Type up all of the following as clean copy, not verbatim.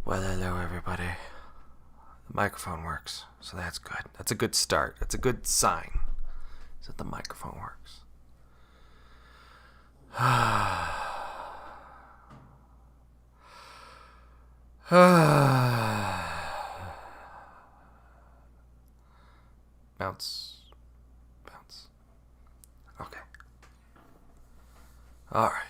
Well, hello, everybody. The microphone works, so that's good. That's a good start. That's a good sign. Is that the microphone works? Bounce. Bounce. Okay. All right.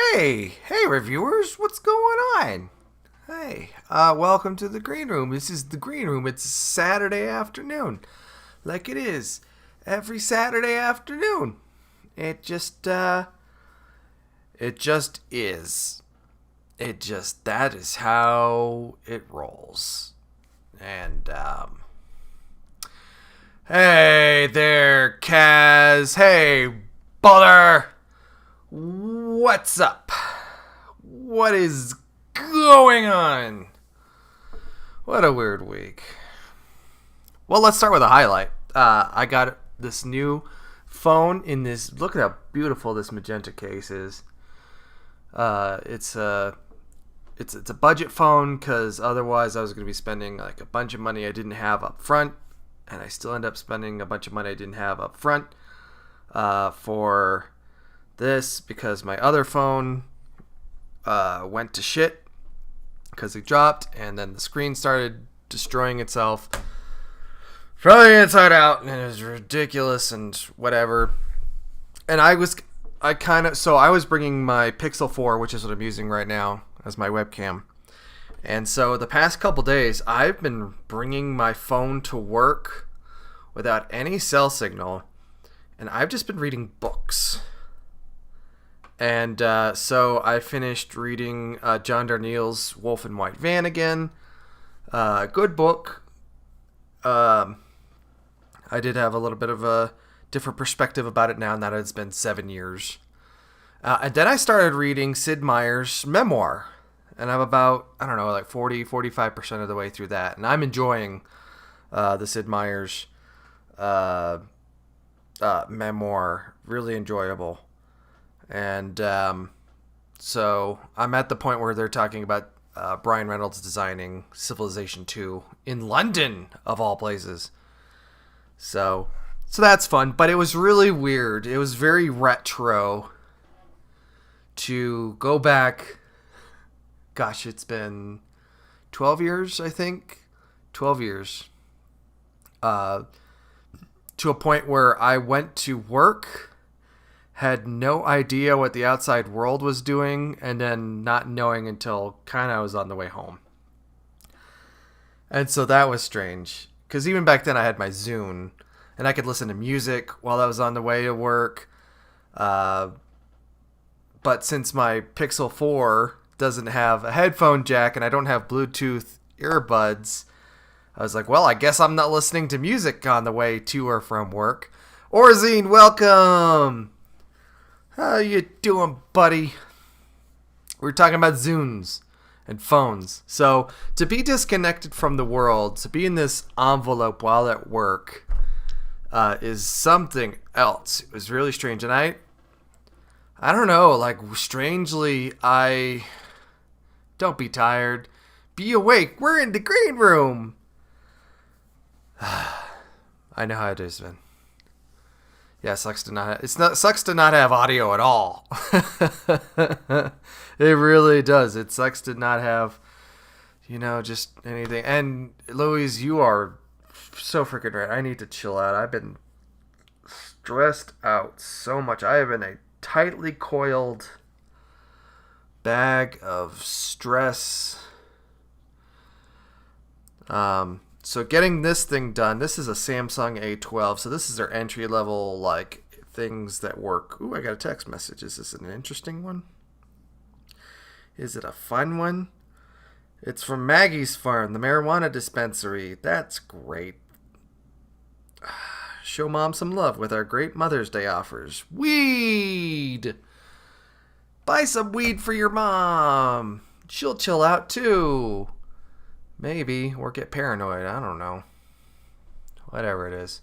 Hey, reviewers, what's going on? Hey, welcome to the green room. This is the green room. It's Saturday afternoon, like it is every Saturday afternoon. It just is. That is how it rolls. And, hey there, Kaz. Hey, Buller. What's up? What is going on? What a weird week. Well, let's start with a highlight. I got this new phone in this. Look at how beautiful this magenta case is. It's a budget phone because otherwise I was going to be spending like a bunch of money I didn't have up front, and I still end up spending a bunch of money I didn't have up front for this because my other phone went to shit because it dropped, and then the screen started destroying itself from the inside out, and it was ridiculous and whatever. And I was bringing my Pixel 4, which is what I'm using right now as my webcam. And so the past couple days, I've been bringing my phone to work without any cell signal, and I've just been reading books. And so I finished reading John Darnielle's Wolf in White Van again. Good book. I did have a little bit of a different perspective about it now that it's been 7 years. And then I started reading Sid Meier's memoir. And I'm about, 45% of the way through that. And I'm enjoying the Sid Meier's memoir. Really enjoyable. And so I'm at the point where they're talking about Brian Reynolds designing Civilization 2 in London, of all places. So that's fun. But it was really weird. It was very retro to go back. Gosh, it's been 12 years, I think. 12 years. To a point where I went to work, had no idea what the outside world was doing, and then not knowing until kind of I was on the way home. And so that was strange. Because even back then I had my Zune, and I could listen to music while I was on the way to work. But since my Pixel 4 doesn't have a headphone jack and I don't have Bluetooth earbuds, I was like, well, I guess I'm not listening to music on the way to or from work. Orzine, welcome! How you doing, buddy? We're talking about Zunes and phones. So, to be disconnected from the world, to be in this envelope while at work, is something else. It was really strange. And I don't know, like, strangely, don't be tired. Be awake. We're in the green room. I know how it is, man. Yeah, sucks to not have audio at all. It really does. It sucks to not have, just anything. And Louise, you are so freaking right. I need to chill out. I've been stressed out so much. I have been a tightly coiled bag of stress. So getting this thing done, this is a Samsung A12, so this is their entry-level, like, things that work. Ooh, I got a text message. Is this an interesting one? Is it a fun one? It's from Maggie's Farm, the marijuana dispensary. That's great. Show Mom some love with our great Mother's Day offers. Weed! Buy some weed for your mom. She'll chill out, too. Maybe, or get paranoid. I don't know. Whatever it is.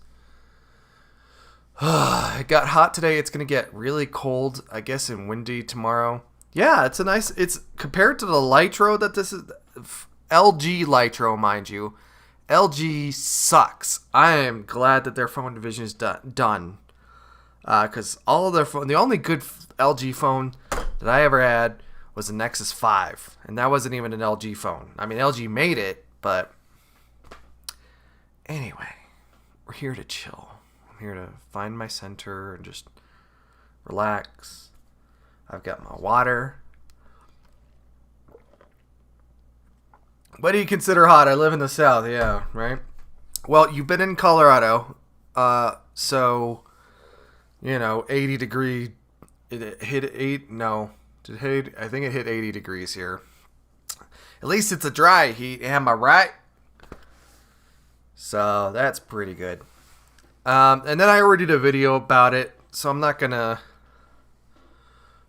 It got hot today. It's going to get really cold, I guess, and windy tomorrow. Yeah, it's compared to the Lytro that this is, LG Lytro, mind you. LG sucks. I am glad that their phone division is done. Because all of their phone, the only good LG phone that I ever had was the Nexus 5. And that wasn't even an LG phone. I mean, LG made it, but anyway, we're here to chill. I'm here to find my center and just relax. I've got my water. What do you consider hot? I live in the South, yeah, right? Well, you've been in Colorado, so, 80 degree, it hit 8, no, I think it hit 80 degrees here. At least it's a dry heat, am I right? So, that's pretty good. And then I already did a video about it, so I'm not going to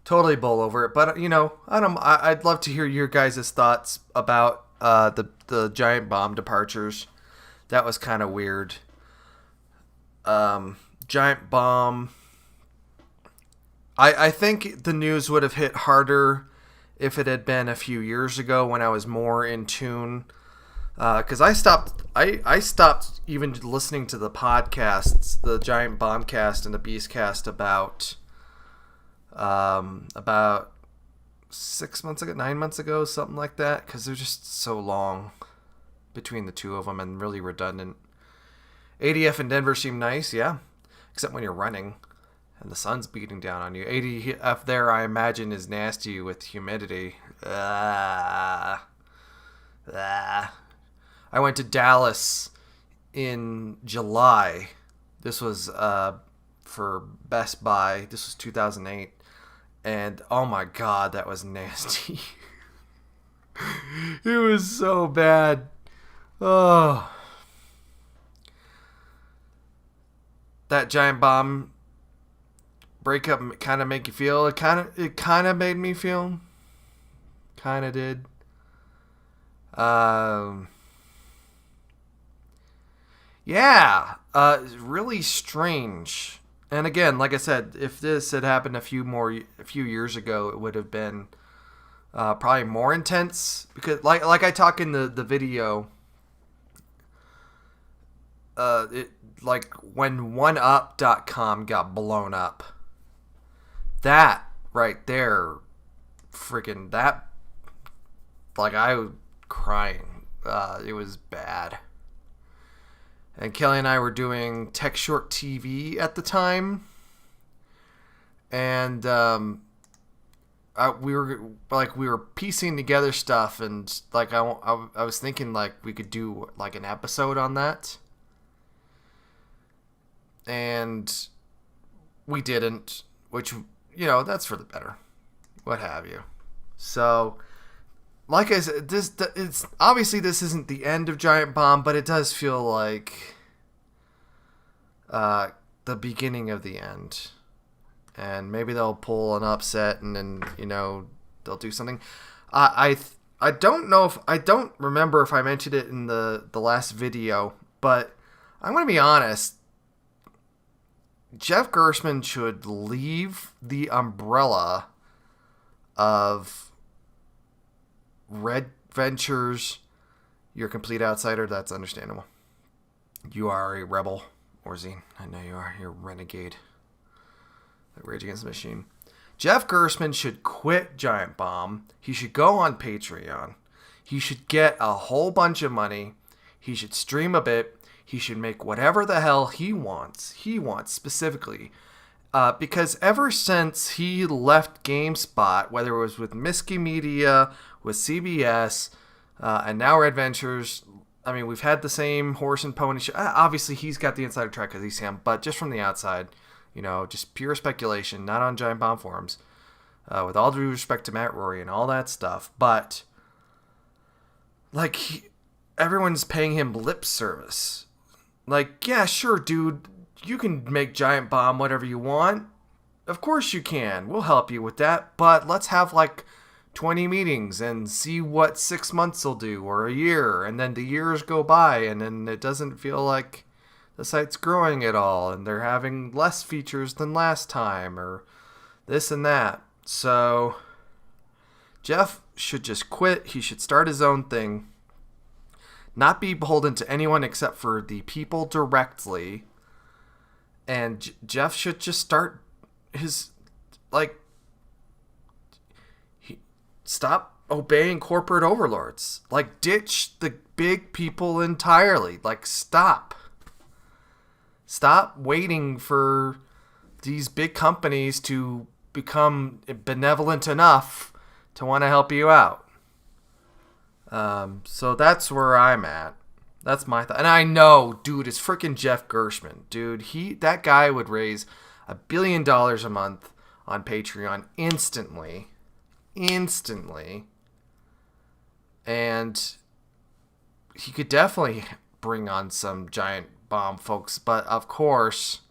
totally bowl over it, but, I'd love to hear your guys' thoughts about the giant bomb departures. That was kind of weird. Giant bomb. I think the news would have hit harder if it had been a few years ago when I was more in tune. Because I stopped even listening to the podcasts, the Giant Bombcast and the Beastcast about 6 months ago, 9 months ago, something like that, because they're just so long between the two of them and really redundant. ADF in Denver seemed nice, yeah, except when you're running and the sun's beating down on you. ADF there, I imagine, is nasty with humidity. I went to Dallas in July. This was for Best Buy. This was 2008. And oh my god, that was nasty. It was so bad. Oh. That giant bomb breakup kind of make you feel. It kind of made me feel. Kind of did. Yeah. Really strange. And again, like I said, if this had happened a few years ago, it would have been probably more intense. Because, like I talk in the video, like when OneUp.com got blown up, that right there, freaking that, like I was crying. It was bad. And Kelly and I were doing Tech Short TV at the time. And we were piecing together stuff, and like I was thinking like we could do like an episode on that. And we didn't, which, that's for the better. What have you. So, like I said, it's obviously this isn't the end of Giant Bomb, but it does feel like the beginning of the end. And maybe they'll pull an upset, and then they'll do something. I don't know if I don't remember if I mentioned it in the last video, but I'm gonna be honest. Jeff Gerstmann should leave the umbrella of Red Ventures. You're a complete outsider. That's understandable. You are a rebel, Orzine. I know you are. You're a renegade. Like Rage Against the Machine. Jeff Gerstmann should quit Giant Bomb. He should go on Patreon. He should get a whole bunch of money. He should stream a bit. He should make whatever the hell he wants. He wants specifically. Because ever since he left GameSpot, whether it was with Miski Media, with CBS, and now Red Ventures, I mean, we've had the same horse and pony show. Obviously, he's got the insider track because he's him, but just from the outside, just pure speculation, not on Giant Bomb forums, with all due respect to Matt Rory and all that stuff. But, everyone's paying him lip service. Yeah, sure, dude, you can make Giant Bomb whatever you want. Of course you can. We'll help you with that. But let's have 20 meetings and see what 6 months will do, or a year. And then the years go by, and then it doesn't feel like the site's growing at all, and they're having less features than last time, or this and that. So Jeff should just quit. He should start his own thing, not be beholden to anyone except for the people directly. And Jeff should just start his, stop obeying corporate overlords. Ditch the big people entirely. Stop. Stop waiting for these big companies to become benevolent enough to want to help you out. So that's where I'm at. That's my thought. And I know, dude, it's freaking Jeff Gershman. Dude, that guy would raise $1 billion a month on Patreon instantly. And he could definitely bring on some giant bomb folks. But, of course,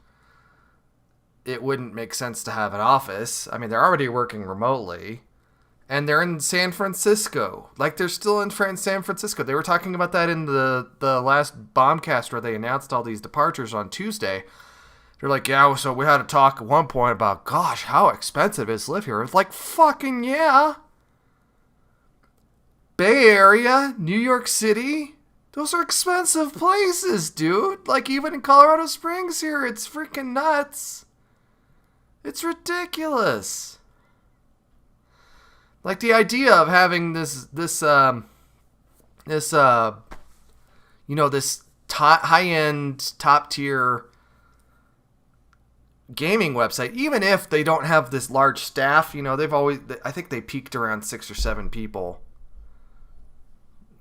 it wouldn't make sense to have an office. I mean, they're already working remotely. And they're in San Francisco. They're still in San Francisco. They were talking about that in the last Bombcast where they announced all these departures on Tuesday. They're like, yeah, so we had to talk at one point about, gosh, how expensive it is to live here. It's fucking yeah. Bay Area, New York City, those are expensive places, dude. Even in Colorado Springs here, it's freaking nuts. It's ridiculous. The idea of having this high-end, top-tier gaming website, even if they don't have this large staff, I think they peaked around 6 or 7 people.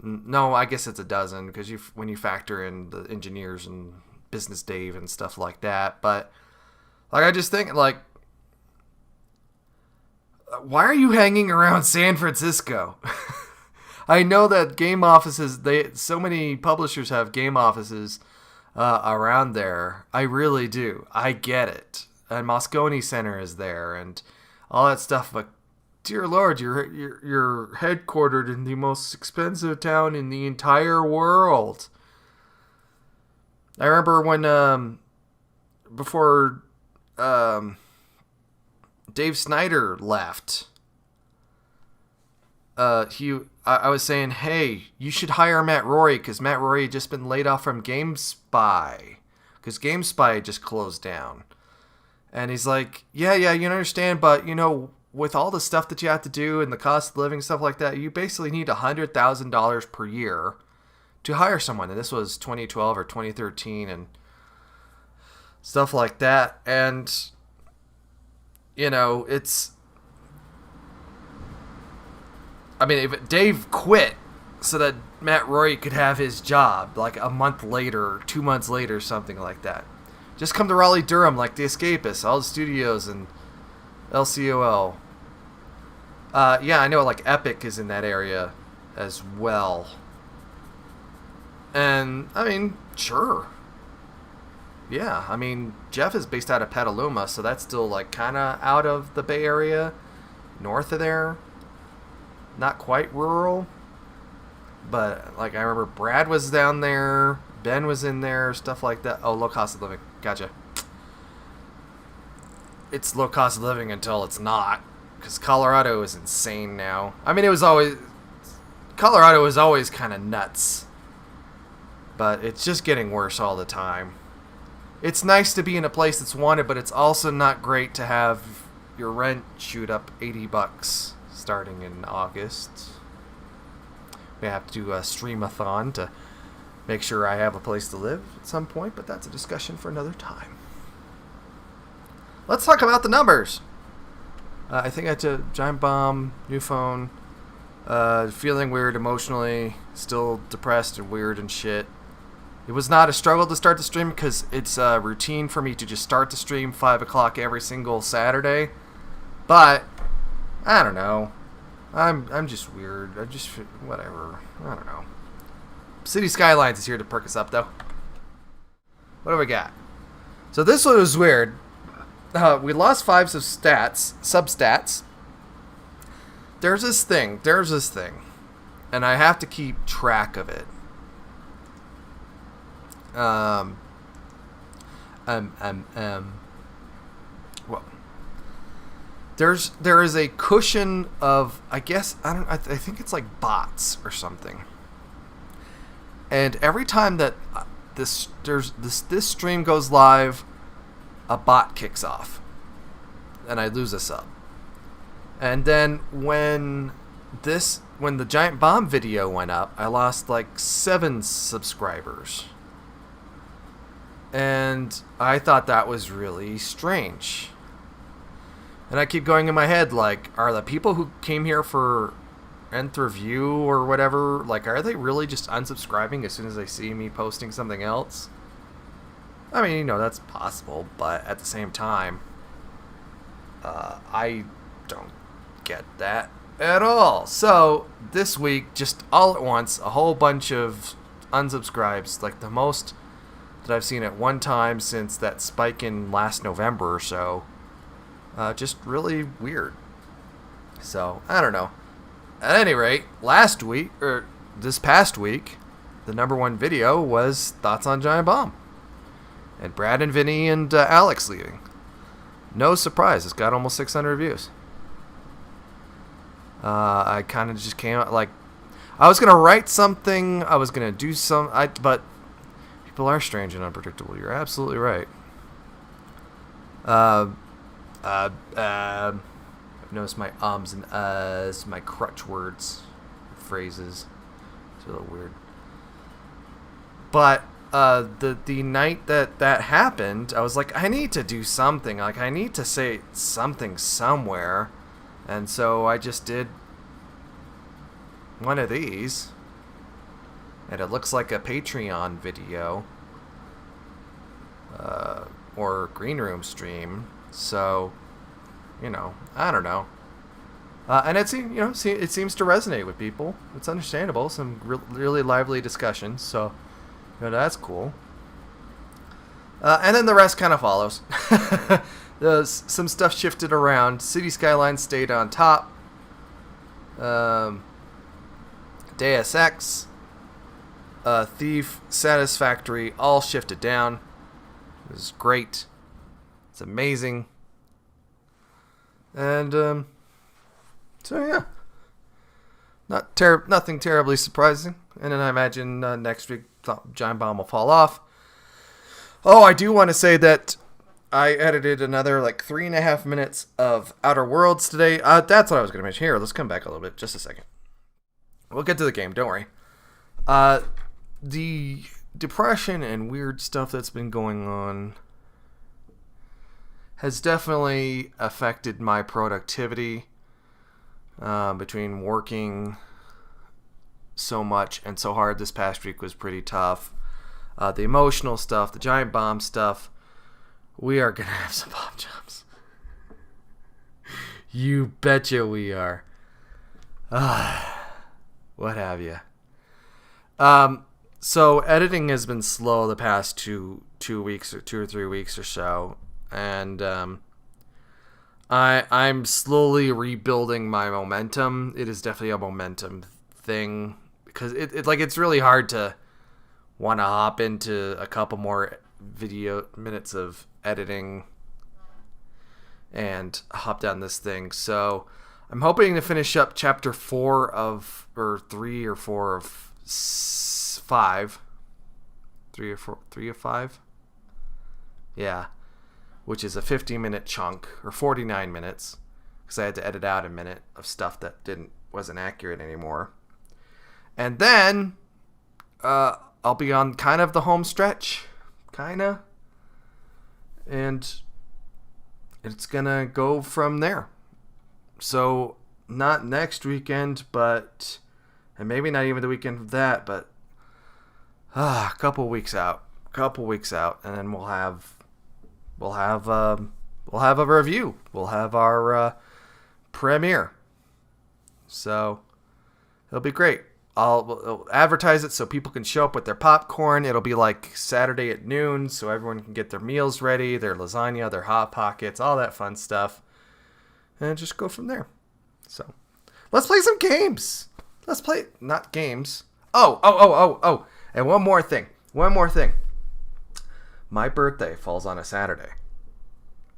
No, I guess it's a dozen, because when you factor in the engineers and business Dave and stuff like that. But, I just think, why are you hanging around San Francisco? I know that game offices, so many publishers have game offices around there. I really do. I get it. And Moscone Center is there and all that stuff. But dear Lord, you're headquartered in the most expensive town in the entire world. I remember when before Dave Snyder left, I was saying, hey, you should hire Matt Rory, because Matt Rory had just been laid off from GameSpy, because GameSpy just closed down. And he's like, yeah, you understand, but, with all the stuff that you have to do and the cost of living, stuff like that, you basically need $100,000 per year to hire someone. And this was 2012 or 2013 and stuff like that. And if Dave quit so that Matt Rory could have his job a month later or 2 months later, something like that. Just come to Raleigh-Durham like The Escapists, all the studios and LCOL. Yeah, I know Epic is in that area as well. And, sure. Yeah, Jeff is based out of Petaluma, so that's still, kind of out of the Bay Area, north of there. Not quite rural. But, I remember Brad was down there, Ben was in there, stuff like that. Oh, low cost of living. Gotcha. It's low cost of living until it's not, because Colorado is insane now. Colorado was always kind of nuts. But it's just getting worse all the time. It's nice to be in a place that's wanted, but it's also not great to have your rent shoot up $80 starting in August. We have to do a stream-a-thon to make sure I have a place to live at some point, but that's a discussion for another time. Let's talk about the numbers. I think I had a giant bomb, new phone, feeling weird emotionally, still depressed and weird and shit. It was not a struggle to start the stream because it's a routine for me to just start the stream 5 o'clock every single Saturday. But I don't know. I'm just weird. Whatever. I don't know. City Skylines is here to perk us up, though. What do we got? So this one was weird. We lost 5 substats. There's this thing, and I have to keep track of it. Well, there is a cushion of, I guess, I think it's like bots or something. And every time that this stream goes live, a bot kicks off, and I lose a sub. And then when the giant bomb video went up, I lost like 7 subscribers. And I thought that was really strange. And I keep going in my head, like, are the people who came here for nth review or whatever, like, are they really just unsubscribing as soon as they see me posting something else? I mean, that's possible, but at the same time, I don't get that at all. So this week, just all at once, a whole bunch of unsubscribes, like the most that I've seen at one time since that spike in last November or so. Just really weird. So I don't know. At any rate, this past week, the #1 video was thoughts on Giant Bomb, and Brad and Vinny and Alex leaving. No surprise, it's got almost 600 views. I kind of just came out like I was gonna write something. I was gonna do but people are strange and unpredictable. You're absolutely right. I've noticed my ums and uhs, my crutch words, phrases. It's a little weird. But the night that happened, I was like, I need to do something. Like, I need to say something somewhere. And so I just did one of these. And it looks like a Patreon video. Or green room stream. So, I don't know. And it seems to resonate with people. It's understandable. Some really lively discussions. So, that's cool. And then the rest kind of follows. Some stuff shifted around. City Skylines stayed on top. Deus Ex, Thief, Satisfactory, all shifted down. It was great. It's amazing. And so yeah, nothing terribly surprising. And then I imagine next week Giant Bomb will fall off. Oh, I do want to say that I edited another like 3.5 minutes of Outer Worlds today. That's what I was going to mention. Here, let's come back a little bit. Just a second. We'll get to the game. Don't worry. The depression and weird stuff that's been going on has definitely affected my productivity between working so much and so hard. This past week was pretty tough. The emotional stuff, the Giant Bomb stuff, we are going to have some bomb jumps. You betcha we are. What have you. So editing has been slow the past two weeks or 2 or 3 weeks or so. And I'm slowly rebuilding my momentum. It is definitely a momentum thing because it's really hard to want to hop into a couple more video minutes of editing and hop down this thing. So I'm hoping to finish up chapter 4 of, or 3 or 4 of 5. 3 of 5? Yeah. Which is a 50-minute chunk, or 49 minutes, because I had to edit out a minute of stuff that wasn't accurate anymore. And then I'll be on kind of the home stretch, kinda, and it's gonna go from there. So not next weekend, but and maybe not even the weekend of that, but a couple weeks out, and then we'll have a review. We'll have our premiere. So it'll be great. I'll advertise it so people can show up with their popcorn. It'll be like Saturday at noon, so everyone can get their meals ready, their lasagna, their Hot Pockets, all that fun stuff, and just go from there. So let's play some games. Let's play, not games. Oh. And one more thing. My birthday falls on a Saturday.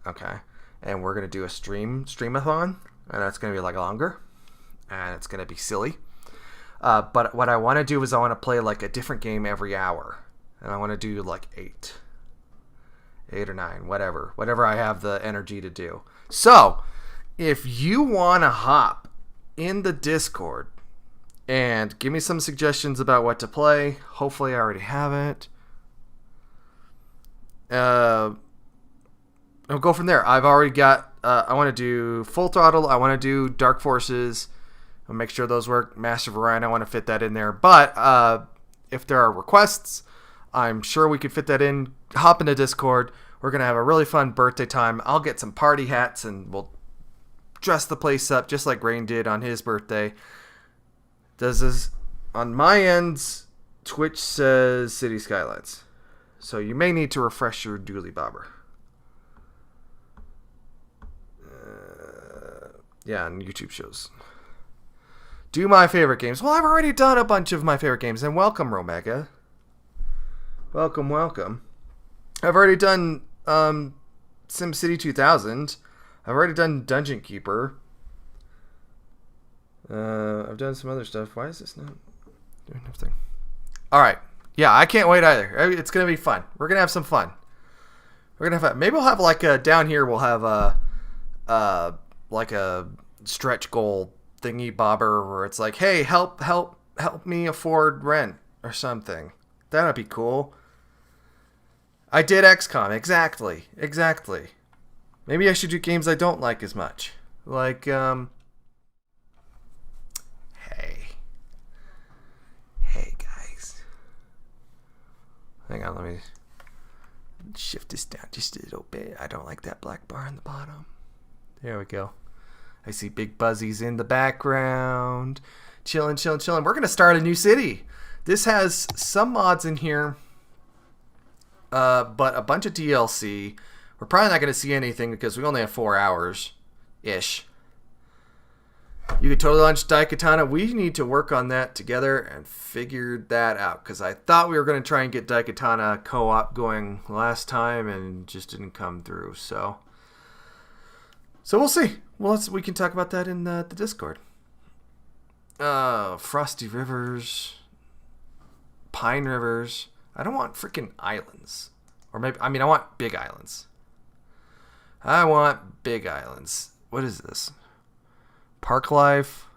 Okay. And we're going to do a streamathon. And that's going to be like longer. And it's going to be silly. But what I want to do is I want to play like a different game every hour. And I want to do like 8 or 9, whatever I have the energy to do. So, if you want to hop in the Discord and give me some suggestions about what to play, hopefully I already have it. I'll go from there. I've already got, I want to do Full Throttle, I want to do Dark Forces, I'll make sure those work. Master of Orion, I want to fit that in there. But if there are requests, I'm sure we could fit that in. Hop into Discord. We're going to have a really fun birthday time. I'll get some party hats and we'll dress the place up just like Rain did on his birthday. On my ends, Twitch says City Skylines. So you may need to refresh your Dooley Bobber. Yeah, and YouTube shows. Do my favorite games. Well, I've already done a bunch of my favorite games. And welcome, Romega. Welcome. I've already done SimCity 2000. I've already done Dungeon Keeper. I've done some other stuff. Why is this not doing nothing? Alright. Yeah, I can't wait either. It's going to be fun. We're going to have some fun. Maybe we'll have like a, down here we'll have like a stretch goal thingy bobber where it's like, hey, help me afford rent or something. That'd be cool. I did XCOM. Exactly. Maybe I should do games I don't like as much. Like, Hey guys. Hang on, let me shift this down just a little bit. I don't like that black bar on the bottom. There we go. I see Big Buzzies in the background. Chilling. We're going to start a new city. This has some mods in here, but a bunch of DLC. We're probably not going to see anything because we only have 4 hours-ish. You could totally launch Daikatana. We need to work on that together and figure that out. Because I thought we were going to try and get Daikatana co-op going last time and just didn't come through. So we'll see. Well, we can talk about that in the Discord. Frosty Rivers. Pine Rivers. I don't want freaking islands. Or maybe, I want big islands. What is this? Park Life.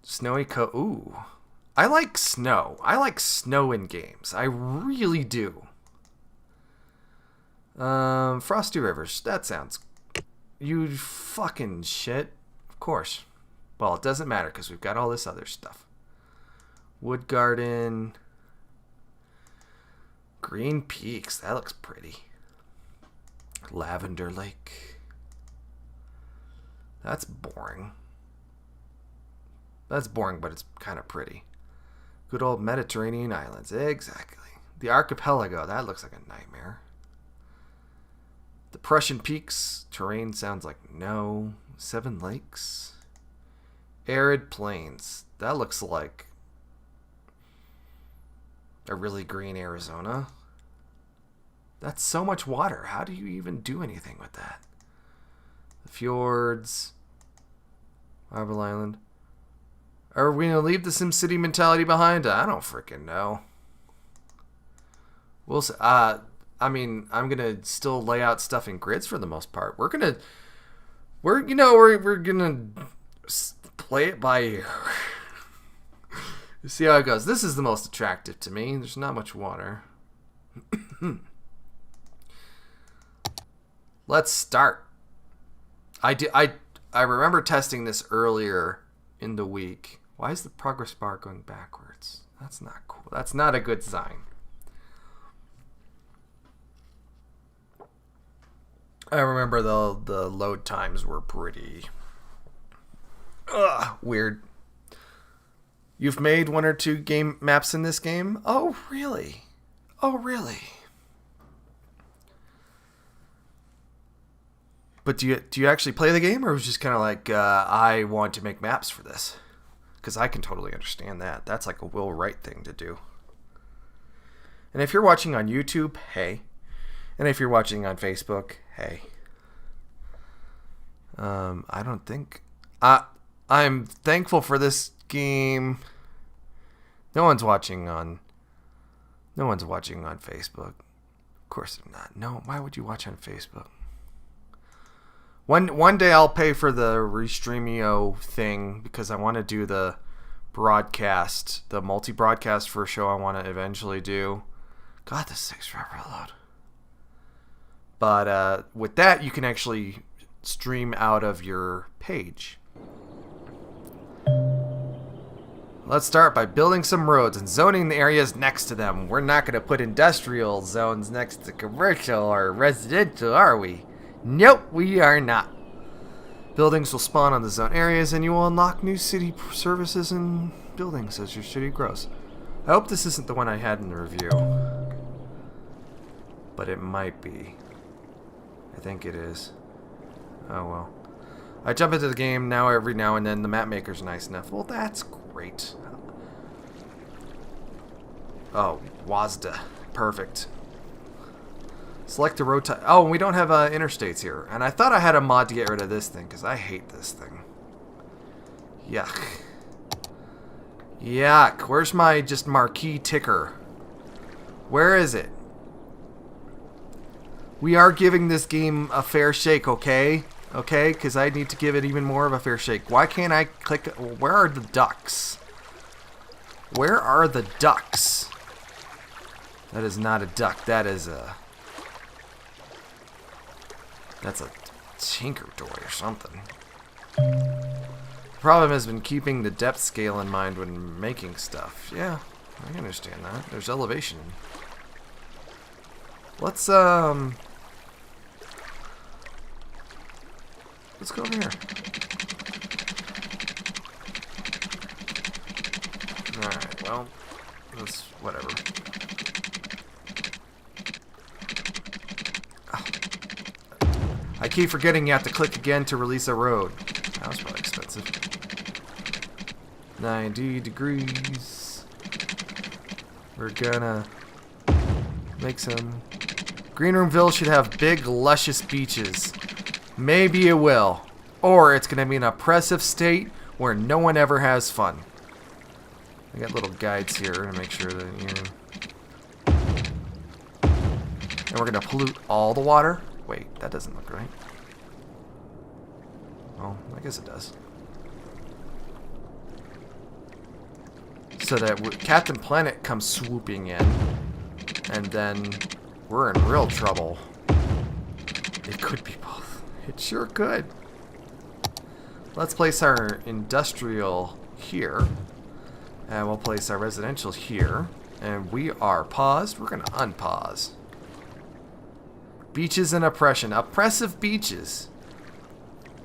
Snowy Ooh. I like snow. I like snow in games. I really do. Frosty Rivers. That sounds... You fucking shit. Of course. Well, it doesn't matter because we've got all this other stuff. Wood Garden. Green Peaks. That looks pretty. Lavender Lake. That's boring. But it's kind of pretty. Good old Mediterranean islands. Exactly. The archipelago. That looks like a nightmare. The Prussian Peaks. Terrain sounds like no. 7 Lakes. Arid Plains. That looks like a really green Arizona. That's so much water. How do you even do anything with that? The fjords. Marble Island. Are we going to leave the SimCity mentality behind? I don't freaking know. We'll see. I'm going to still lay out stuff in grids for the most part. We're going to play it by ear. See how it goes. This is the most attractive to me. There's not much water. Let's start. I remember testing this earlier in the week. Why is the progress bar going backwards? That's not cool. That's not a good sign. I remember the load times were pretty weird. You've made 1 or 2 game maps in this game? Oh, really? But do you actually play the game, or was it just kind of like, I want to make maps for this? Because I can totally understand that. That's like a Will Wright thing to do. And if you're watching on YouTube, hey. And if you're watching on Facebook, hey. I don't think... I'm thankful for this game. No one's watching on Facebook. Of course they're not. No, why would you watch on Facebook? One day I'll pay for the Restreamio thing because I want to do the broadcast, the multi-broadcast for a show I want to eventually do. God, this thing's forever load. But with that, you can actually stream out of your page. Let's start by building some roads and zoning the areas next to them. We're not going to put industrial zones next to commercial or residential, are we? Nope, we are not. Buildings will spawn on the zone areas and you will unlock new city services and buildings as your city grows. I hope this isn't the one I had in the review. But it might be. I think it is. Oh well. I jump into the game now every now and then. The map maker's nice enough. Well, that's great. Oh, WASDA. Perfect. Select the road type. Oh, we don't have interstates here. And I thought I had a mod to get rid of this thing, because I hate this thing. Yuck. Yuck. Where's my just marquee ticker? Where is it? We are giving this game a fair shake, okay? Okay, because I need to give it even more of a fair shake. Why can't I click? Where are the ducks? Where are the ducks? That is not a duck. That is a... That's a tinker toy or something. The problem has been keeping the depth scale in mind when making stuff. Yeah, I understand that. There's elevation. Let's go over here. Alright, well, that's whatever. Oh. I keep forgetting you have to click again to release a road. That was probably expensive. 90 degrees. We're gonna make some... Greenroomville should have big, luscious beaches. Maybe it will. Or it's going to be an oppressive state where no one ever has fun. I got little guides here to make sure that you're... And we're going to pollute all the water? Wait, that doesn't look right. Well, I guess it does. So that Captain Planet comes swooping in. And then we're in real trouble. It could be both. It sure could. Let's place our industrial here. And we'll place our residential here. And we are paused. We're going to unpause. Beaches and oppression. Oppressive beaches.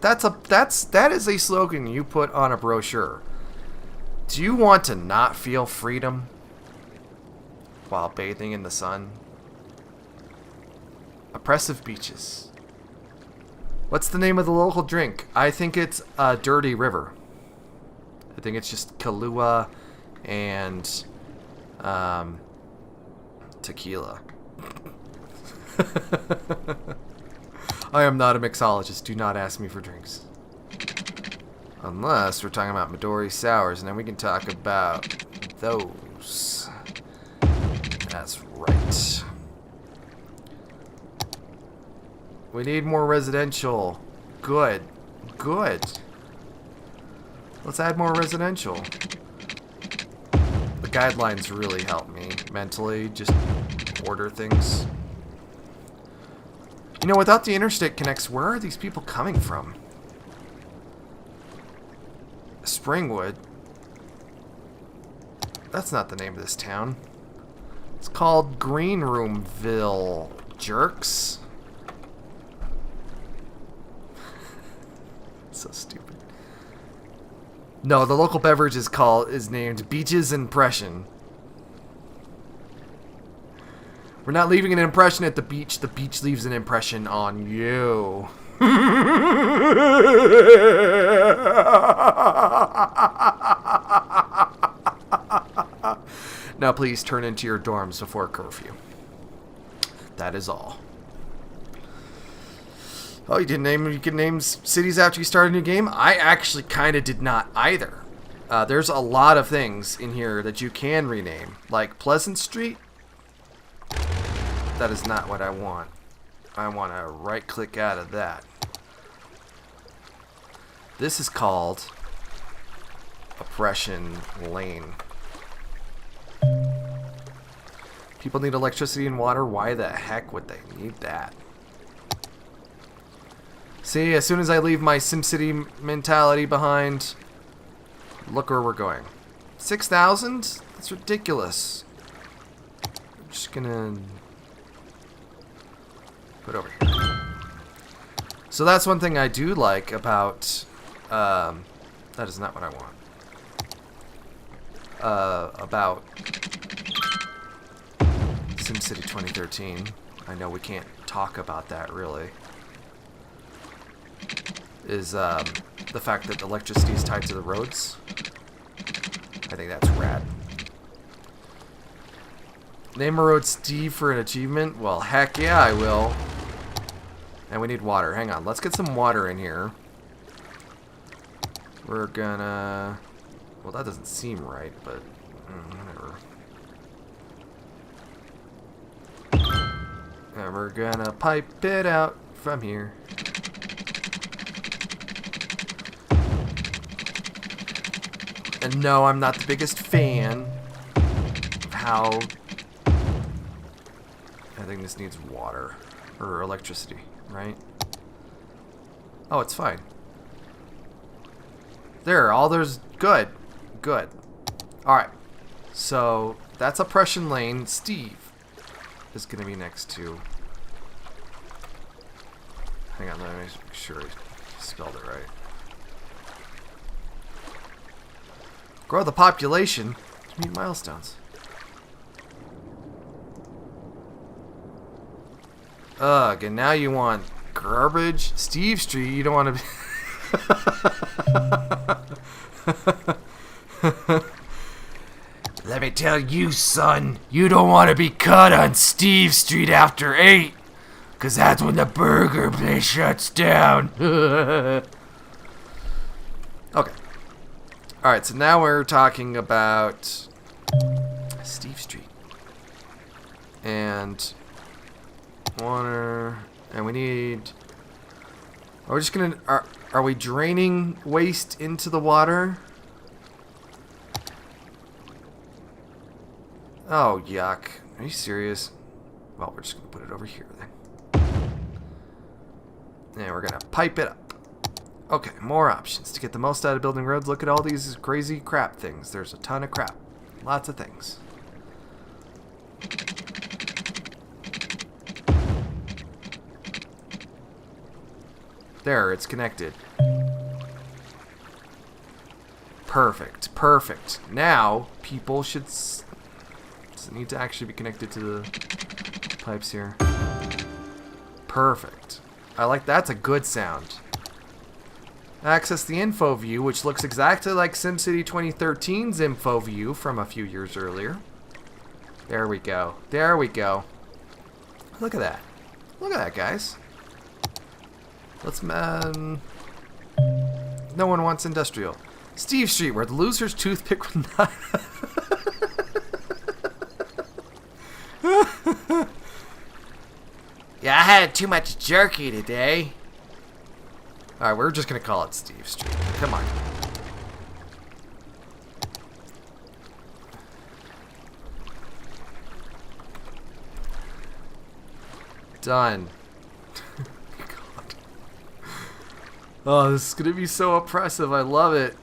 That is a slogan you put on a brochure. Do you want to not feel freedom while bathing in the sun? Oppressive beaches. What's the name of the local drink? I think it's Dirty River. I think it's just Kahlua and tequila. I am not a mixologist. Do not ask me for drinks. Unless we're talking about Midori sours, and then we can talk about those. That's right. We need more residential. Good. Good. Let's add more residential. The guidelines really help me mentally. Just order things. You know, without the interstate connects, where are these people coming from? Springwood. That's not the name of this town. It's called Greenroomville, jerks. So stupid. No, the local beverage is named Beaches Impression. We're not leaving an impression at the beach. The beach leaves an impression on you. Now please turn into your dorms before curfew. That is all. Oh, you can name cities after you start a new game? I actually kind of did not either. There's a lot of things in here that you can rename. Like Pleasant Street. That is not what I want. I want to right click out of that. This is called Oppression Lane. People need electricity and water. Why the heck would they need that? See, as soon as I leave my SimCity mentality behind, look where we're going. 6,000? That's ridiculous. I'm just gonna put over here. So that's one thing I do like about... that is not what I want. About SimCity 2013. I know we can't talk about that really. Is the fact that electricity is tied to the roads. I think that's rad. Name a road Steve for an achievement? Well, heck yeah, I will. And we need water. Hang on, let's get some water in here. We're gonna... Well, that doesn't seem right, but whatever. And we're gonna pipe it out from here. And no, I'm not the biggest fan of how... I think this needs water. Or electricity, right? Oh, it's fine. There, all there's... Good. Good. Alright. So, that's Oppression Lane. Steve is going to be next to... Hang on, let me make sure I spelled it right. Grow the population to meet milestones. Ugh, and now you want garbage? Steve Street, you don't want to be... Let me tell you, son, you don't want to be cut on Steve Street after 8. Because that's when the burger place shuts down. Okay. Alright, so now we're talking about Steve Street. And water. And we need... Are we just gonna... Are we draining waste into the water? Oh, yuck. Are you serious? Well, we're just gonna put it over here then. And we're gonna pipe it up. Okay, more options to get the most out of building roads. Look at all these crazy crap things. There's a ton of crap. Lots of things. There, it's connected. Perfect, perfect. Now, people should need to actually be connected to the pipes here. Perfect. I like that's a good sound. Access the info view, which looks exactly like SimCity 2013's info view from a few years earlier. There we go. There we go. Look at that. Look at that, guys. Let's, no one wants industrial. Steve Street, where the loser's toothpick would not... Yeah, I had too much jerky today. Alright, we're just gonna call it Steve Street. Come on. Done. God. Oh, this is gonna be so oppressive. I love it.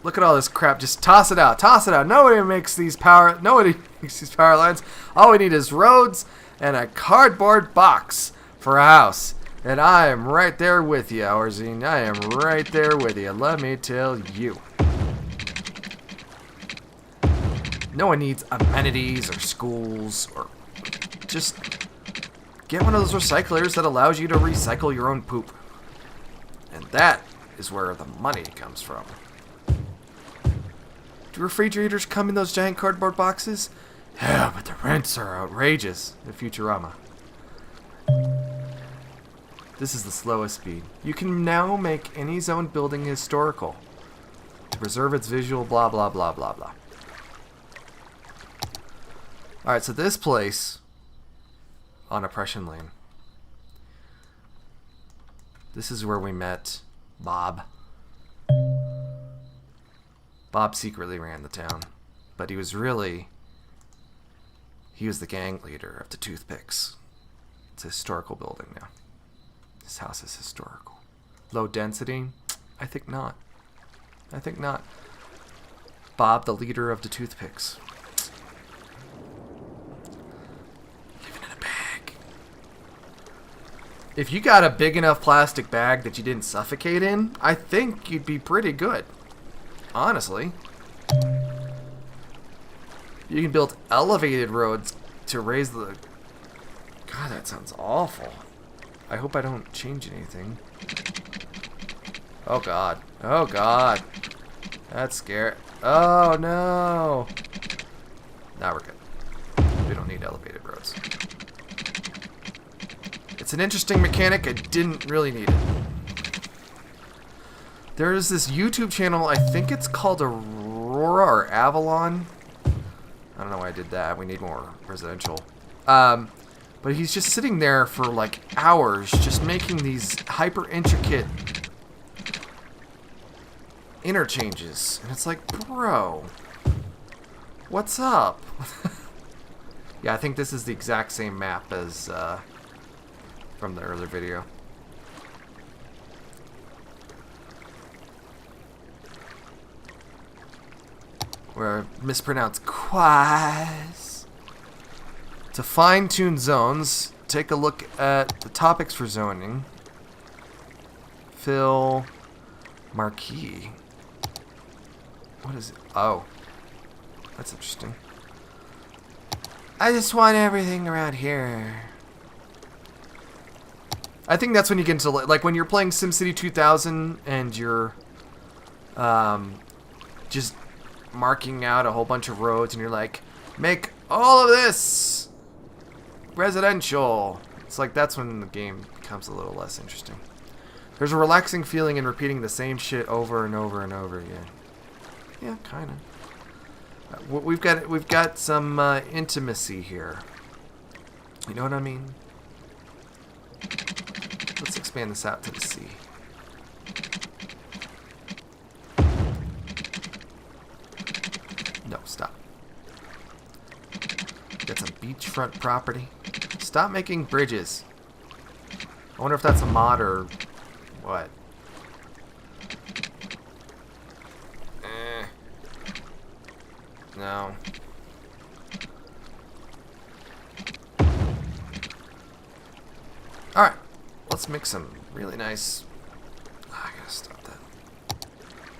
Look at all this crap. Just toss it out. Toss it out. Nobody makes these power lines. All we need is roads and a cardboard box for a house. And I am right there with you, Ourzine. I am right there with you. Let me tell you. No one needs amenities or schools or just get one of those recyclers that allows you to recycle your own poop. And that is where the money comes from. Do refrigerators come in those giant cardboard boxes? Yeah, but the rents are outrageous in Futurama. This is the slowest speed. You can now make any zone building historical to preserve its visual blah blah blah blah blah. Alright, so this place on Oppression Lane. This is where we met Bob. Bob secretly ran the town, but he was the gang leader of the Toothpicks. It's a historical building now. This house is historical. Low density? I think not. I think not. Bob, the leader of the Toothpicks. Living in a bag. If you got a big enough plastic bag that you didn't suffocate in, I think you'd be pretty good. Honestly. You can build elevated roads to raise the... God, that sounds awful. I hope I don't change anything. Oh god. Oh god. That's scary. Oh no. Now we're good. We don't need elevated roads. It's an interesting mechanic. I didn't really need it. There is this YouTube channel. I think it's called Aurora or Avalon. I don't know why I did that. We need more residential. But he's just sitting there for like hours just making these hyper intricate interchanges. And it's like, bro, what's up? Yeah, I think this is the exact same map as from the earlier video. Where I mispronounced quaz. To fine-tune zones, take a look at the topics for zoning. Fill marquee. What is it? Oh. That's interesting. I just want everything around here. I think that's when you get into, like, when you're playing SimCity 2000 and you're just marking out a whole bunch of roads and you're like, make all of this residential. It's like that's when the game becomes a little less interesting. There's a relaxing feeling in repeating the same shit over and over and over again. Yeah, kind of. We've got some intimacy here. You know what I mean? Let's expand this out to the sea. No, stop. Got some beachfront property. Stop making bridges. I wonder if that's a mod or what. No. Alright. Let's make some really nice... I gotta stop that.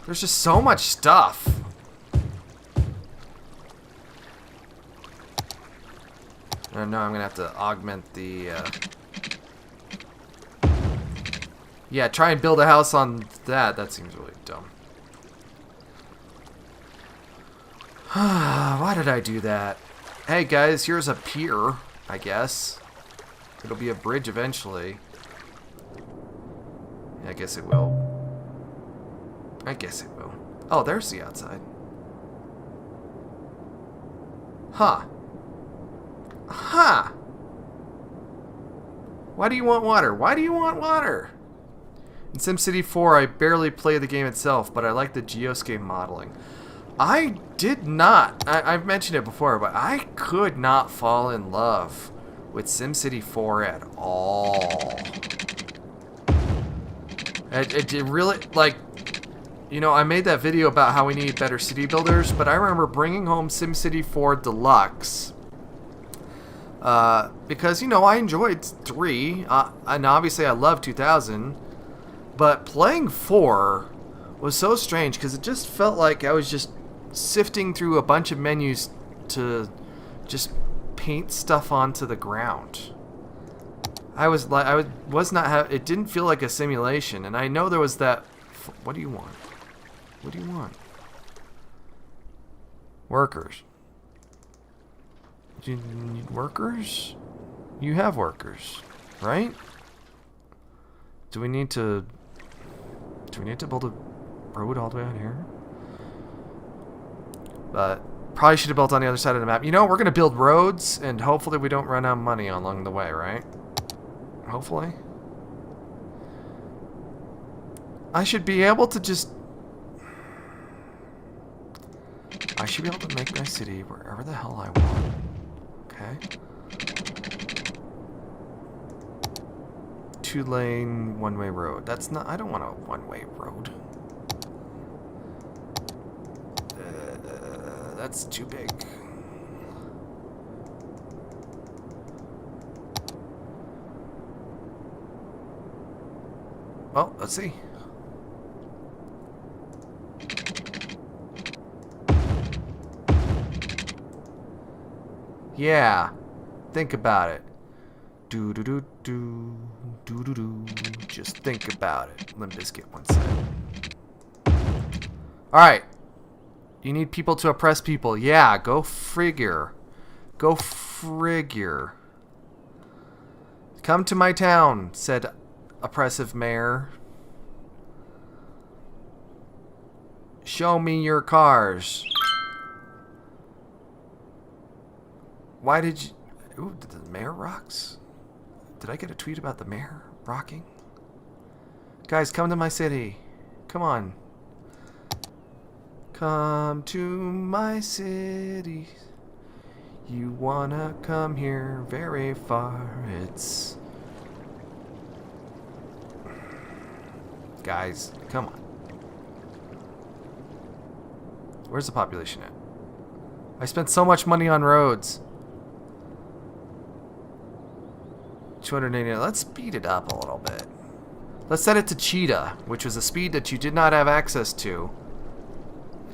There's just so much stuff. I know I'm gonna have to augment the... Yeah, try and build a house on that. That seems really dumb. Why did I do that? Hey guys, here's a pier, I guess. It'll be a bridge eventually. Yeah, I guess it will. I guess it will. Oh, there's the outside. Huh. Huh. Why do you want water? Why do you want water? In SimCity 4, I barely play the game itself, but I like the geoscape modeling. I did not. I've mentioned it before, but I could not fall in love with SimCity 4 at all. It really, like, you know, I made that video about how we need better city builders, but I remember bringing home SimCity 4 Deluxe. Because, you know, I enjoyed 3, and obviously I love 2000, but playing 4 was so strange because it just felt like I was just sifting through a bunch of menus to just paint stuff onto the ground. It didn't feel like a simulation, and I know there was that. What do you want? What do you want? Workers. Do you need workers? You have workers, right? Do we need to build a road all the way out here? But probably should have built on the other side of the map. You know, we're gonna build roads, and hopefully we don't run out of money along the way, right? Hopefully. I should be able to just... I should be able to make my city wherever the hell I want. Okay. 2-lane, one-way road. That's not... I don't want a one-way road. That's too big. Well, let's see. Yeah. Think about it. Do do do do do do do. Just think about it. Limp Bizkit once said. Alright. You need people to oppress people. Yeah, go figure. Go figure. Come to my town, said oppressive mayor. Show me your cars. Why did you... Ooh, did the mayor rocks? Did I get a tweet about the mayor rocking? Guys, come to my city. Come on. Come to my city. You wanna come here very far. It's... Guys, come on. Where's the population at? I spent so much money on roads. 280. Let's speed it up a little bit. Let's set it to Cheetah, which was a speed that you did not have access to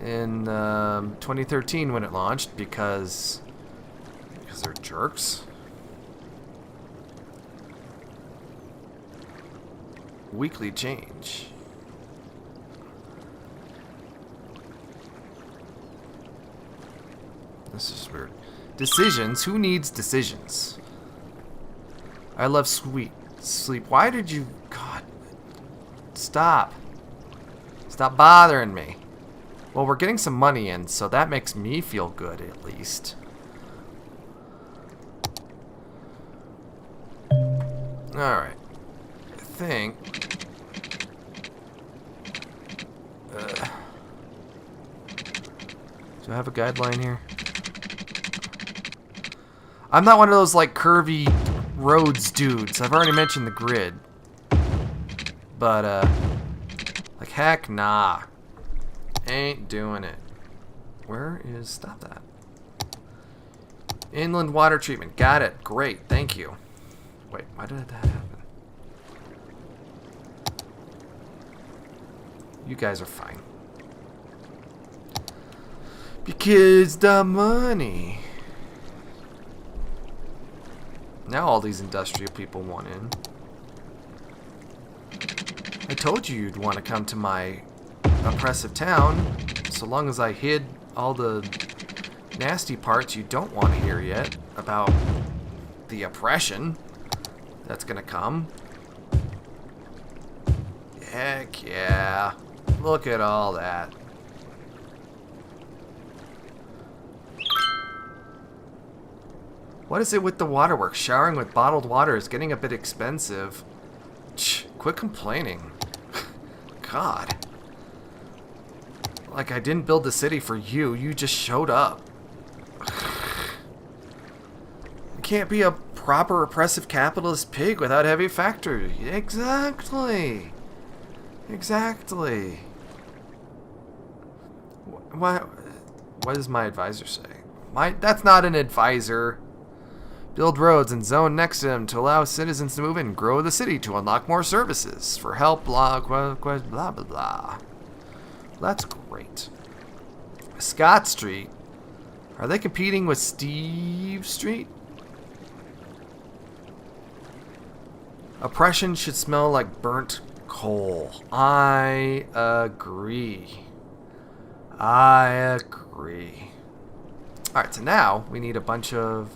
in 2013 when it launched because they're jerks. Weekly change. This is weird. Decisions? Who needs decisions? I love sleep. Why did you... God. Stop. Stop bothering me. Well, we're getting some money in, so that makes me feel good, at least. Alright. I think... do I have a guideline here? I'm not one of those, like, curvy roads dudes. I've already mentioned the grid. But, like, heck nah. Ain't doing it. Where is... Stop that. Inland water treatment. Got it. Great. Thank you. Wait, why did that happen? You guys are fine. Because the money. Now all these industrial people want in. I told you you'd want to come to my oppressive town, so long as I hid all the nasty parts you don't want to hear yet about the oppression that's gonna come. Heck yeah. Look at all that. What is it with the waterworks? Showering with bottled water is getting a bit expensive. Quit complaining. God. Like I didn't build the city for you. You just showed up. You can't be a proper oppressive capitalist pig without heavy factory. Exactly. Exactly. What does my advisor say? That's not an advisor. Build roads and zone next to them to allow citizens to move in and grow the city to unlock more services. For help, blah, blah, blah, blah. That's great. Scott Street. Are they competing with Steve Street? Oppression should smell like burnt coal. I agree. I agree. Alright, so now we need a bunch of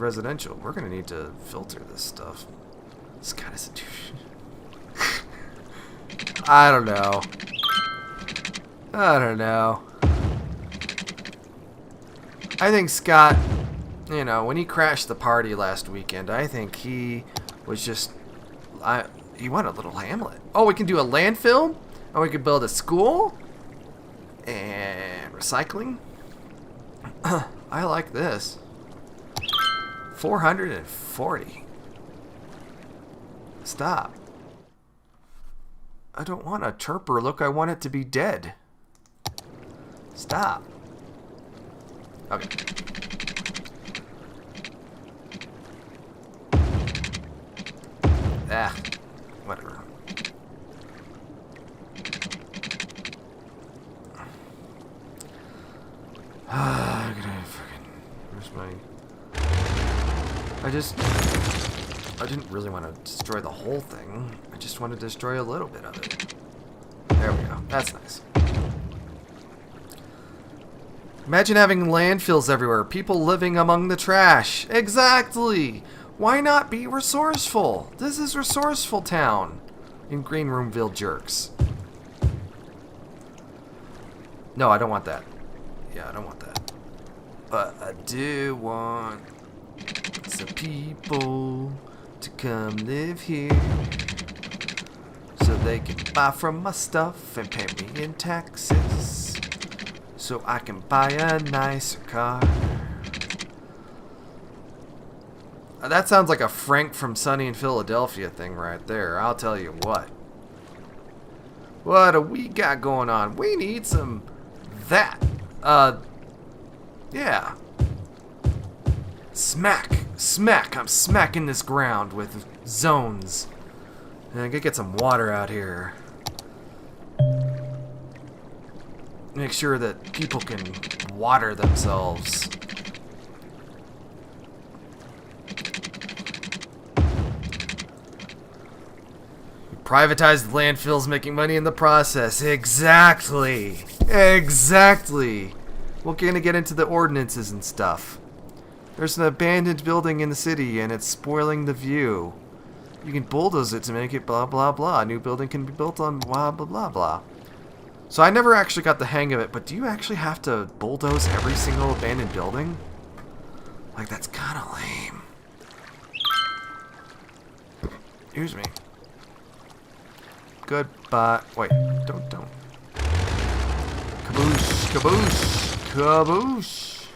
residential. We're gonna need to filter this stuff. This kind of situation. I don't know. I think Scott, you know, when he crashed the party last weekend, I think he was just, he wanted a little hamlet. Oh, we can do a landfill? And we could build a school? And recycling? I like this. 440. Stop. I don't want a chirper. Look, I want it to be dead. Stop. Okay. Ah, whatever. I'm gonna freaking. Where's my? I didn't really want to destroy the whole thing. I just want to destroy a little bit of it. There we go. That's nice. Imagine having landfills everywhere. People living among the trash. Exactly. Why not be resourceful? This is resourceful town. In Greenroomville jerks. No, I don't want that. Yeah, I don't want that. But I do want some people to come live here so they can buy from my stuff and pay me in taxes so I can buy a nicer car. That sounds like a Frank from Sunny in Philadelphia thing right there. I'll tell you what. What do we got going on? We need some that. Yeah. Smack. I'm smacking this ground with zones. And I gotta get some water out here. Make sure that people can water themselves. Privatized landfills, making money in the process. Exactly. We're gonna get into the ordinances and stuff. There's an abandoned building in the city and it's spoiling the view. You can bulldoze it to make it blah blah blah. A new building can be built on blah blah blah blah. So I never actually got the hang of it, but do you actually have to bulldoze every single abandoned building? Like, that's kinda lame. Excuse me. Goodbye. Wait, don't. Kaboosh.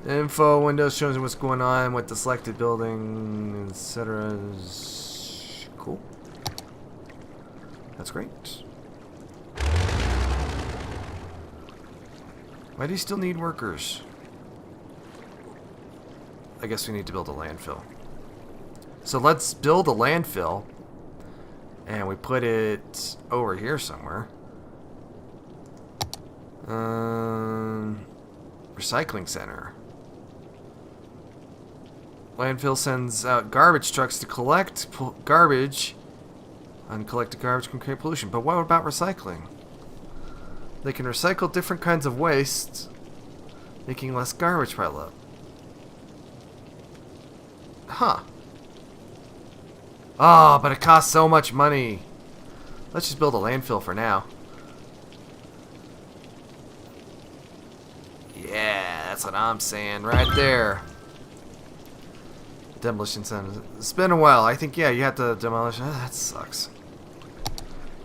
Info window shows what's going on with the selected building, etc. Cool. That's great. Why do you still need workers? I guess we need to build a landfill. So let's build a landfill. And we put it over here somewhere. Recycling center. Landfill sends out garbage trucks to collect garbage. Uncollected garbage can create pollution. But what about recycling? They can recycle different kinds of waste, making less garbage pile up. Huh. Oh, but it costs so much money. Let's just build a landfill for now. Yeah, that's what I'm saying right there. Demolition center. It's been a while. I think, yeah, you have to demolish. That sucks.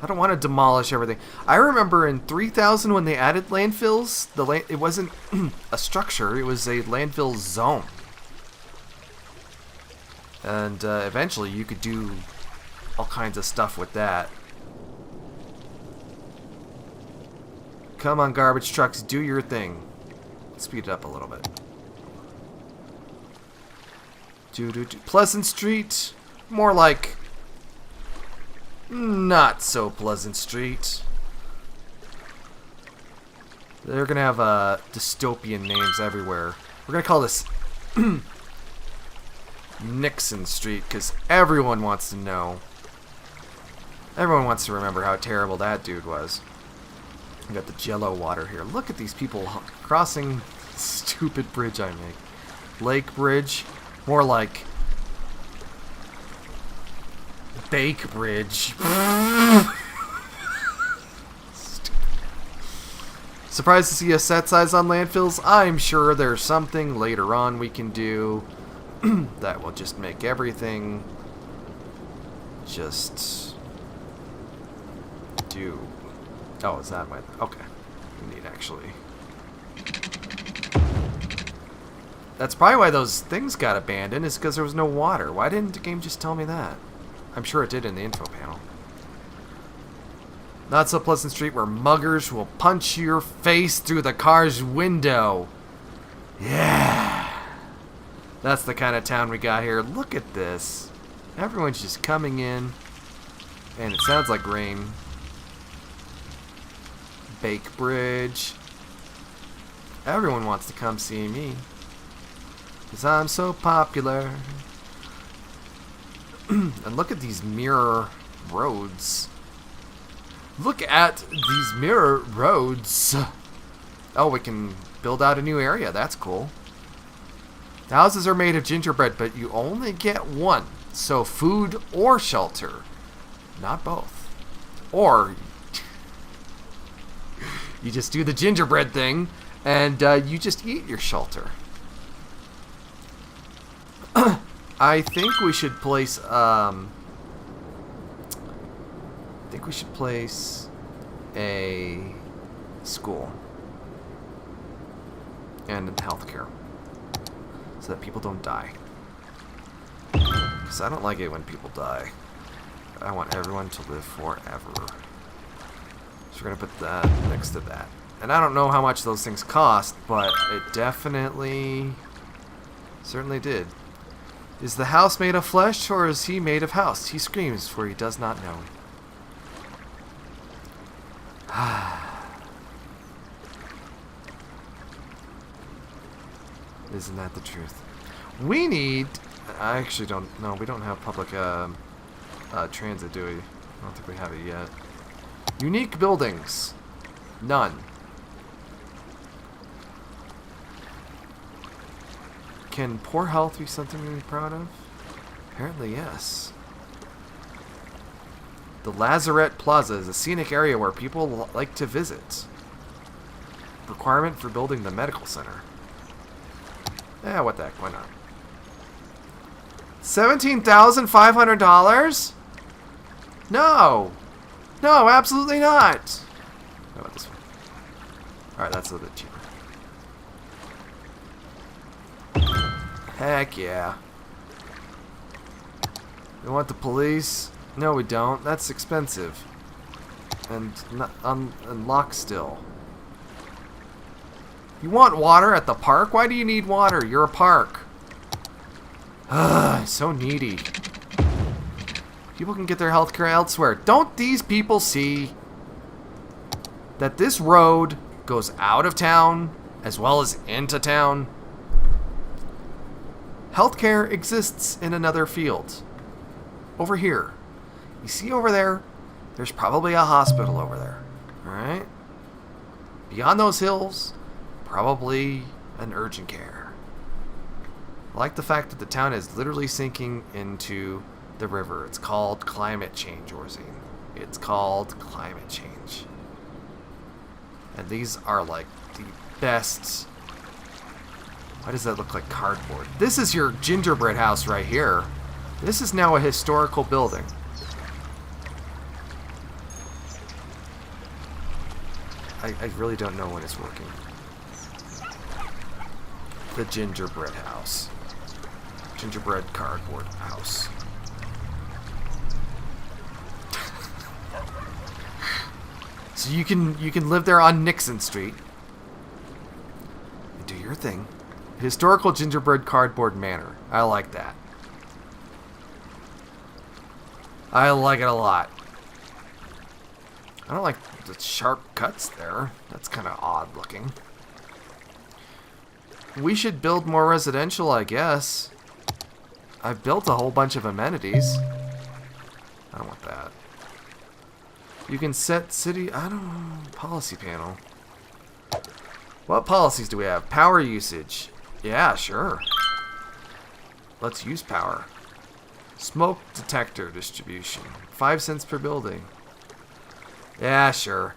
I don't want to demolish everything. I remember in 3000 when they added landfills, it wasn't a structure, it was a landfill zone. And eventually you could do all kinds of stuff with that. Come on, garbage trucks, do your thing. Speed it up a little bit. Pleasant Street. More like not so Pleasant Street. They're gonna have dystopian names everywhere. We're gonna call this Nixon Street, because everyone wants to know. Everyone wants to remember how terrible that dude was. We got the Jello water here. Look at these people crossing the stupid bridge I make. Lake Bridge. More like Bake Bridge. Surprised to see a set size on landfills? I'm sure there's something later on we can do that will just make everything just do. Oh, is that my... Okay. We need actually... That's probably why those things got abandoned, is because there was no water. Why didn't the game just tell me that? I'm sure it did in the info panel. Not so pleasant street where muggers will punch your face through the car's window. Yeah. That's the kind of town we got here. Look at this. Everyone's just coming in. And it sounds like rain. Bake Bridge. Everyone wants to come see me. Because I'm so popular. And look at these mirror roads. Look at these mirror roads. Oh, we can build out a new area. That's cool. The houses are made of gingerbread, but you only get one. So food or shelter. Not both. Or you just do the gingerbread thing and you just eat your shelter. I think we should place a school and healthcare so that people don't die. Because I don't like it when people die. I want everyone to live forever. So we're gonna put that next to that. And I don't know how much those things cost, but it certainly did. Is the house made of flesh, or is he made of house? He screams, for he does not know. Isn't that the truth? We need... I actually don't know. We don't have public transit, do we? I don't think we have it yet. Unique buildings. None. Can poor health be something to be proud of? Apparently, yes. The Lazarette Plaza is a scenic area where people like to visit. Requirement for building the medical center. Yeah, what the heck, why not? $17,500? No! No, absolutely not! How about this one? Alright, that's a little bit cheaper. Heck yeah. We want the police? No, we don't. That's expensive. And locked still. You want water at the park? Why do you need water? You're a park. Ugh, so needy. People can get their healthcare elsewhere. Don't these people see that this road goes out of town as well as into town? Healthcare exists in another field. Over here. You see over there? There's probably a hospital over there. Alright? Beyond those hills, probably an urgent care. I like the fact that the town is literally sinking into the river. It's called climate change, Orzine. It's called climate change. And these are like the best... Why does that look like cardboard? This is your gingerbread house right here. This is now a historical building. I really don't know when it's working. The gingerbread house. Gingerbread cardboard house. So you can live there on Nixon Street. And do your thing. Historical gingerbread cardboard manor. I like that. I like it a lot. I don't like the sharp cuts there. That's kind of odd looking. We should build more residential, I guess. I've built a whole bunch of amenities. I don't want that. You can set city... I don't know. Policy panel. What policies do we have? Power usage. Yeah, sure. Let's use power. Smoke detector distribution. 5 cents per building. Yeah, sure.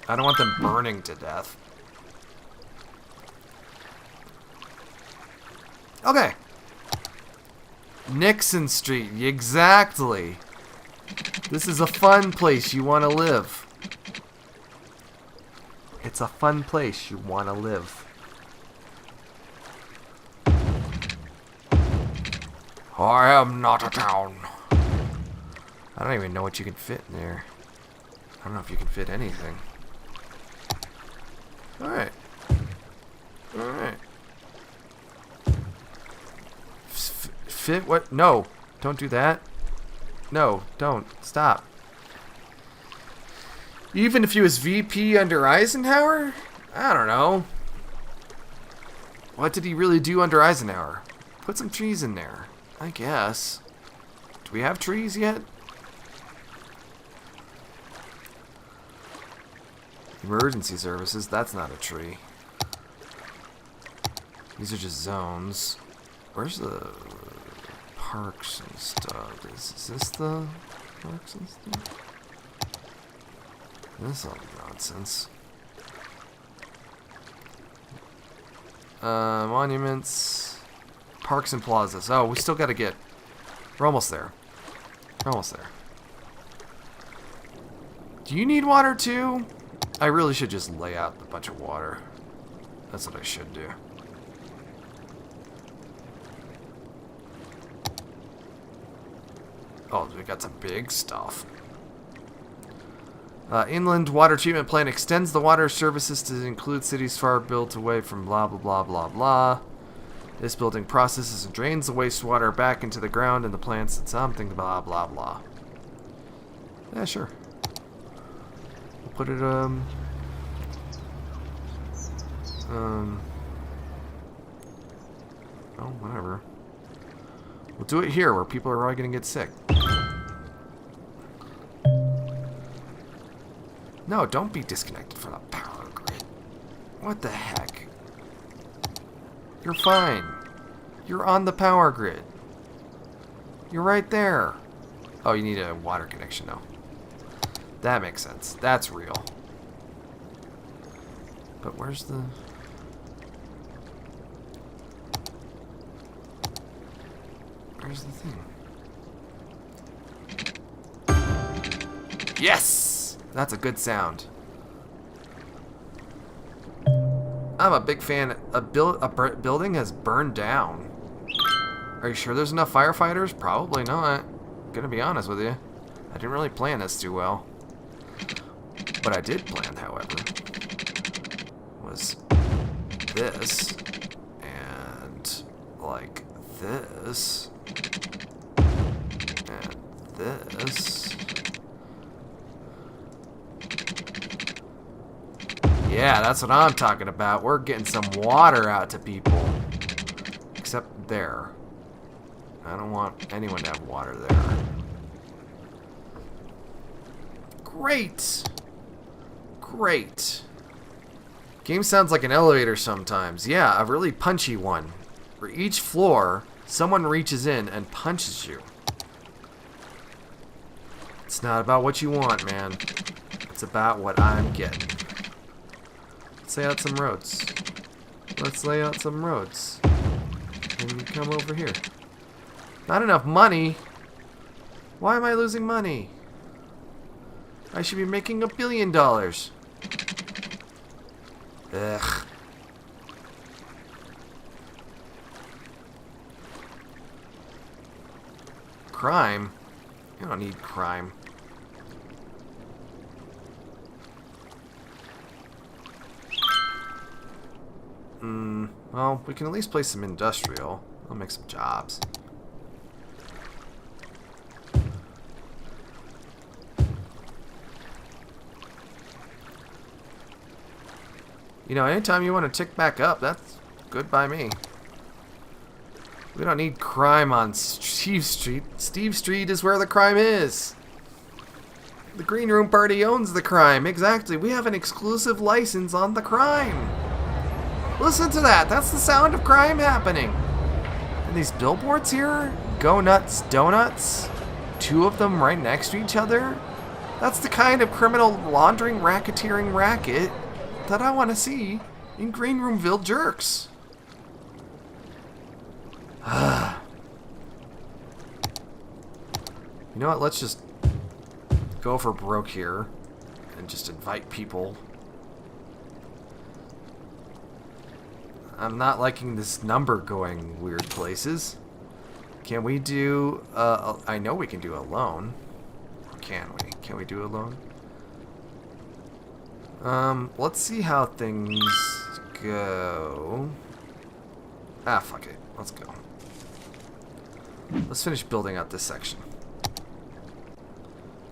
I don't want them burning to death. Okay. Nixon Street. Exactly. This is a fun place you want to live. It's a fun place you want to live. I am not a town. I don't even know what you can fit in there. I don't know if you can fit anything. Alright. Alright. Fit what? No. Don't do that. No, don't. Stop. Even if he was VP under Eisenhower? I don't know. What did he really do under Eisenhower? Put some trees in there. I guess. Do we have trees yet? Emergency services, that's not a tree. These are just zones. Where's the parks and stuff? Is this the parks and stuff? This is all nonsense. Monuments. Parks and plazas. Oh, we still gotta get... We're almost there. We're almost there. Do you need water too? I really should just lay out a bunch of water. That's what I should do. Oh, we got some big stuff. Inland water treatment plant extends the water services to include cities far built away from blah blah blah blah blah. This building processes and drains the wastewater back into the ground and the plants and something blah blah blah. Yeah, sure. We'll put it oh, whatever. We'll do it here where people are probably gonna get sick. No, don't be disconnected from the power grid. What the heck? You're fine. You're on the power grid. You're right there. Oh, you need a water connection now. That makes sense. That's real. But where's the... Where's the thing? Yes! That's a good sound. I'm a big fan. A building has burned down. Are you sure there's enough firefighters? Probably not. Gonna be honest with you. I didn't really plan this too well. What I did plan, however, was this and like this and this. Yeah, that's what I'm talking about. We're getting some water out to people. Except there. I don't want anyone to have water there. Great! Great. Game sounds like an elevator sometimes. Yeah, a really punchy one. Where each floor, someone reaches in and punches you. It's not about what you want, man. It's about what I'm getting. Let's lay out some roads. Let's lay out some roads. And you come over here. Not enough money? Why am I losing money? I should be making $1 billion. Ugh. Crime? You don't need crime. Well, we can at least place some industrial. I'll make some jobs. You know, anytime you want to tick back up, that's good by me. We don't need crime on Steve Street. Steve Street is where the crime is. The Green Room Party owns the crime. Exactly. We have an exclusive license on the crime. Listen to that. That's the sound of crime happening. And these billboards here? Go Nuts Donuts? 2 of them right next to each other? That's the kind of criminal laundering, racketeering racket that I want to see in Green Roomville Jerks. You know what? Let's just go for broke here and just invite people. I'm not liking this number going weird places. Can we do I know we can do a loan. Can we? Can we do a loan? Let's see how things go. Ah, fuck it. Let's go. Let's finish building out this section.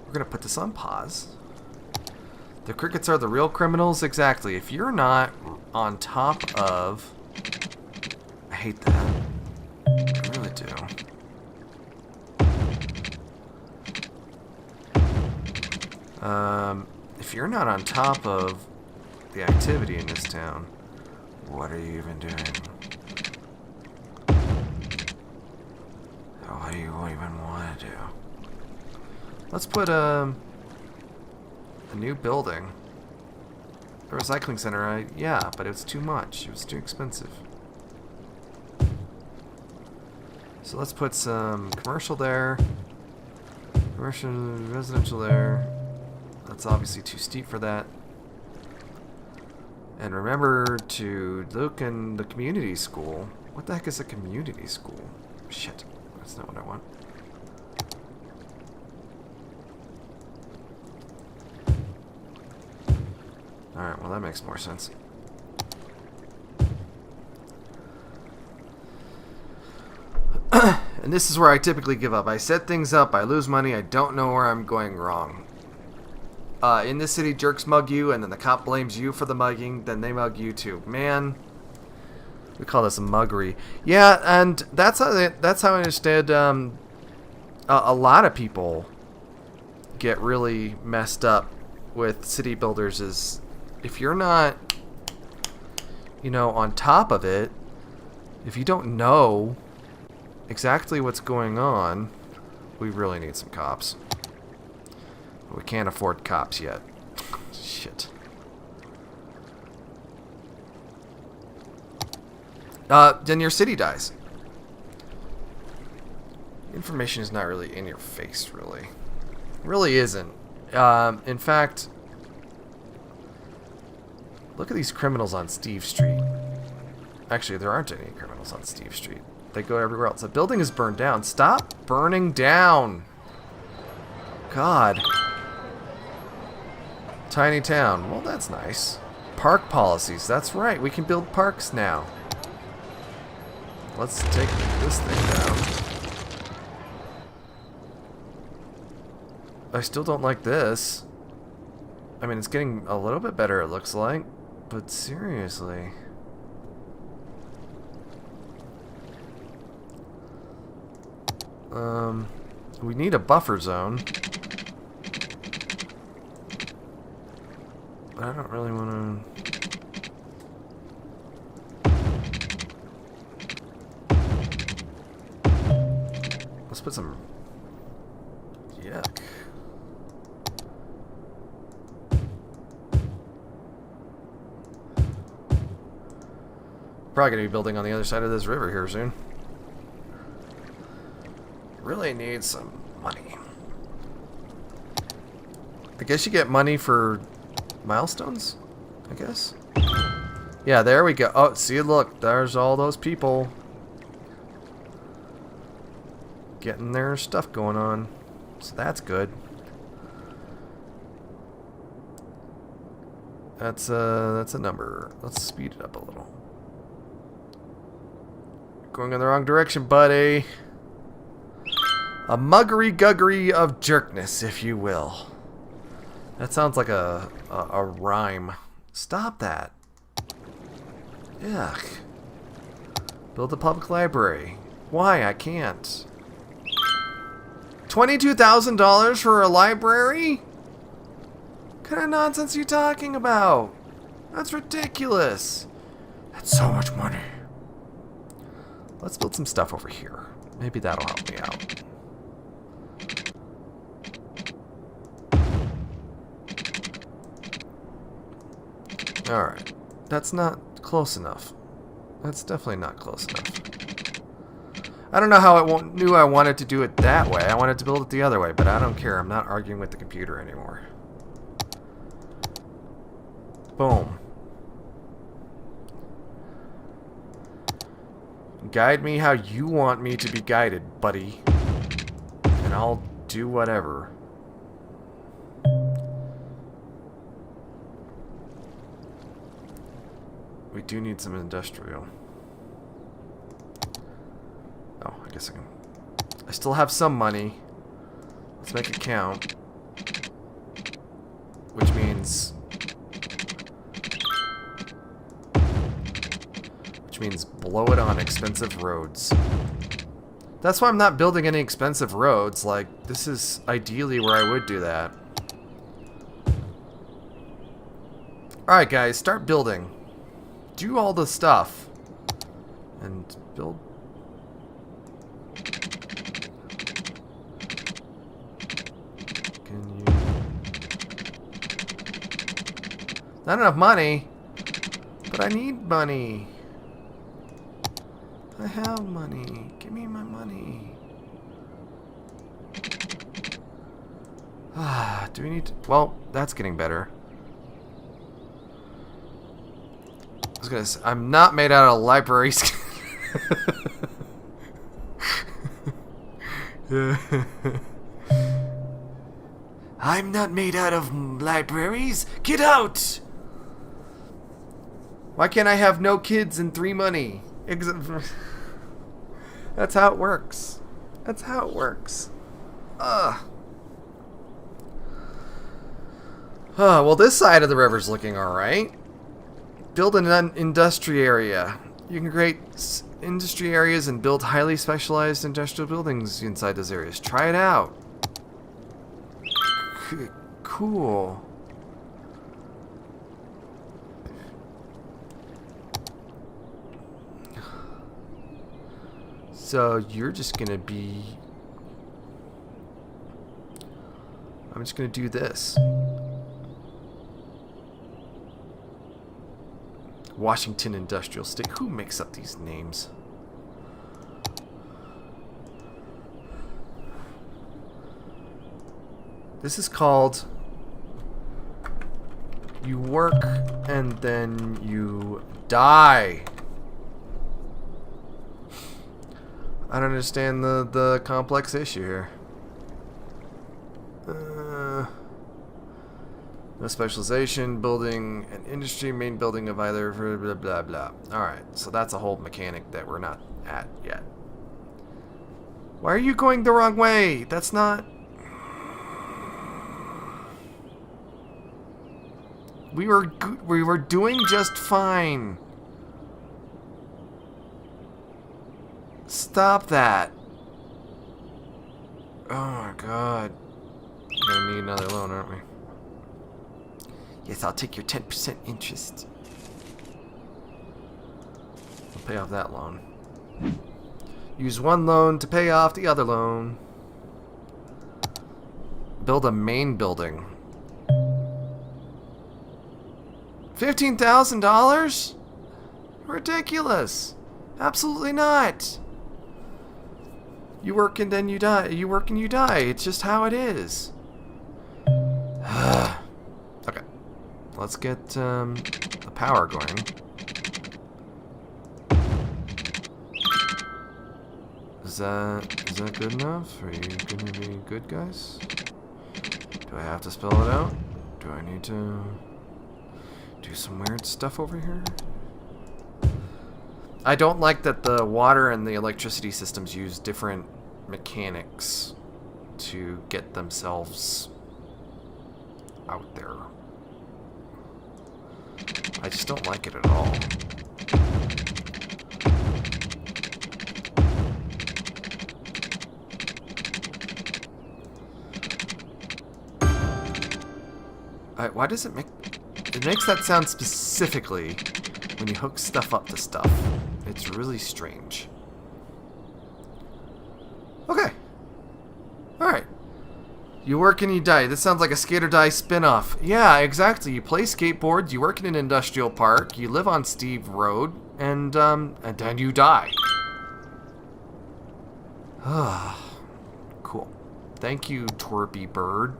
We're gonna put this on pause. The crickets are the real criminals? Exactly. If you're not on top of... I hate that. I really do. If you're not on top of the activity in this town, what are you even doing? What do you even want to do? Let's put a new building. The recycling center, yeah, but it was too much. It was too expensive. So let's put some commercial there. Commercial, residential there. That's obviously too steep for that. And remember to look in the community school. What the heck is a community school? Shit, that's not what I want. Alright, well that makes more sense. And this is where I typically give up. I set things up, I lose money, I don't know where I'm going wrong. In this city, jerks mug you, and then the cop blames you for the mugging, then they mug you too. Man, we call this a muggery. Yeah, and that's how I understand a lot of people get really messed up with city builders is if you're not, you know, on top of it, if you don't know exactly what's going on, we really need some cops. We can't afford cops yet. Shit. Then your city dies. Information is not really in your face, really. It really isn't. In fact, look at these criminals on Steve Street. Actually, there aren't any criminals on Steve Street. They go everywhere else. The building is burned down. Stop burning down. God. Tiny town. Well, that's nice. Park policies. That's right. We can build parks now. Let's take this thing down. I still don't like this. I mean, it's getting a little bit better, it looks like. But seriously. We need a buffer zone. But I don't really want to... Let's put some... Yuck. Probably going to be building on the other side of this river here soon. Really need some money. I guess you get money for milestones, I guess. Yeah, there we go. Oh, see, look, there's all those people getting their stuff going on. So that's good. That's a number. Let's speed it up a little. Going in the wrong direction, buddy. A muggery-guggery of jerkness, if you will. That sounds like a rhyme. Stop that. Yuck. Build a public library. Why? I can't. $22,000 for a library? What kind of nonsense are you talking about? That's ridiculous. That's so much money. Let's build some stuff over here. Maybe that'll help me out. Alright. That's not close enough. That's definitely not close enough. I don't know how it knew I wanted to do it that way. I wanted to build it the other way, but I don't care. I'm not arguing with the computer anymore. Boom. Guide me how you want me to be guided, buddy. And I'll do whatever. We do need some industrial. Oh, I guess I can. I still have some money. Let's make it count. Which means... blow it on expensive roads. That's why I'm not building any expensive roads. Like, this is ideally where I would do that. Alright guys, start building. Do all the stuff. And build... Can you... Not enough money. But I need money. I have money. Give me my money. Ah, do we need to... Well, that's getting better. I was gonna say, I'm not made out of libraries. I'm not made out of libraries. Get out! Why can't I have no kids and 3 money? That's how it works. That's how it works. Ugh. Well, this side of the river's looking alright. Build an industry area. You can create industry areas and build highly specialized industrial buildings inside those areas. Try it out. Cool. So you're just gonna be... I'm just gonna do this. Washington Industrial State. Who makes up these names? This is called... You work and then you die. I don't understand the complex issue here. No specialization, building an industry, main building of either, blah, blah, blah. Alright, so that's a whole mechanic that we're not at yet. Why are you going the wrong way? That's not... We were doing just fine. Stop that. Oh my god. We're gonna need another loan, aren't we? Yes, I'll take your 10% interest. I'll pay off that loan. Use one loan to pay off the other loan. Build a main building. $15,000? Ridiculous. Absolutely not. You work and then you die. You work and you die. It's just how it is. Okay. Let's get the power going. Is that good enough? Are you gonna be good, guys? Do I have to spell it out? Do I need to do some weird stuff over here? I don't like that the water and the electricity systems use different mechanics to get themselves out there. I just don't like it at all. Why does it make... It makes that sound specifically when you hook stuff up to stuff. It's really strange. Okay. Alright. You work and you die. This sounds like a Skate or Die spin-off. Yeah, exactly. You play skateboards, you work in an industrial park, you live on Steve Road, and then you die. Cool. Thank you, Twerpy Bird.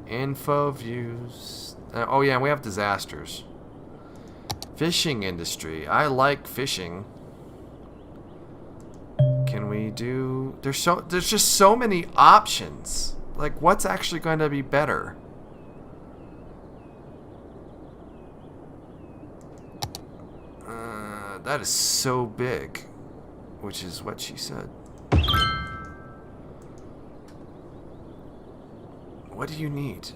Info views. Oh yeah, we have disasters. Fishing industry. I like fishing. Can we do... There's just so many options. Like, what's actually going to be better? That is so big. Which is what she said. What do you need?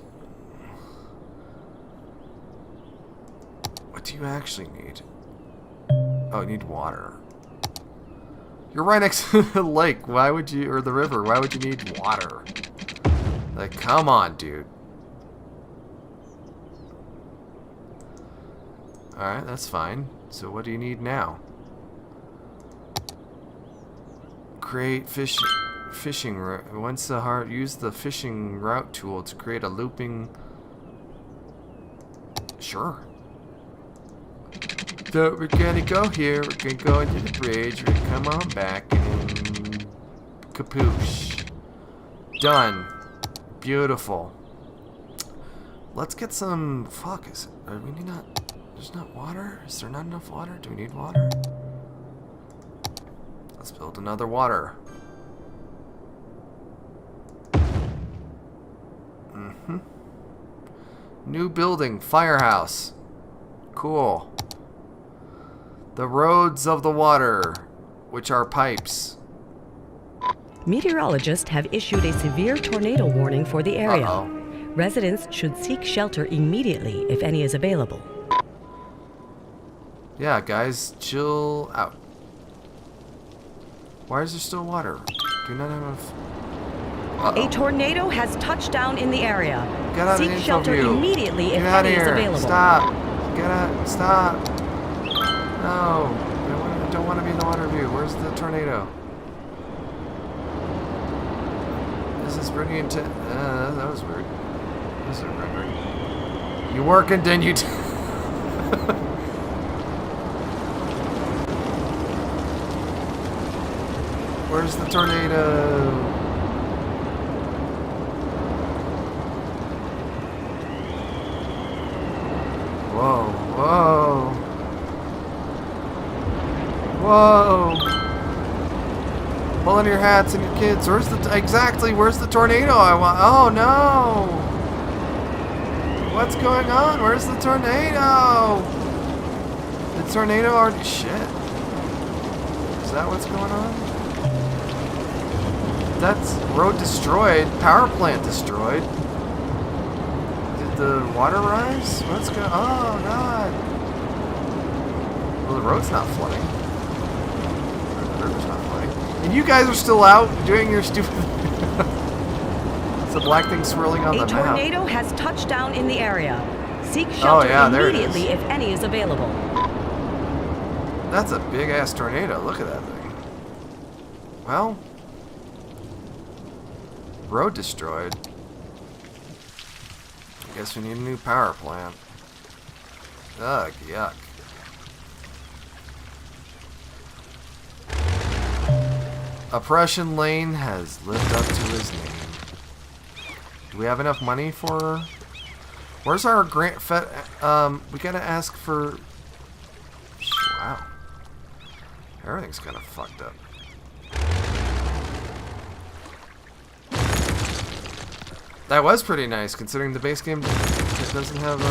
What do you actually need? Oh, you need water. You're right next to the lake. Why would you... Or the river. Why would you need water? Like, come on, dude. Alright, that's fine. So what do you need now? Create fishing route. Once the heart, use the fishing route tool to create a looping. Sure. So we're gonna go here. We're gonna go into the bridge. We're gonna come on back and kapoosh. Done. Beautiful. Let's get some. Fuck. Are we not? There's not water. Is there not enough water? Do we need water? Let's build another water. New building, firehouse. Cool. The roads of the water, which are pipes. Meteorologists have issued a severe tornado warning for the area. Uh-oh. Residents should seek shelter immediately if any is available. Yeah, guys, chill out. Why is there still water? Do you not have enough? A tornado has touched down in the area. Get out of the Seek shelter info view. immediately if Get out any of is here. available. Stop. Get out. Stop. No. I don't want to be in the water view. Where's the tornado? This is pretty intense. That was weird. This is weird. You work and then you... Where's the tornado? Whoa, whoa. Whoa. Pull on your hats and your kids. Where's the... Exactly, where's the tornado I want? Oh, no. What's going on? Where's the tornado? The tornado already... Shit. Is that what's going on? That's road destroyed. Power plant destroyed. Did the water rise? What's going on? Oh, God. Well, the road's not flooding. Or the river's not flooding. And you guys are still out doing your stupid... It's a black thing swirling on the map. A tornado has touched down in the area. Seek shelter immediately if any is available. That's a big-ass tornado. Look at that thing. Well... Road destroyed. I guess we need a new power plant. Ugh, yuck. Oppression Lane has lived up to his name. Do we have enough money for... Where's our grant fed... we gotta ask for... Wow. Everything's kind of fucked up. That was pretty nice, considering the base game doesn't have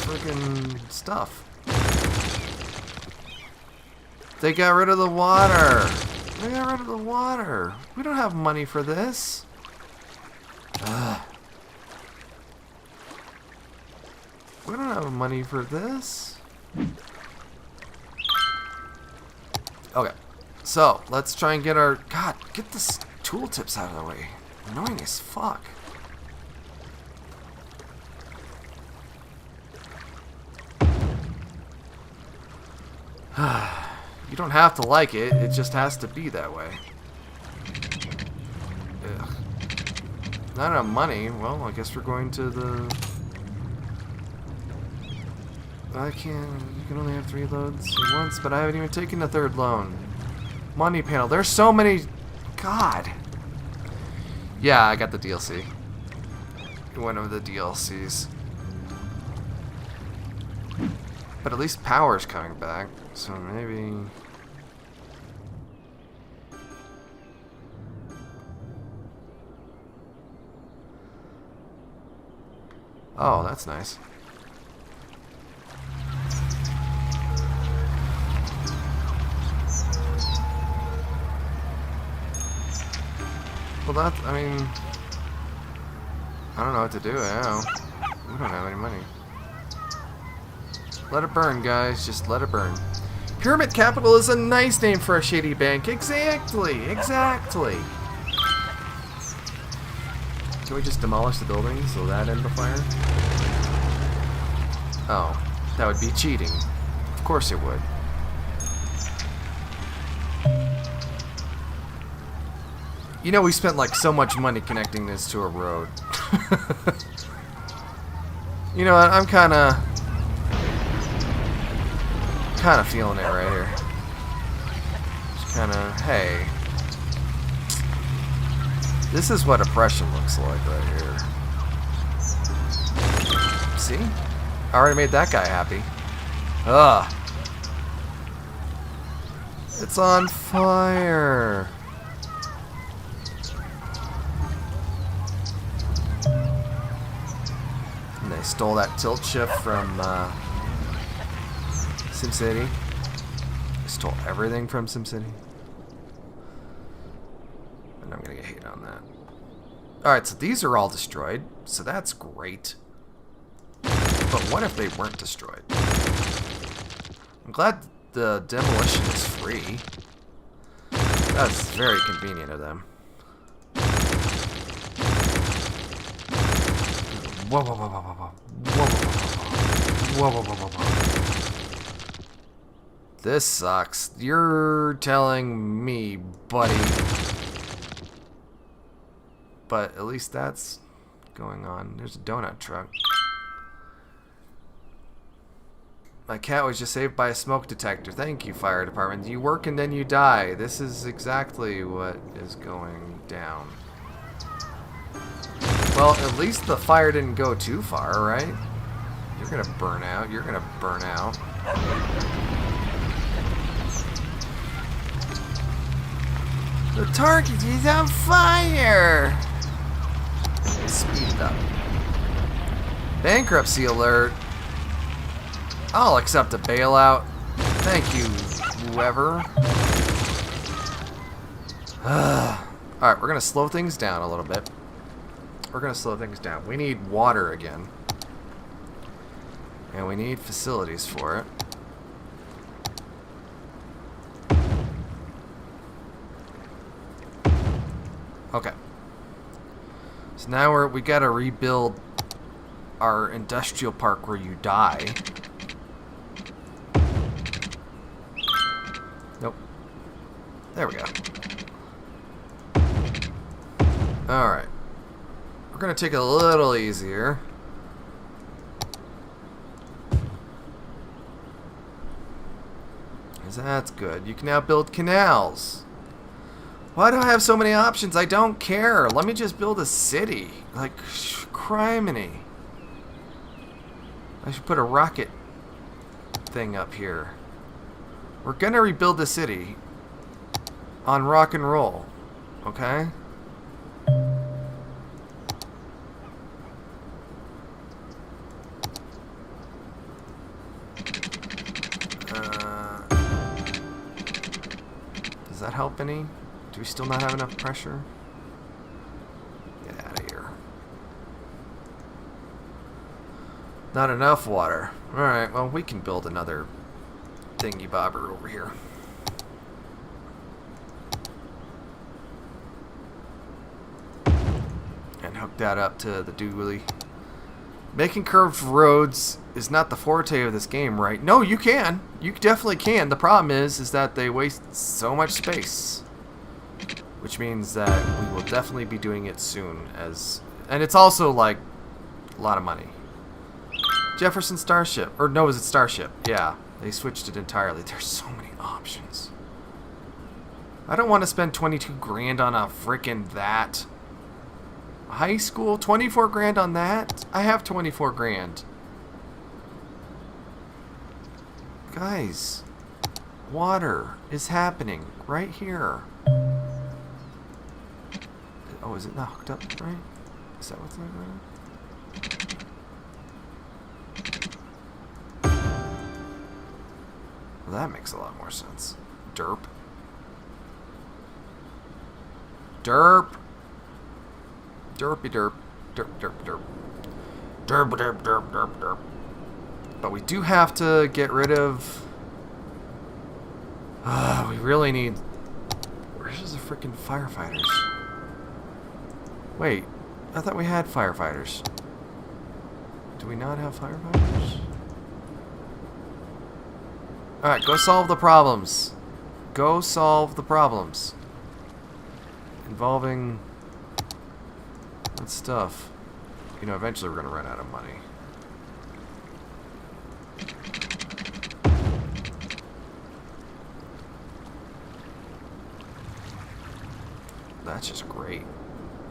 freaking stuff. They got rid of the water. They got rid of the water. We don't have money for this. Ugh. We don't have money for this. Okay, So, let's try and get our... God, get the tooltips out of the way. Annoying as fuck. You don't have to like it, it just has to be that way. Ugh. Not enough money. Well, I guess we're going to the... You can only have 3 loads at once, but I haven't even taken the 3rd loan. Money panel. There's so many... God. Yeah, I got the DLC. One of the DLCs. But at least power's coming back, so maybe... Oh, that's nice. Well, that, I mean... I don't know what to do now. We don't have any money. Let it burn, guys. Just let it burn. Pyramid Capital is a nice name for a shady bank. Exactly. Exactly. Can we just demolish the buildings? Will that end the fire? Oh. That would be cheating. Of course it would. You know, we spent like so much money connecting this to a road. You know what? I'm kind of feeling it right here. Just kind of, hey, this is what oppression looks like right here. See? I already made that guy happy. Ugh. It's on fire. And they stole that tilt shift from SimCity. They stole everything from SimCity. And I'm gonna get hate on that. Alright, so these are all destroyed, so that's great. But what if they weren't destroyed? I'm glad the demolition is free. That's very convenient of them. Whoa, whoa, whoa, whoa, whoa, whoa. Whoa, whoa, whoa, whoa, whoa, whoa. This sucks. You're telling me, buddy. But at least that's going on. There's a donut truck. My cat was just saved by a smoke detector. Thank you, fire department. You work and then you die. This is exactly what is going down. Well, at least the fire didn't go too far, right? You're gonna burn out. You're gonna burn out. The target is on fire! Speed it up. Bankruptcy alert. I'll accept a bailout. Thank you, whoever. Alright, we're gonna slow things down a little bit. We're gonna slow things down. We need water again. And we need facilities for it. Okay. So now we gotta rebuild our industrial park where you die. Nope. There we go. Alright. We're gonna take it a little easier. Because that's good. You can now build canals. Why do I have so many options? I don't care. Let me just build a city. Like, criminy. I should put a rocket thing up here. We're gonna rebuild the city on rock and roll. Okay? Does that help any? Do we still not have enough pressure? Get out of here. Not enough water. Alright, well, we can build another thingy bobber over here. hook that up to the dually. Making curved roads is not the forte of this game, right? No, you can. You definitely can. The problem is that they waste so much space. Which means that we will definitely be doing it soon. And it's also, like, a lot of money. Jefferson Starship. Or no, is it Starship? Yeah. They switched it entirely. There's so many options. I don't want to spend 22 grand on a frickin' that. High school? 24 grand on that? I have 24 grand. Guys. Water is happening right here. Oh, is it not hooked up right? Is that what's not right? Well, that makes a lot more sense. Derp. Derp. Derpy derp. Derp, derp, derp. Derp, derp, derp, derp, derp. But we do have to get rid of... we really need... Where's the freaking firefighters? Wait. I thought we had firefighters. Do we not have firefighters? Alright, go solve the problems. Go solve the problems. Involving... that stuff. You know, eventually we're going to run out of money. That's just great.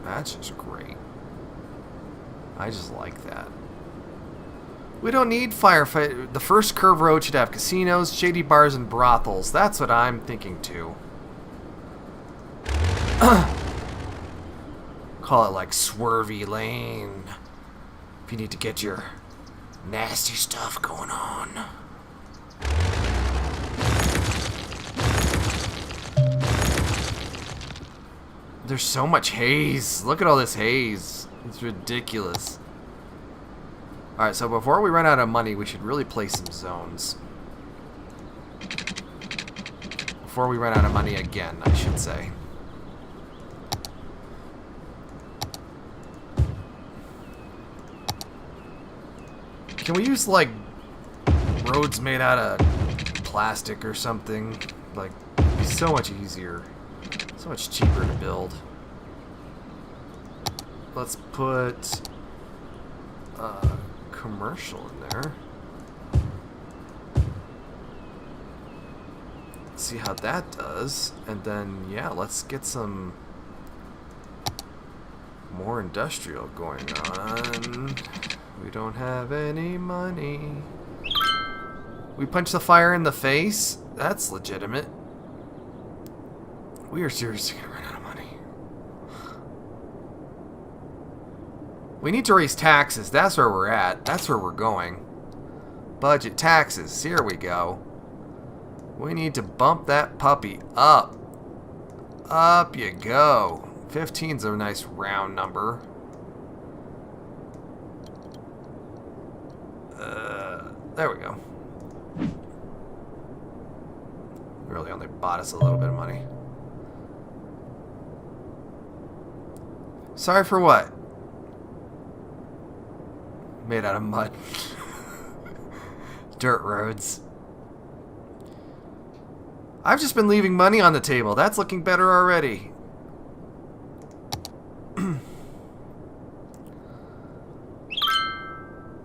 That's just great. I just like that. We don't need firefight. The first curve road should have casinos, shady bars, and brothels. That's what I'm thinking too. Call it like Swervy Lane. If you need to get your nasty stuff going on. There's so much haze. Look at all this haze. It's ridiculous. Alright, so before we run out of money, we should really play some zones. Before we run out of money again, I should say. Can we use, like, roads made out of plastic or something? Like, it'd be so much easier. So much cheaper to build. Let's put commercial in there. See how that does. And then, yeah, let's get some more industrial going on. We don't have any money. We punch the fire in the face? That's legitimate. We are seriously gonna run out of money. We need to raise taxes. That's where we're at. That's where we're going. Budget taxes. Here we go. We need to bump that puppy up. Up you go. 15's a nice round number. There we go. Really only bought us a little bit of money. Sorry for what? Made out of mud. Dirt roads. I've just been leaving money on the table. That's looking better already.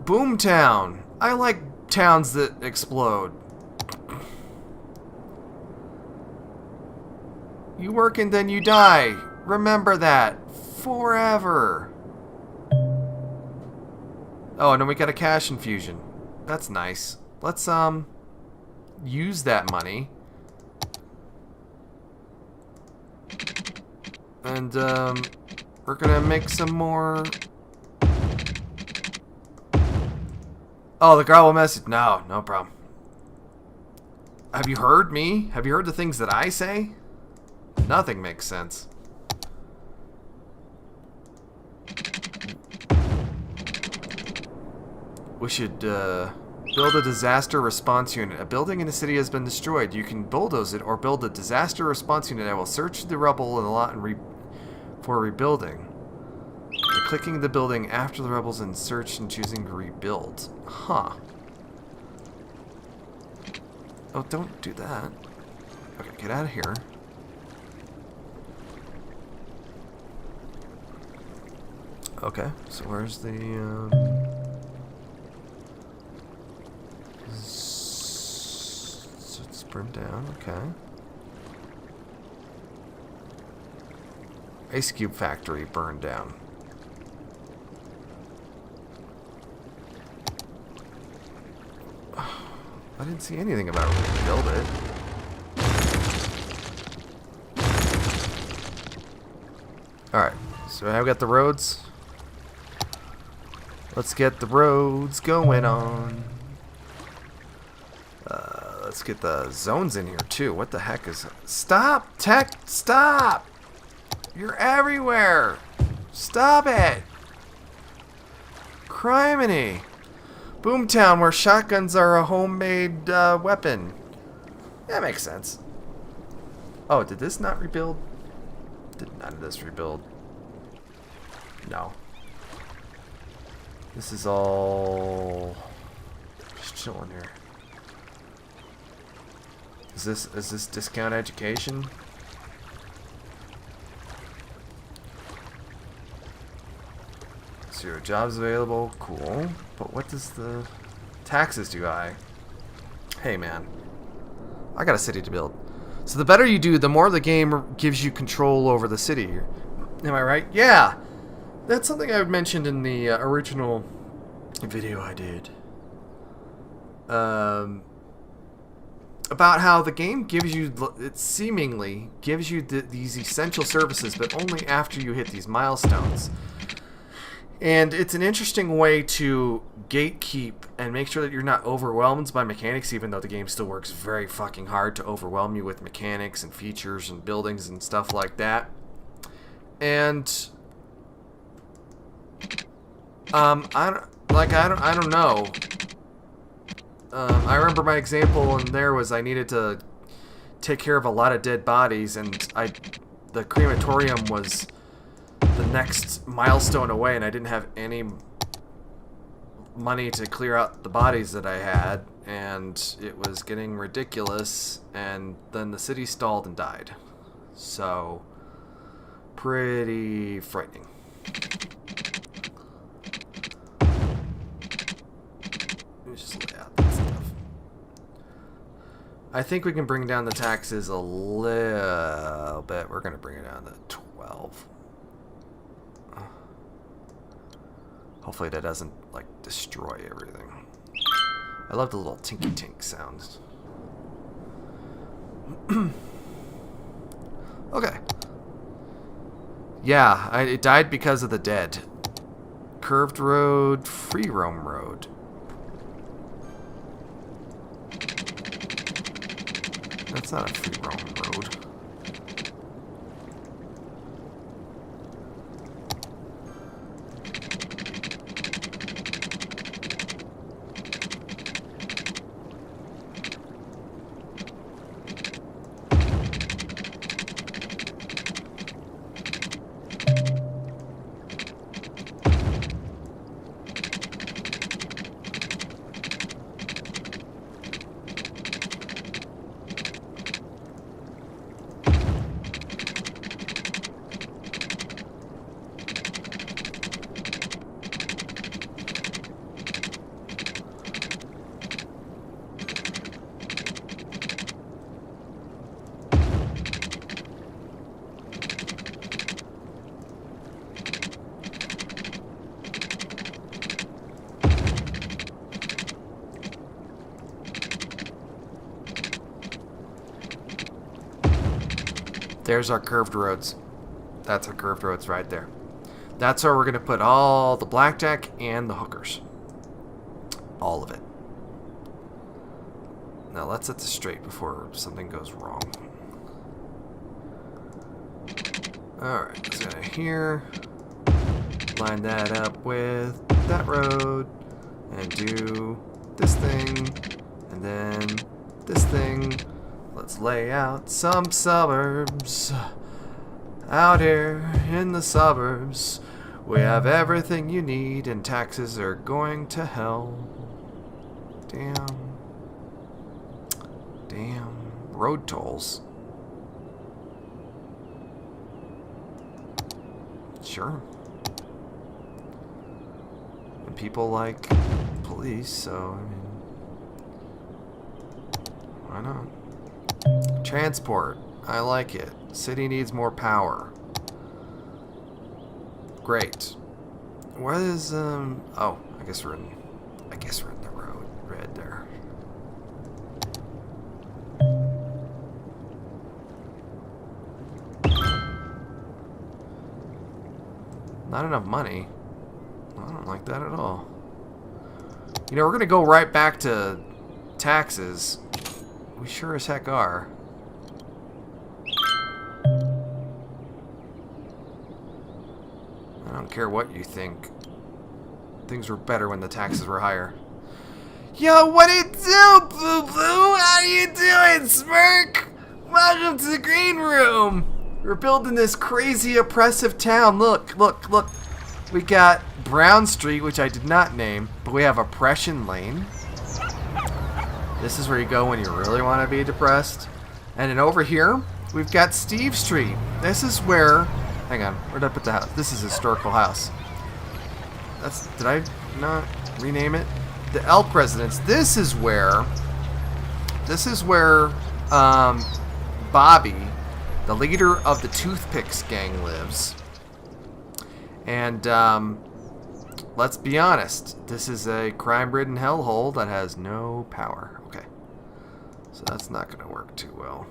Boomtown. I like towns that explode. You work and then you die. Remember that. Forever. Oh, and then we got a cash infusion. That's nice. Let's use that money. And we're gonna make some more. Oh, the girl will message. No problem. Have you heard me? Have you heard the things that I say? Nothing makes sense. We should build a disaster response unit. A building in the city has been destroyed. You can bulldoze it or build a disaster response unit that will search the rubble in the lot and for rebuilding. The clicking the building after the rebels in search and choosing to rebuild. Huh. Oh, don't do that. Okay, get out of here. Okay, so where's the... So it's burned down, okay. Ice Cube Factory burned down. I didn't see anything about rebuild it. Alright, so I've got the roads. Let's get the roads going on. Let's get the zones in here too. What the heck is... Stop! Tech! Stop! You're everywhere! Stop it! Criminy! Boomtown, where shotguns are a homemade weapon. That makes sense. Oh, did this not rebuild? Did none of this rebuild? No. This is all just chilling here. Is this discount education? Zero jobs available, cool. But what does the taxes do I? Hey man, I got a city to build. So the better you do, the more the game gives you control over the city. Am I right? Yeah! That's something I mentioned in the original video I did. About how the game gives you, it seemingly gives you these essential services, but only after you hit these milestones. And it's an interesting way to gatekeep and make sure that you're not overwhelmed by mechanics, even though the game still works very fucking hard to overwhelm you with mechanics and features and buildings and stuff like that. And I don't know. I remember my example in there was I needed to take care of a lot of dead bodies, and the crematorium was the next milestone away, and I didn't have any money to clear out the bodies that I had, and it was getting ridiculous, and then the city stalled and died. So, pretty frightening. Let me just lay out that stuff. I think we can bring down the taxes a little bit. We're going to bring it down to 12. Hopefully that doesn't, like, destroy everything. I love the little tinky tink sounds. Okay. Yeah, it died because of the dead. Curved road, free roam road. That's not a free roam road. There's our curved roads. That's our curved roads right there. That's where we're going to put all the blackjack and the hookers. All of it. Now let's set this straight before something goes wrong. Alright, let's go here. Line that up with that road. And do this thing. And then this thing. Let's lay out some suburbs. Out here in the suburbs, We have everything you need, and taxes are going to hell. Damn. Damn. Road tolls. Sure. And people like police, so, I mean, why not? Transport. I like it. City needs more power. Great. What is, oh, I guess we're in the road. Red there. Not enough money. I don't like that at all. You know, we're gonna go right back to taxes. We sure as heck are. I don't care what you think. Things were better when the taxes were higher. Yo, what it do, Boo Boo? How you doing, Smirk? Welcome to the green room. We're building this crazy oppressive town. Look, look, look. We got Brown Street, which I did not name, but we have Oppression Lane. This is where you go when you really want to be depressed. And then over here, we've got Steve Street. This is where... Hang on, where'd I put the house? This is a historical house. That's... Did I not rename it? The Elk Residence. This is where... Bobby, the leader of the Toothpicks gang, lives. And, let's be honest. This is a crime-ridden hellhole that has no power. Okay. So that's not going to work too well.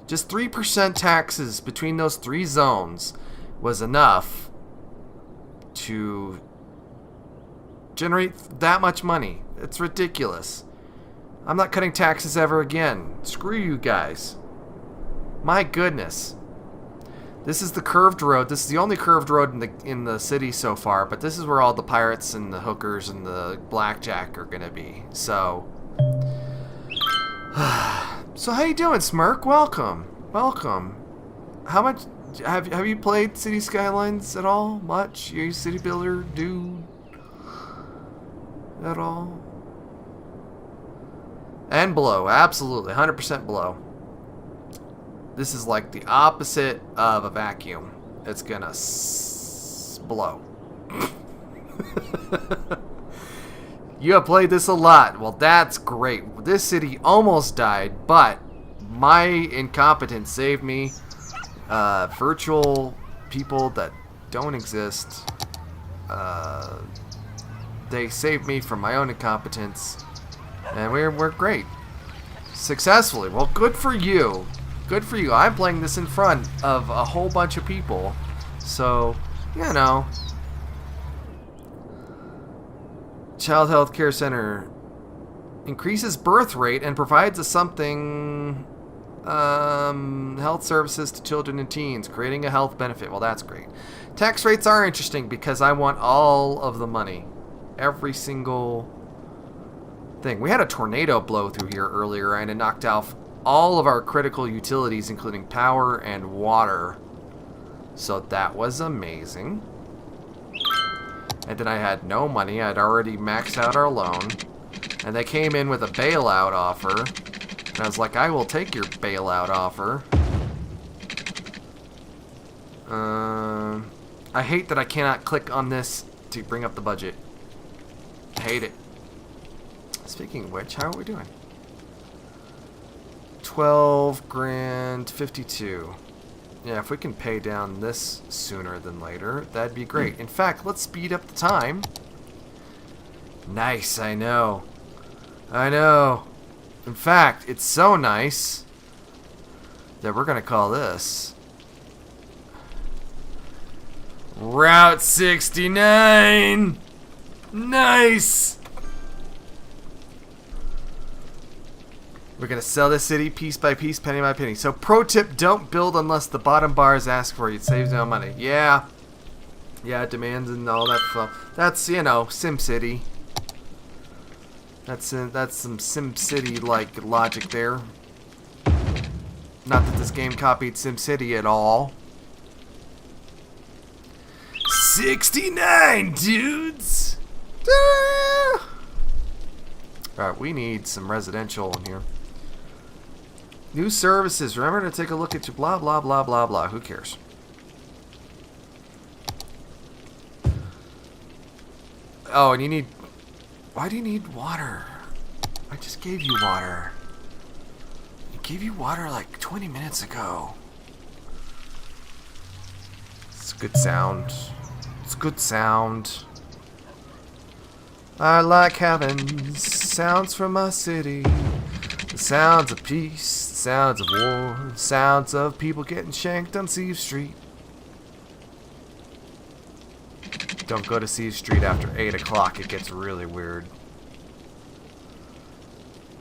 Just 3% taxes between those three zones was enough to generate that much money. It's ridiculous. I'm not cutting taxes ever again. Screw you guys. My goodness. This is the curved road. This is the only curved road in the city so far, but this is where all the pirates and the hookers and the blackjack are gonna be. So so how you doing, Smirk? Welcome. Welcome. How much have you played City Skylines at all? Much? You a city builder dude? At all? And below, absolutely, 100% below. This is like the opposite of a vacuum. It's gonna blow. You have played this a lot. Well, that's great. This city almost died, but my incompetence saved me. Virtual people that don't exist. They saved me from my own incompetence. And we're great. Successfully. Well, good for you. Good for you. I'm playing this in front of a whole bunch of people. So, you know. Child Health Care Center increases birth rate and provides us something, health services to children and teens, creating a health benefit. Well, that's great. Tax rates are interesting because I want all of the money. Every single thing. We had a tornado blow through here earlier and it knocked out all of our critical utilities, including power and water. So that was amazing. And then I had no money. I'd already maxed out our loan. And they came in with a bailout offer. And I was like, I will take your bailout offer. I hate that I cannot click on this to bring up the budget. I hate it. Speaking of which, how are we doing? 12 grand, 52. Yeah, if we can pay down this sooner than later, that'd be great. In fact, let's speed up the time. Nice, I know. I know. In fact, it's so nice that we're going to call this Route 69. Nice. We're going to sell this city piece by piece, penny by penny. So, pro tip, don't build unless the bottom bars ask for it. It saves no money. Yeah. Yeah, demands and all that stuff. That's, you know, SimCity. That's some SimCity-like logic there. Not that this game copied SimCity at all. 69, dudes! Alright, we need some residential in here. New services. Remember to take a look at your blah, blah, blah, blah, blah. Who cares? Oh, and you need... Why do you need water? I just gave you water. I gave you water like 20 minutes ago. It's good sound. It's good sound. I like having sounds from my city. The sounds of peace, the sounds of war, the sounds of people getting shanked on Sieve Street. Don't go to Sieve Street after 8 o'clock, it gets really weird.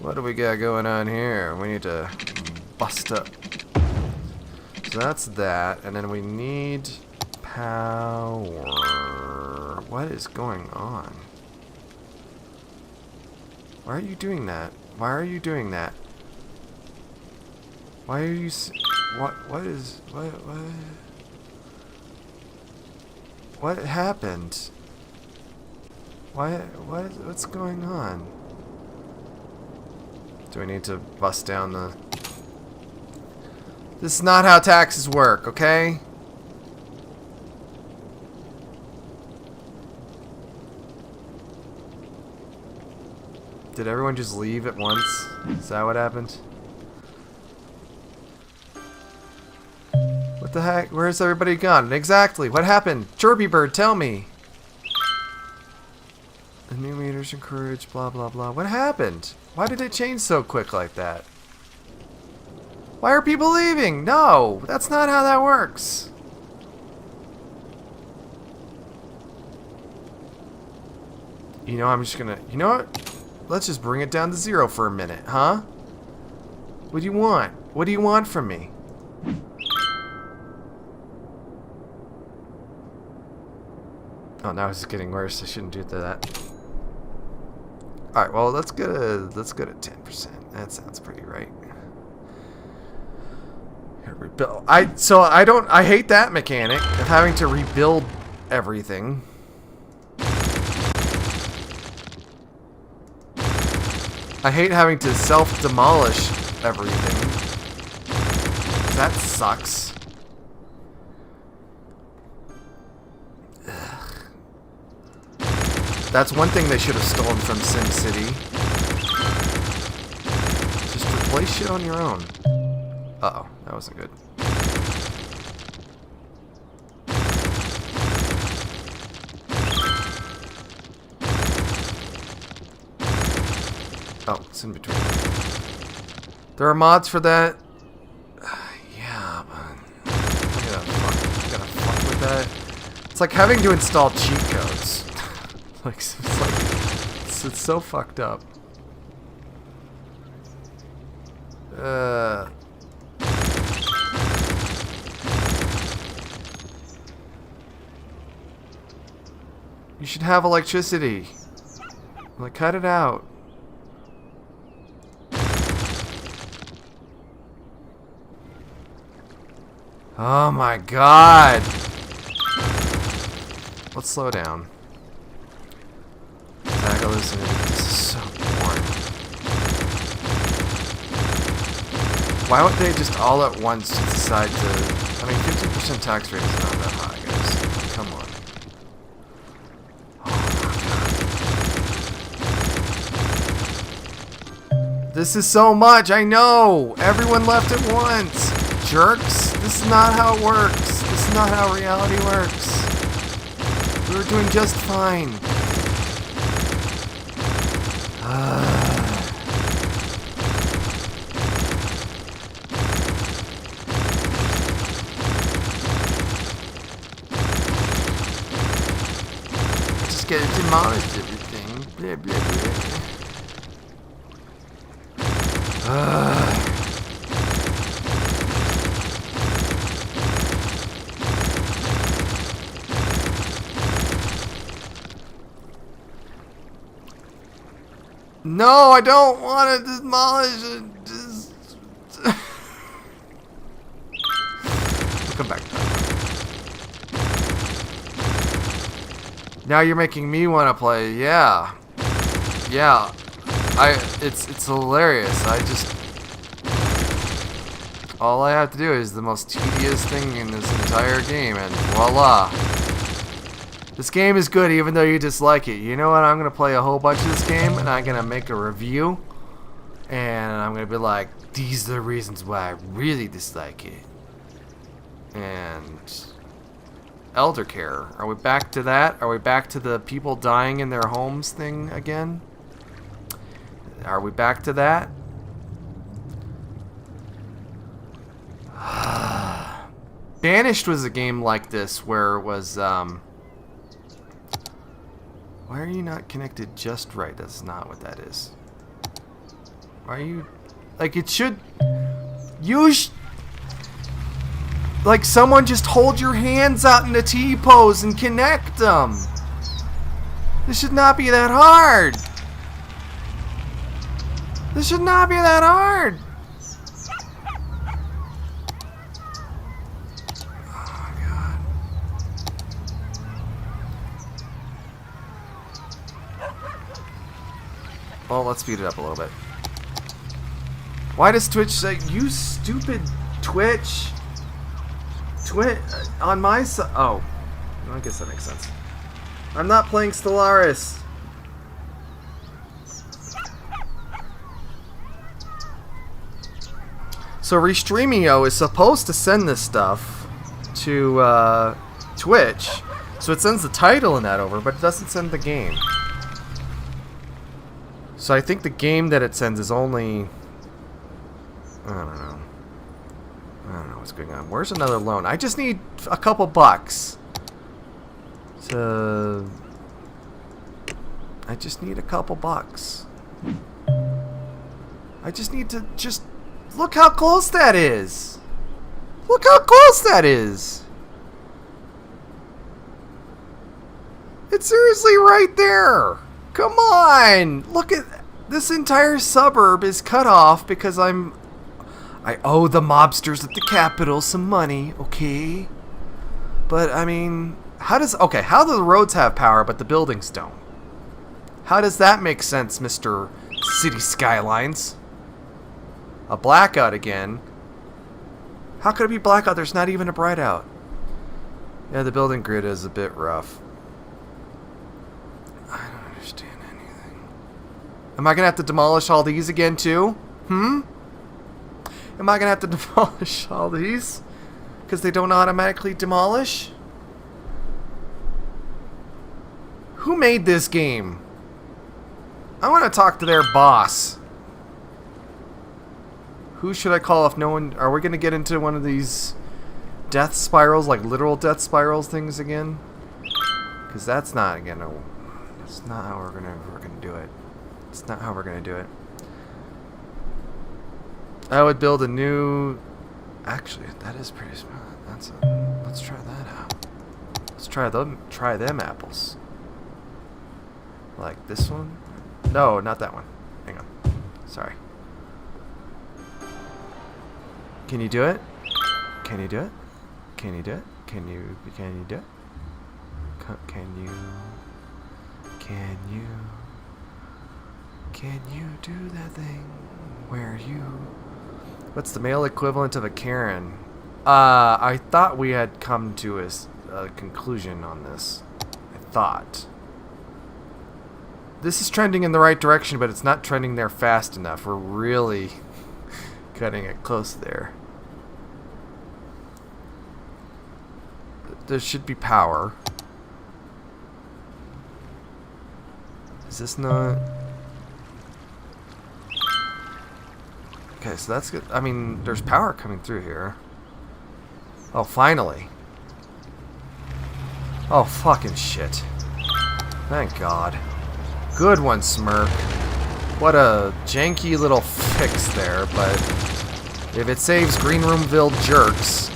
What do we got going on here? We need to bust up. So that's that, and then we need power. What is going on? Why are you doing that? Why are you doing that? Why are you... What happened? What's going on? Do we need to bust down the... This is not how taxes work, okay? Did everyone just leave at once? Is that what happened? What the heck? Where's everybody gone? Exactly. What happened? Chirpy Bird, tell me. The new meters encourage blah blah blah. What happened? Why did it change so quick like that? Why are people leaving? No, that's not how that works. You know, I'm just gonna... You know what? Let's just bring it down to 0 for a minute, huh? What do you want? What do you want from me? Oh, now it's getting worse. I shouldn't do that. Alright, well, let's go to 10%. That sounds pretty right. Here, rebuild. I hate that mechanic of having to rebuild everything. I hate having to self-demolish everything. That sucks. Ugh. That's one thing they should have stolen from SimCity. Just replace shit on your own. Uh-oh, that wasn't good. Oh, it's in between. There are mods for that. Yeah, but I gotta fuck with that. It's like having to install cheat codes. It's so fucked up. You should have electricity. Like, cut it out. Oh my god! Let's slow down. Tackle this in. This is so boring. Why would they just all at once decide to... I mean, 15% tax rate is not that high, guys. Come on. Oh my god. This is so much, I know! Everyone left at once! Jerks! This is not how it works. This is not how reality works. We were doing just fine. I just gotta demolish everything. Blah, blah, blah. No, I don't want to demolish it. Just... We'll come back to that. Now you're making me want to play. Yeah. Yeah. It's hilarious. All I have to do is the most tedious thing in this entire game, and voila. This game is good even though you dislike it. You know what? I'm going to play a whole bunch of this game, and I'm going to make a review, and I'm going to be like, these are the reasons why I really dislike it. And elder care. Are we back to that? Are we back to the people dying in their homes thing again? Are we back to that? Banished was a game like this where it was, why are you not connected just right? That's not what that is. Why are you... Like, it should... Like, someone just hold your hands out in a T-pose and connect them. This should not be that hard. This should not be that hard. Oh, God. Well, let's speed it up a little bit. Why does Twitch say, you stupid Twitch? On my side. Oh, I guess that makes sense. I'm not playing Stellaris. So Restreamio is supposed to send this stuff to Twitch, so it sends the title and that over, but it doesn't send the game. So I think the game that it sends is only... I don't know. I don't know what's going on. Where's another loan? I just need a couple bucks. I just need a couple bucks. I just need to just... Look how close that is! Look how close that is! It's seriously right there! Come on! Look at... This entire suburb is cut off because I owe the mobsters at the Capitol some money, okay? But, I mean... How do the roads have power, but the buildings don't? How does that make sense, Mr. City Skylines? A blackout again? How could it be blackout? There's not even a bright out. Yeah, the building grid is a bit rough. I don't understand anything. Am I gonna have to demolish all these again, too? Am I gonna have to demolish all these? Because they don't automatically demolish? Who made this game? I want to talk to their boss. Who should I call if no one... Are we going to get into one of these death spirals, like literal death spirals things again? Because that's not going to... That's not how we're going to do it. It's not how we're going to do it. I would build a new... Actually, that is pretty smart. Let's try that out. Let's try them apples. Like this one? No, not that one. Hang on. Sorry. Can you do it? Can you do it? Can you do it? Can you do it? Can you? Can you do that thing where you... What's the male equivalent of a Karen? I thought we had come to a conclusion on this. I thought. This is trending in the right direction, but it's not trending there fast enough. We're really cutting it close there. There should be power. Is this not... Okay, so that's good. I mean, there's power coming through here. Oh, finally. Oh, fucking shit. Thank God. Good one, Smirk. What a janky little fix there, but if it saves Greenroomville jerks.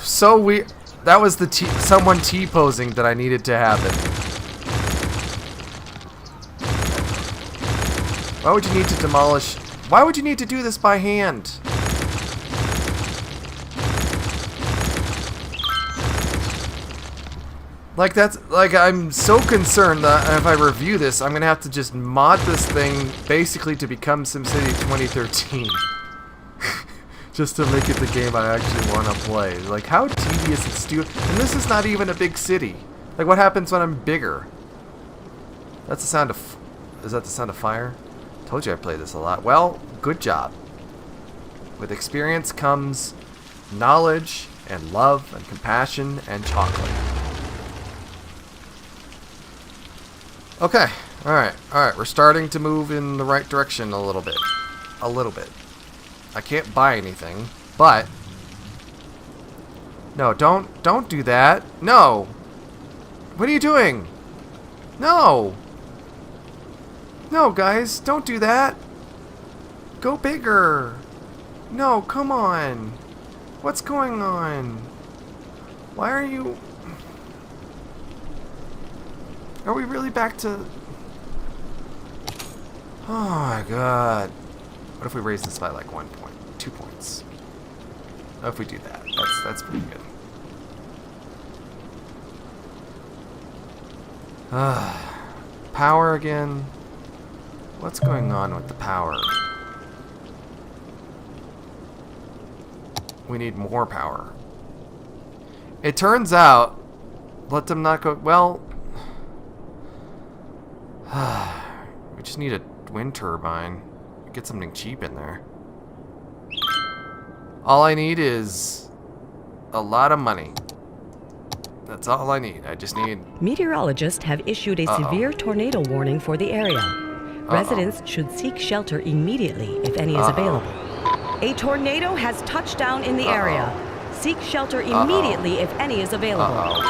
So that was the someone T-posing that I needed to happen. Why would you need to demolish... Why would you need to do this by hand? Like, that's, like, I'm so concerned that if I review this, I'm gonna have to just mod this thing basically to become SimCity 2013. Just to make it the game I actually want to play. Like, how tedious and stupid. And this is not even a big city. Like, what happens when I'm bigger? That's the sound of... Is that the sound of fire? Told you I played this a lot. Well, good job. With experience comes knowledge and love and compassion and chocolate. Okay, alright, we're starting to move in the right direction a little bit. A little bit. I can't buy anything, but... No, don't do that. No! What are you doing? No! No, guys, don't do that. Go bigger. No, come on. What's going on? Why are you... Are we really back to... Oh my god. What if we raise this by like 1 point? 2 points? What if we do that? That's pretty good. Power again. What's going on with the power? We need more power. It turns out, let them not go... Well... we just need a wind turbine. Get something cheap in there. All I need is a lot of money. That's all I need. I just need... Meteorologists have issued a severe tornado warning for the area. Residents should seek shelter immediately if any is available. A tornado has touched down in the area. Seek shelter immediately if any is available.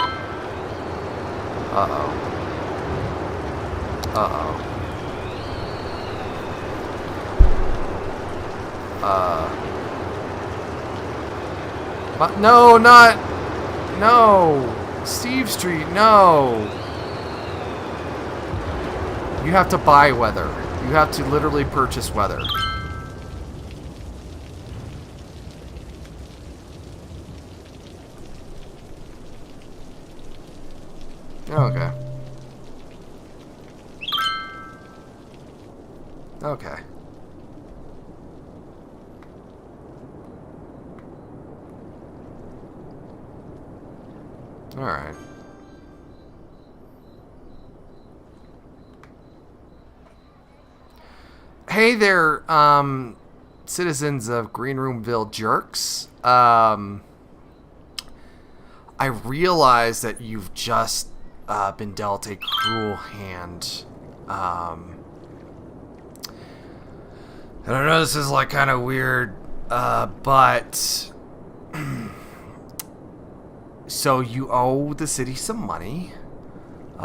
No, not... No! Steve Street, no! You have to buy weather. You have to literally purchase weather. Okay. Okay. Alright. Hey there, citizens of Greenroomville jerks. I realize that you've just been dealt a cruel hand. I don't know, this is like kind of weird, but so you owe the city some money,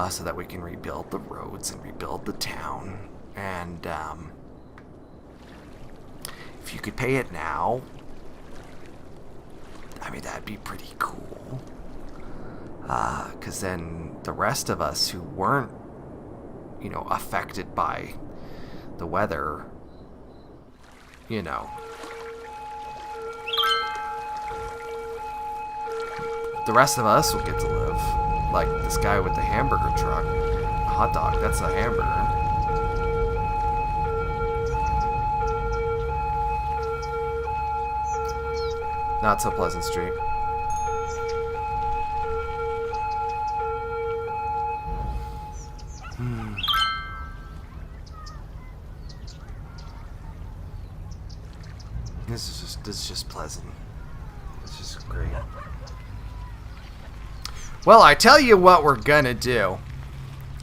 so that we can rebuild the roads and rebuild the town, and if you could pay it now, I mean, that'd be pretty cool, 'cause then the rest of us who weren't, you know, affected by the weather, you know, the rest of us will get to live. Like this guy with the hamburger truck. A hot dog, that's a hamburger. Not so Pleasant Street. This is just pleasant. It's just great. Well, I tell you what we're gonna do.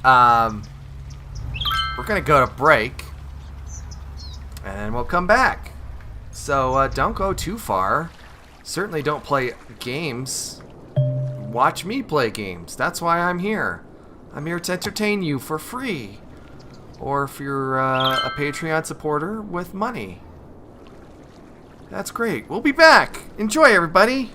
We're gonna go to break, and we'll come back. So don't go too far. Certainly don't play games. Watch me play games. That's why I'm here. I'm here to entertain you for free. Or if you're a Patreon supporter with money. That's great. We'll be back. Enjoy, everybody.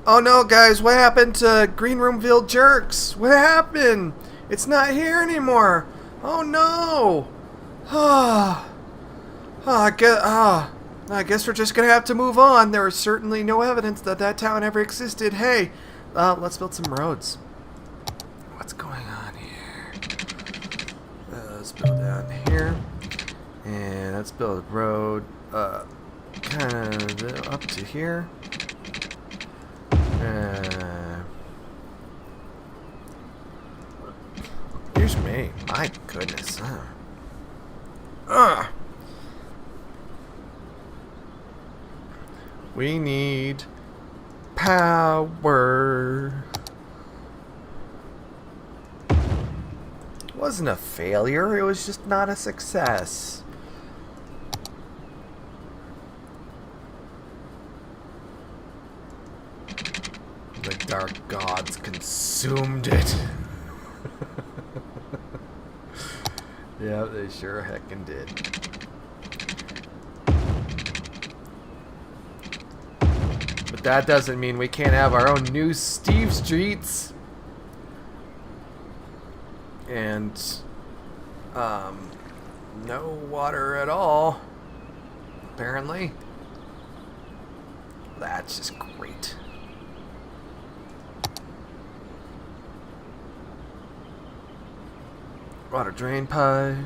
Oh no, guys, what happened to Greenroomville Jerks? What happened? It's not here anymore. Oh no. I guess we're just gonna have to move on. There is certainly no evidence that that town ever existed. Hey, let's build some roads. What's going on here? Let's build down here. And let's build a road, kind of up to here. Here's me. My goodness. We need power. It wasn't a failure. It was just not a success. The dark gods consumed it. Yeah, they sure heckin' did. But that doesn't mean we can't have our own new Steve Streets. And, no water at all, apparently. That's just great. Water drain pipe.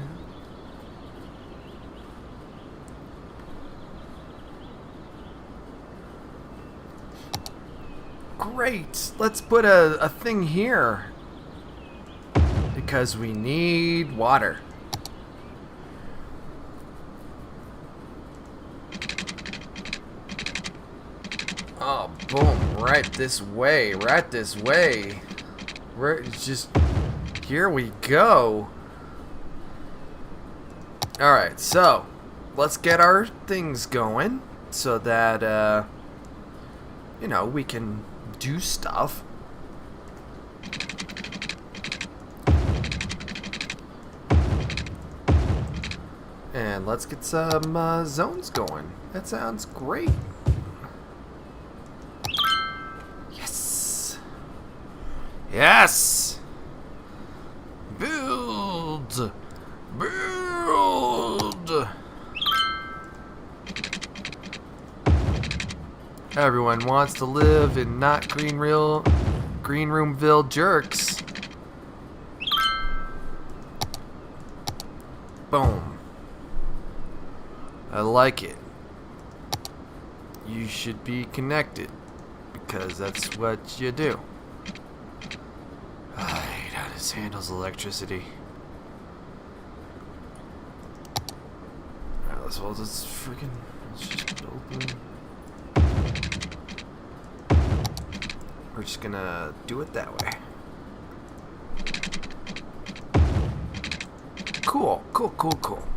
Great. Let's put a thing here. Because we need water. Oh, boom. Right this way. Right this way. We're just... Here we go. Alright, so let's get our things going so that, you know, we can do stuff. And let's get some zones going. That sounds great. Yes. Yes. Build! Build! Everyone wants to live in not Greenroomville Jerks. Boom. I like it. You should be connected because that's what you do. I hate how this handles electricity. Alright, let's just build them. We're just gonna do it that way. Cool, cool, cool, cool.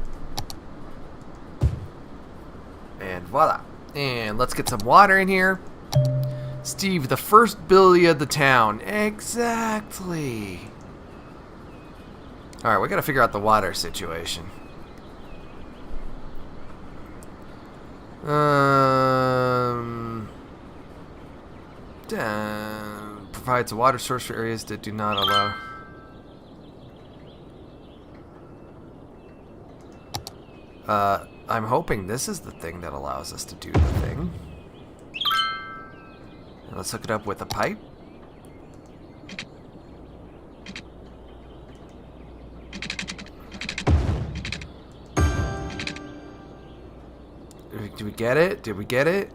And voila. And let's get some water in here. Steve, the first Billy of the town. Exactly. Alright, we gotta figure out the water situation. Provides a water source for areas that do not allow. I'm hoping this is the thing that allows us to do the thing. And let's hook it up with a pipe. Did we get it? Did we get it?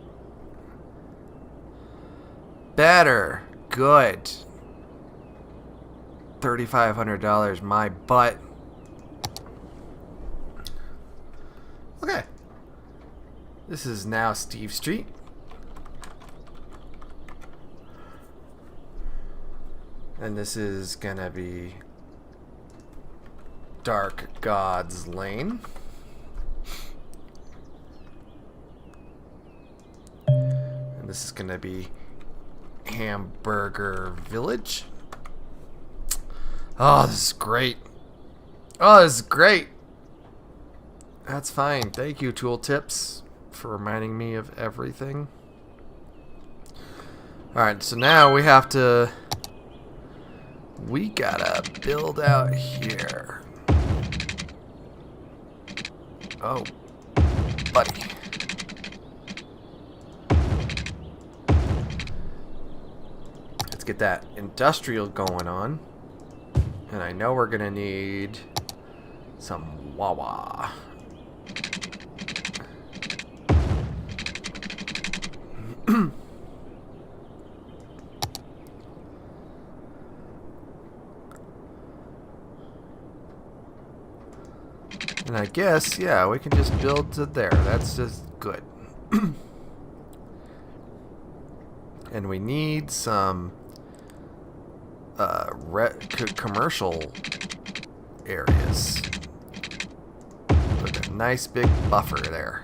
Better. Good. $3,500, my butt. Okay. This is now Steve Street. And this is gonna be Dark God's Lane. And this is gonna be Hamburger Village. Oh, this is great. Oh, this is great. That's fine. Thank you, Tooltips, for reminding me of everything. Alright, so now we have to... We gotta build out here. Oh, buddy. Let's get that industrial going on. And I know we're gonna need some Wawa. And I guess, yeah, we can just build to there. That's just good. And we need some commercial areas. Put a nice big buffer there.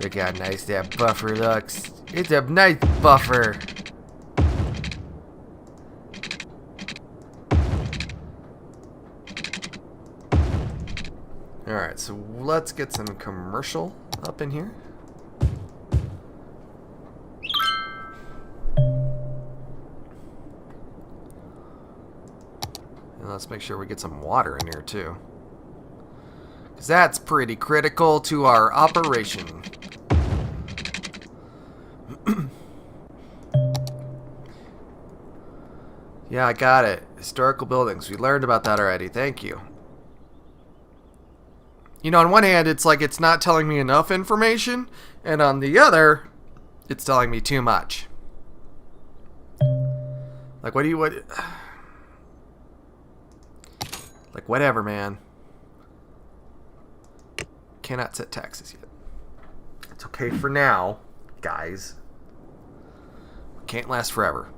Look how nice that buffer looks. It's a nice buffer. Alright, so let's get some commercial up in here. And let's make sure we get some water in here too. Because that's pretty critical to our operation. Yeah, I got it. Historical buildings. We learned about that already. Thank you. You know, on one hand, it's like it's not telling me enough information, and on the other, it's telling me too much. Like, what? Like, whatever, man. Cannot set taxes yet. It's okay for now, guys. Can't last forever.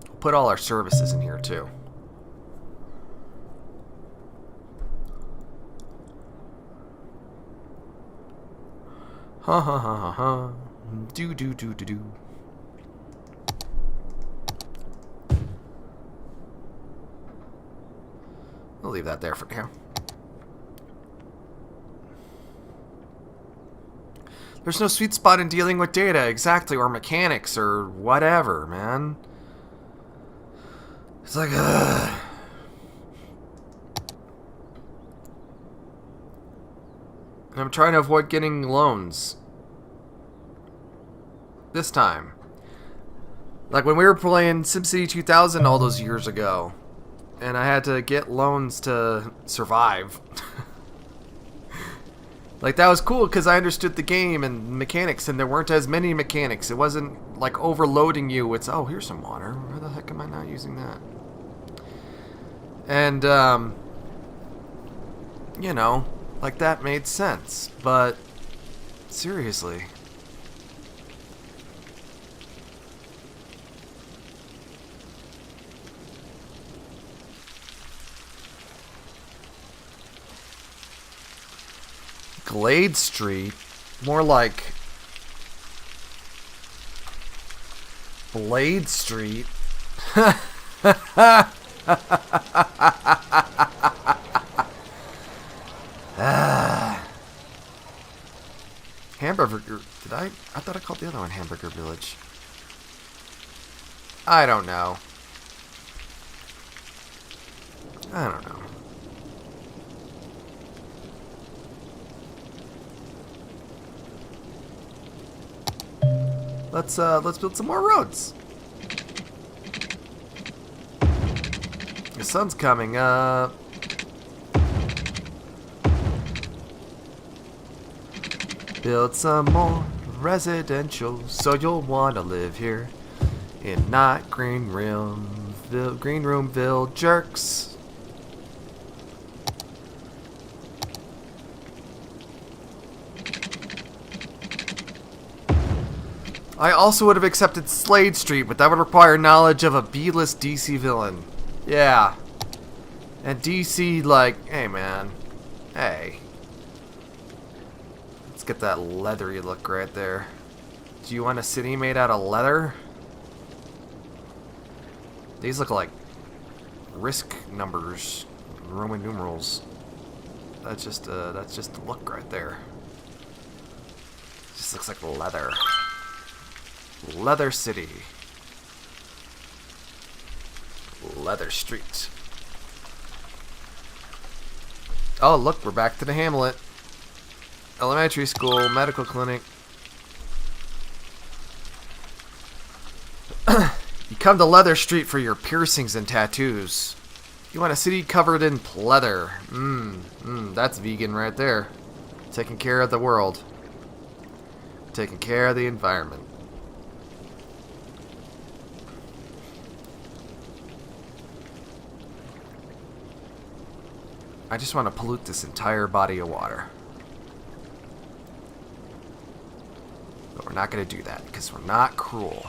We'll put all our services in here, too. Ha ha ha ha ha. Do do do do do. We'll leave that there for now. There's no sweet spot in dealing with data, exactly, or mechanics, or whatever, man. It's like, ugh. I'm trying to avoid getting loans. This time. Like when we were playing SimCity 2000 all those years ago. And I had to get loans to survive. Like that was cool because I understood the game and mechanics and there weren't as many mechanics. It wasn't like overloading you. It's, oh, here's some water. Why the heck am I not using that? And, you know... Like, that made sense, but seriously. Glade Street? More like Blade Street. Hamburger... Did I thought I called the other one Hamburger Village. I don't know. I don't know. Let's build some more roads. The sun's coming up. Build some more residential, so you'll want to live here, and not Greenroomville jerks. I also would have accepted Slade Street, but that would require knowledge of a B-list DC villain. Yeah. And DC, like, hey man, hey. Get that leathery look right there. Do you want a city made out of leather? These look like risk numbers, Roman numerals. That's just the look right there. Just looks like leather. Leather City. Leather Street. Oh, look, we're back to the Hamlet. Elementary school, medical clinic. You come to Leather Street for your piercings and tattoos. You want a city covered in pleather. That's vegan right there. Taking care of the world. Taking care of the environment. I just want to pollute this entire body of water. But we're not going to do that because we're not cruel.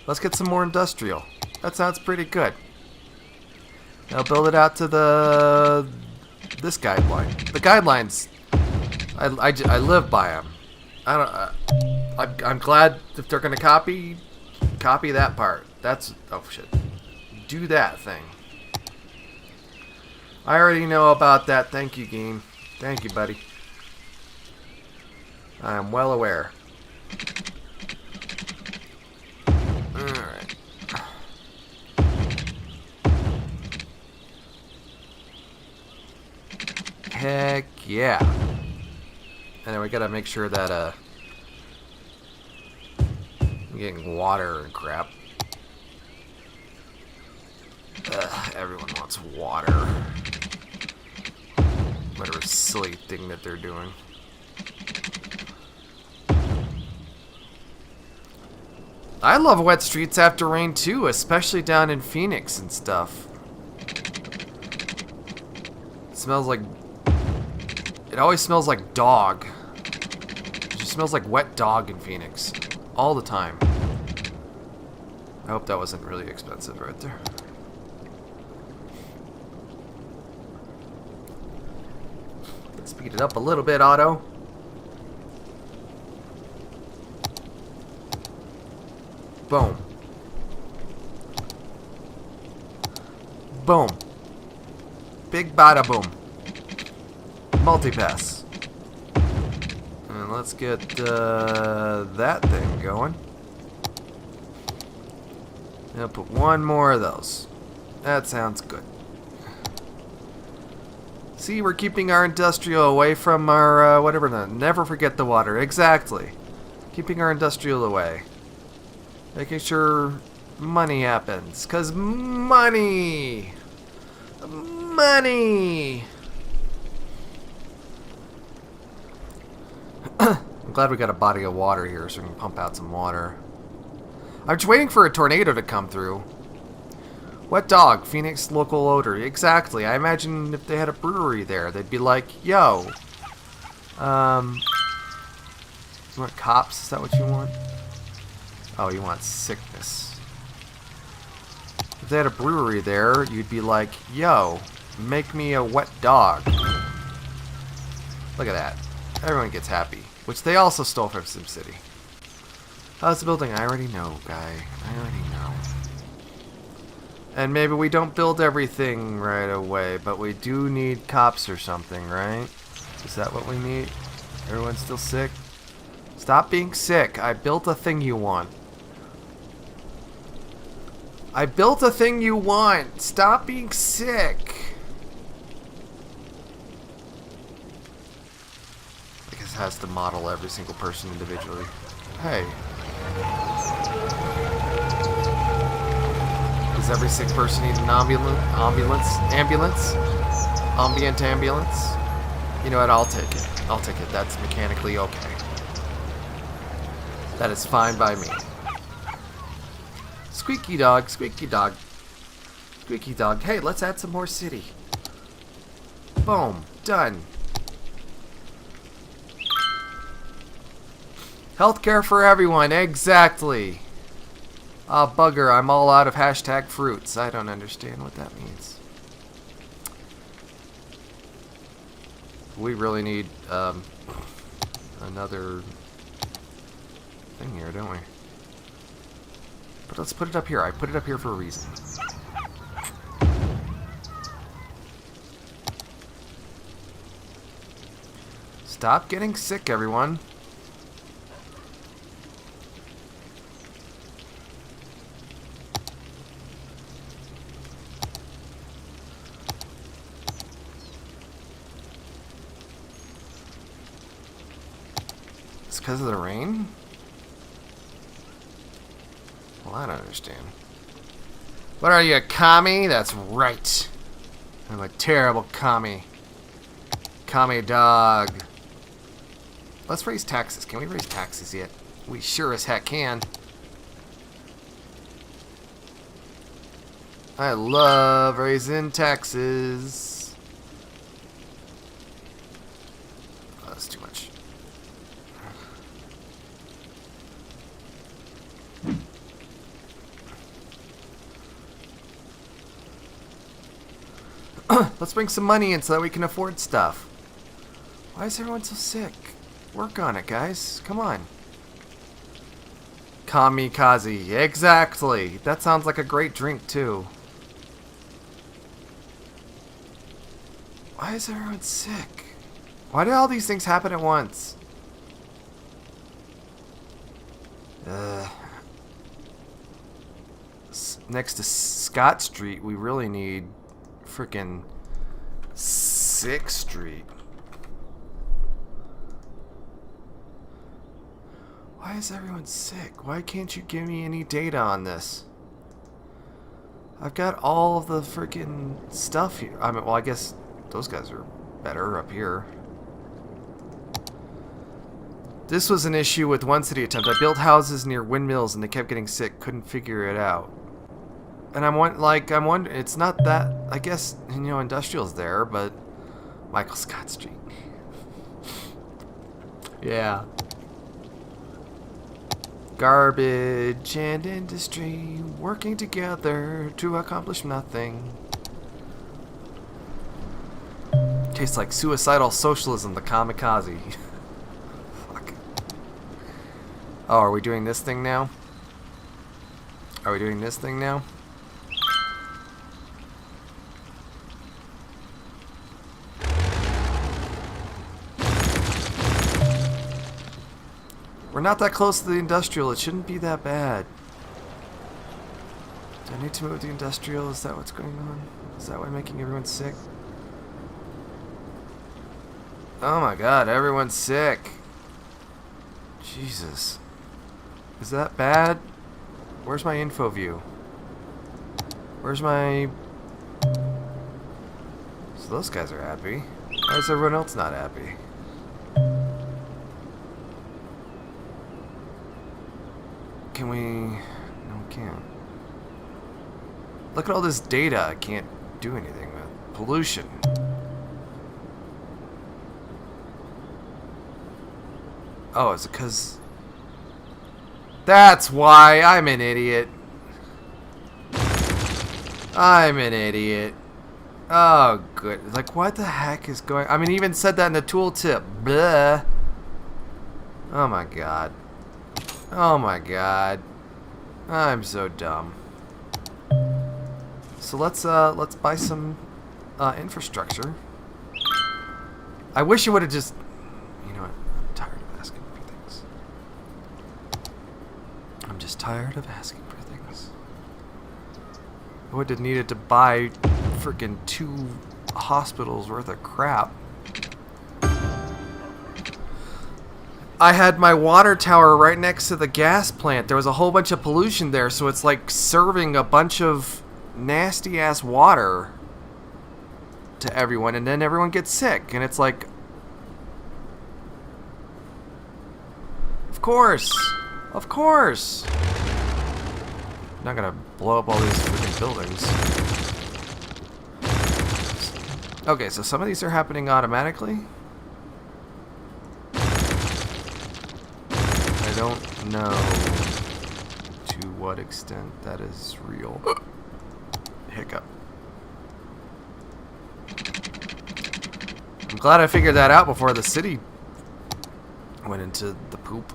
Let's get some more industrial. That sounds pretty good. Now build it out to this guideline. The guidelines, I live by them. I'm glad if they're gonna copy that part. That's oh shit. Do that thing. I already know about that. Thank you, Geen. Thank you, buddy. I am well aware. Alright. Heck yeah. And then we gotta make sure that I'm getting water and crap. Everyone wants water. Whatever silly thing that they're doing. I love wet streets after rain too, especially down in Phoenix and stuff. It smells like... It always smells like dog. It just smells like wet dog in Phoenix. All the time. I hope that wasn't really expensive right there. Let's speed it up a little bit, Otto. Boom. Boom. Big bada boom. Multipass. And let's get that thing going. And I'll put one more of those. That sounds good. See, we're keeping our industrial away from our, whatever, never forget the water. Exactly. Keeping our industrial away. Making sure money happens. 'Cause money! Money! I'm glad we got a body of water here so we can pump out some water. I'm just waiting for a tornado to come through. Wet dog, Phoenix local odor. Exactly. I imagine if they had a brewery there, they'd be like, yo. You want cops? Is that what you want? Oh, you want sickness. If they had a brewery there, you'd be like, yo, make me a wet dog. Look at that. Everyone gets happy. Which they also stole from SimCity. How's the building? I already know, guy. I already know. And maybe we don't build everything right away, but we do need cops or something, right? Is that what we need? Everyone's still sick? Stop being sick. I built a thing you want. I built a thing you want. Stop being sick. I guess it has to model every single person individually. Hey. Does every sick person need an ambulance? Ambient ambulance? You know what? I'll take it. I'll take it. That's mechanically okay. That is fine by me. Squeaky dog, squeaky dog. Squeaky dog. Hey, let's add some more city. Boom. Done. Healthcare for everyone. Exactly. Ah, bugger. I'm all out of hashtag fruits. I don't understand what that means. We really need another thing here, don't we? But let's put it up here. I put it up here for a reason. Stop getting sick, everyone. It's because of the rain? Well, I don't understand. What are you, a commie? That's right. I'm a terrible commie. Commie dog. Let's raise taxes. Can we raise taxes yet? We sure as heck can. I love raising taxes. Oh, that's too much. Let's bring some money in so that we can afford stuff. Why is everyone so sick? Work on it, guys. Come on. Kamikaze. Exactly. That sounds like a great drink, too. Why is everyone sick? Why did all these things happen at once? Next to Scott Street, we really need frickin' 6th Street. Why is everyone sick? Why can't you give me any data on this? I've got all of the frickin' stuff here. I mean, well, I guess those guys are better up here. This was an issue with one city attempt. I built houses near windmills and they kept getting sick. Couldn't figure it out. And I'm wondering, it's not that, I guess, you know, industrial's there, but Michael Scott Street. Yeah. Garbage and industry working together to accomplish nothing. Tastes like suicidal socialism, the kamikaze. Fuck. Oh, are we doing this thing now? Are we doing this thing now? We're not that close to the industrial. It shouldn't be that bad. Do I need to move the industrial? Is that what's going on? Is that why making everyone sick? Oh my god, everyone's sick. Jesus. Is that bad? Where's my info view? Where's my... So those guys are happy. Why is everyone else not happy? Can we... No, we can't. Look at all this data I can't do anything with. Pollution. Oh, is it because... That's why I'm an idiot. I'm an idiot. Oh, good. Like, what the heck is going... I mean, even said that in the tooltip. Blah. Oh my god. Oh my god. I'm so dumb. So let's buy some infrastructure. I wish it would have just... You know what? I'm tired of asking for things. I'm just tired of asking for things. I would have needed to buy freaking 2 hospitals worth of crap. I had my water tower right next to the gas plant. There was a whole bunch of pollution there, so it's like serving a bunch of nasty ass water to everyone, and then everyone gets sick, and it's like, of course, I'm not gonna blow up all these freaking buildings. Okay, so some of these are happening automatically. I don't know to what extent that is real. Hiccup. I'm glad I figured that out before the city went into the poop.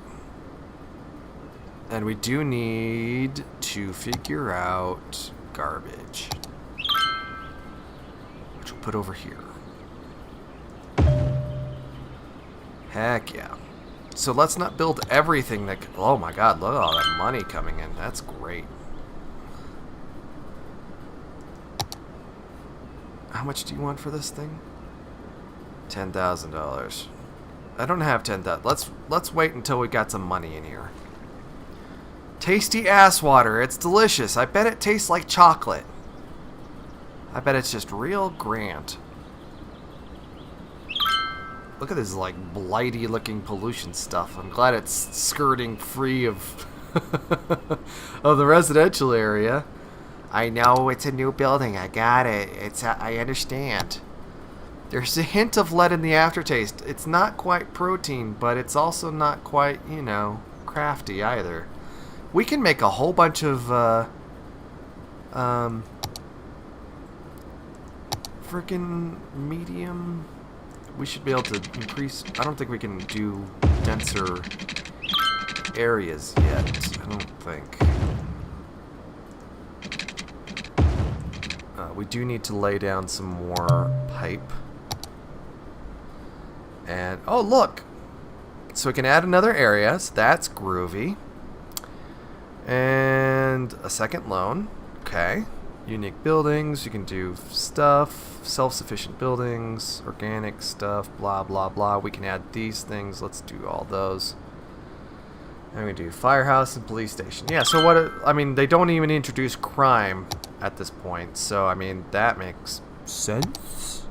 And we do need to figure out garbage, which we'll put over here. Heck yeah. So let's not build everything that... Oh my god, look at all that money coming in. That's great. How much do you want for this thing? $10,000. I don't have 10,000. Let's wait until we got some money in here. Tasty ass water. It's delicious. I bet it tastes like chocolate. I bet it's just real grand. Look at this like blighty looking pollution stuff. I'm glad it's skirting free of of the residential area. I know it's a new building. I got it. I understand. There's a hint of lead in the aftertaste. It's not quite protein, but it's also not quite, you know, crafty either. We can make a whole bunch of freaking medium. We should be able to increase. I don't think we can do denser areas yet. I don't think. We do need to lay down some more pipe. And, oh, look! So we can add another area, so that's groovy. And a second loan. Okay. Unique buildings, you can do stuff, self-sufficient buildings, organic stuff, blah, blah, blah. We can add these things. Let's do all those. And we do firehouse and police station. Yeah, so what, I mean, they don't even introduce crime at this point. So, I mean, that makes sense.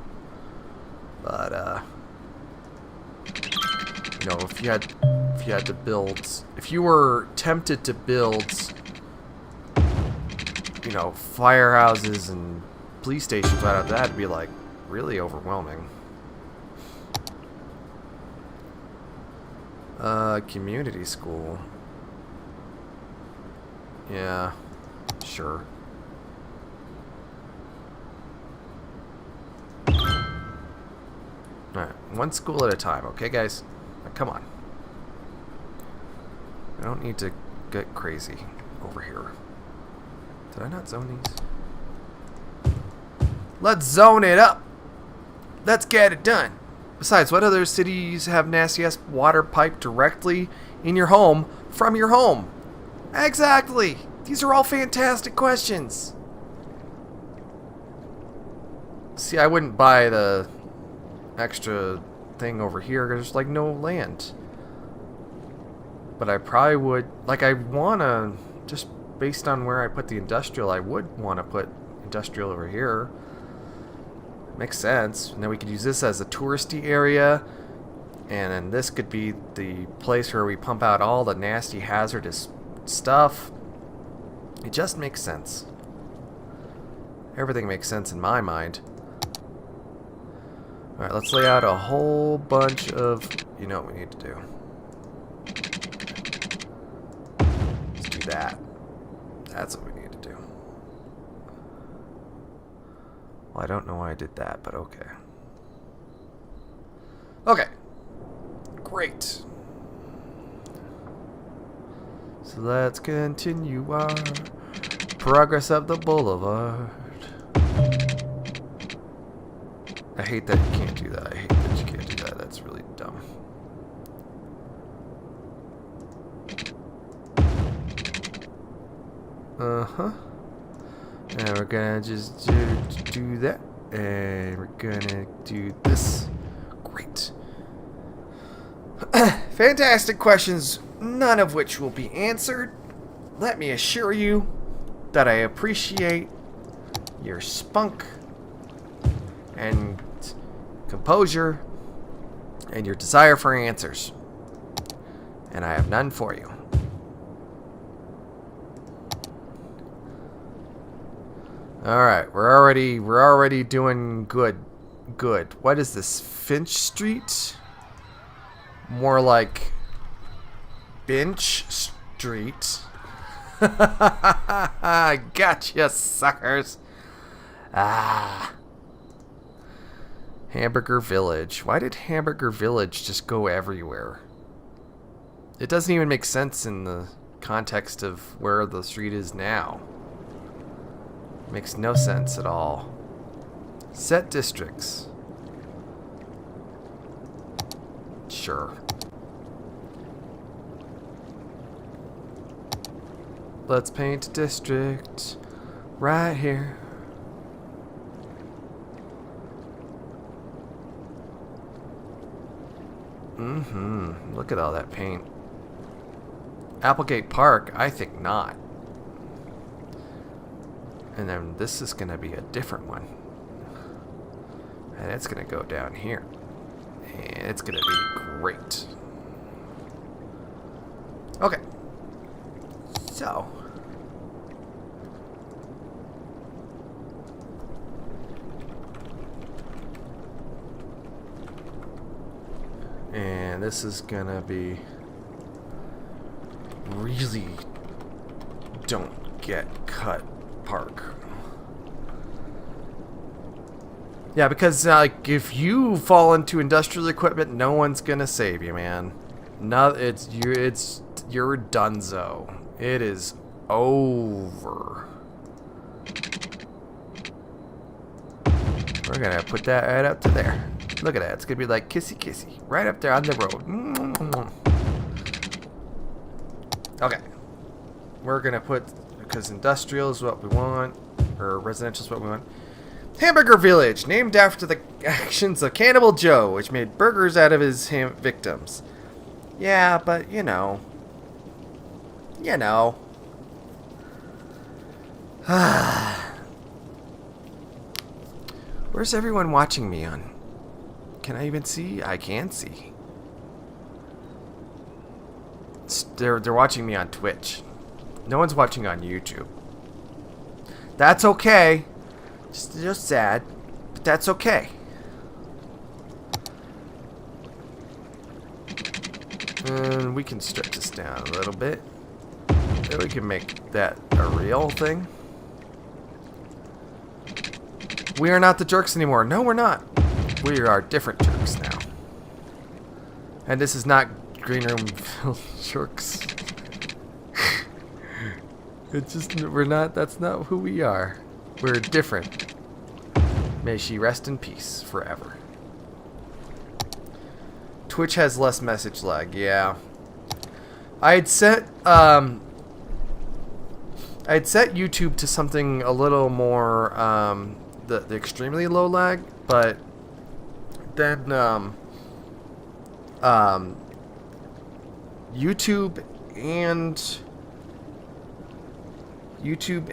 But, you know, if you had to build, if you were tempted to build, you know, firehouses and police stations right after that, it'd be like really overwhelming. Community school. Yeah, sure. Alright, one school at a time, okay guys? Now, come on. I don't need to get crazy over here. Did I not zone these? Let's zone it up! Let's get it done! Besides, what other cities have nasty-ass water pipe directly in your home from your home? Exactly! These are all fantastic questions! See, I wouldn't buy the extra thing over here because there's like no land. But I probably would, like, I wanna, just based on where I put the industrial, I would want to put industrial over here. Makes sense. And then we could use this as a touristy area, and then this could be the place where we pump out all the nasty hazardous stuff. It just makes sense. Everything makes sense in my mind. Alright, let's lay out a whole bunch of, you know what we need to do. Let's do that. That's what we need to do. Well, I don't know why I did that, but okay. Okay. Great. So let's continue our progress up the boulevard. I hate that you can't do that. I hate that you can't do that. That's really dumb. Uh-huh. And we're gonna just do that. And we're gonna do this. Great. Fantastic questions, none of which will be answered. Let me assure you that I appreciate your spunk and composure and your desire for answers. And I have none for you. Alright, we're already doing good. Good. What is this? Finch Street? More like Bench Street. Gotcha, suckers. Ah. Hamburger Village. Why did Hamburger Village just go everywhere? It doesn't even make sense in the context of where the street is now. Makes no sense at all. Set districts. Sure. Let's paint a district right here. Mm-hmm. Look at all that paint. Applegate Park? I think not. And then this is going to be a different one. And it's going to go down here. And it's going to be great. Okay. So. And this is going to be really don't get cut park. Yeah, because like if you fall into industrial equipment, no one's gonna save you, man. No, you're donezo. It is over. We're gonna put that right up to there. Look at that. It's gonna be like kissy kissy right up there on the road. Okay. We're gonna put, because industrial is what we want, or residential is what we want. Hamburger Village, named after the actions of Cannibal Joe, which made burgers out of his victims. Yeah, but you know. Where's everyone watching me on? Can I even see? I can see. They're watching me on Twitch. No one's watching on YouTube. That's okay. Just sad, but that's okay. And we can stretch this down a little bit. Then we can make that a real thing. We are not the jerks anymore. No, we're not. We are different jerks now. And this is not Green Room jerks. It's just, we're not, that's not who we are. We're different. May she rest in peace forever. Twitch has less message lag, yeah. I'd set YouTube to something a little more the extremely low lag, but then YouTube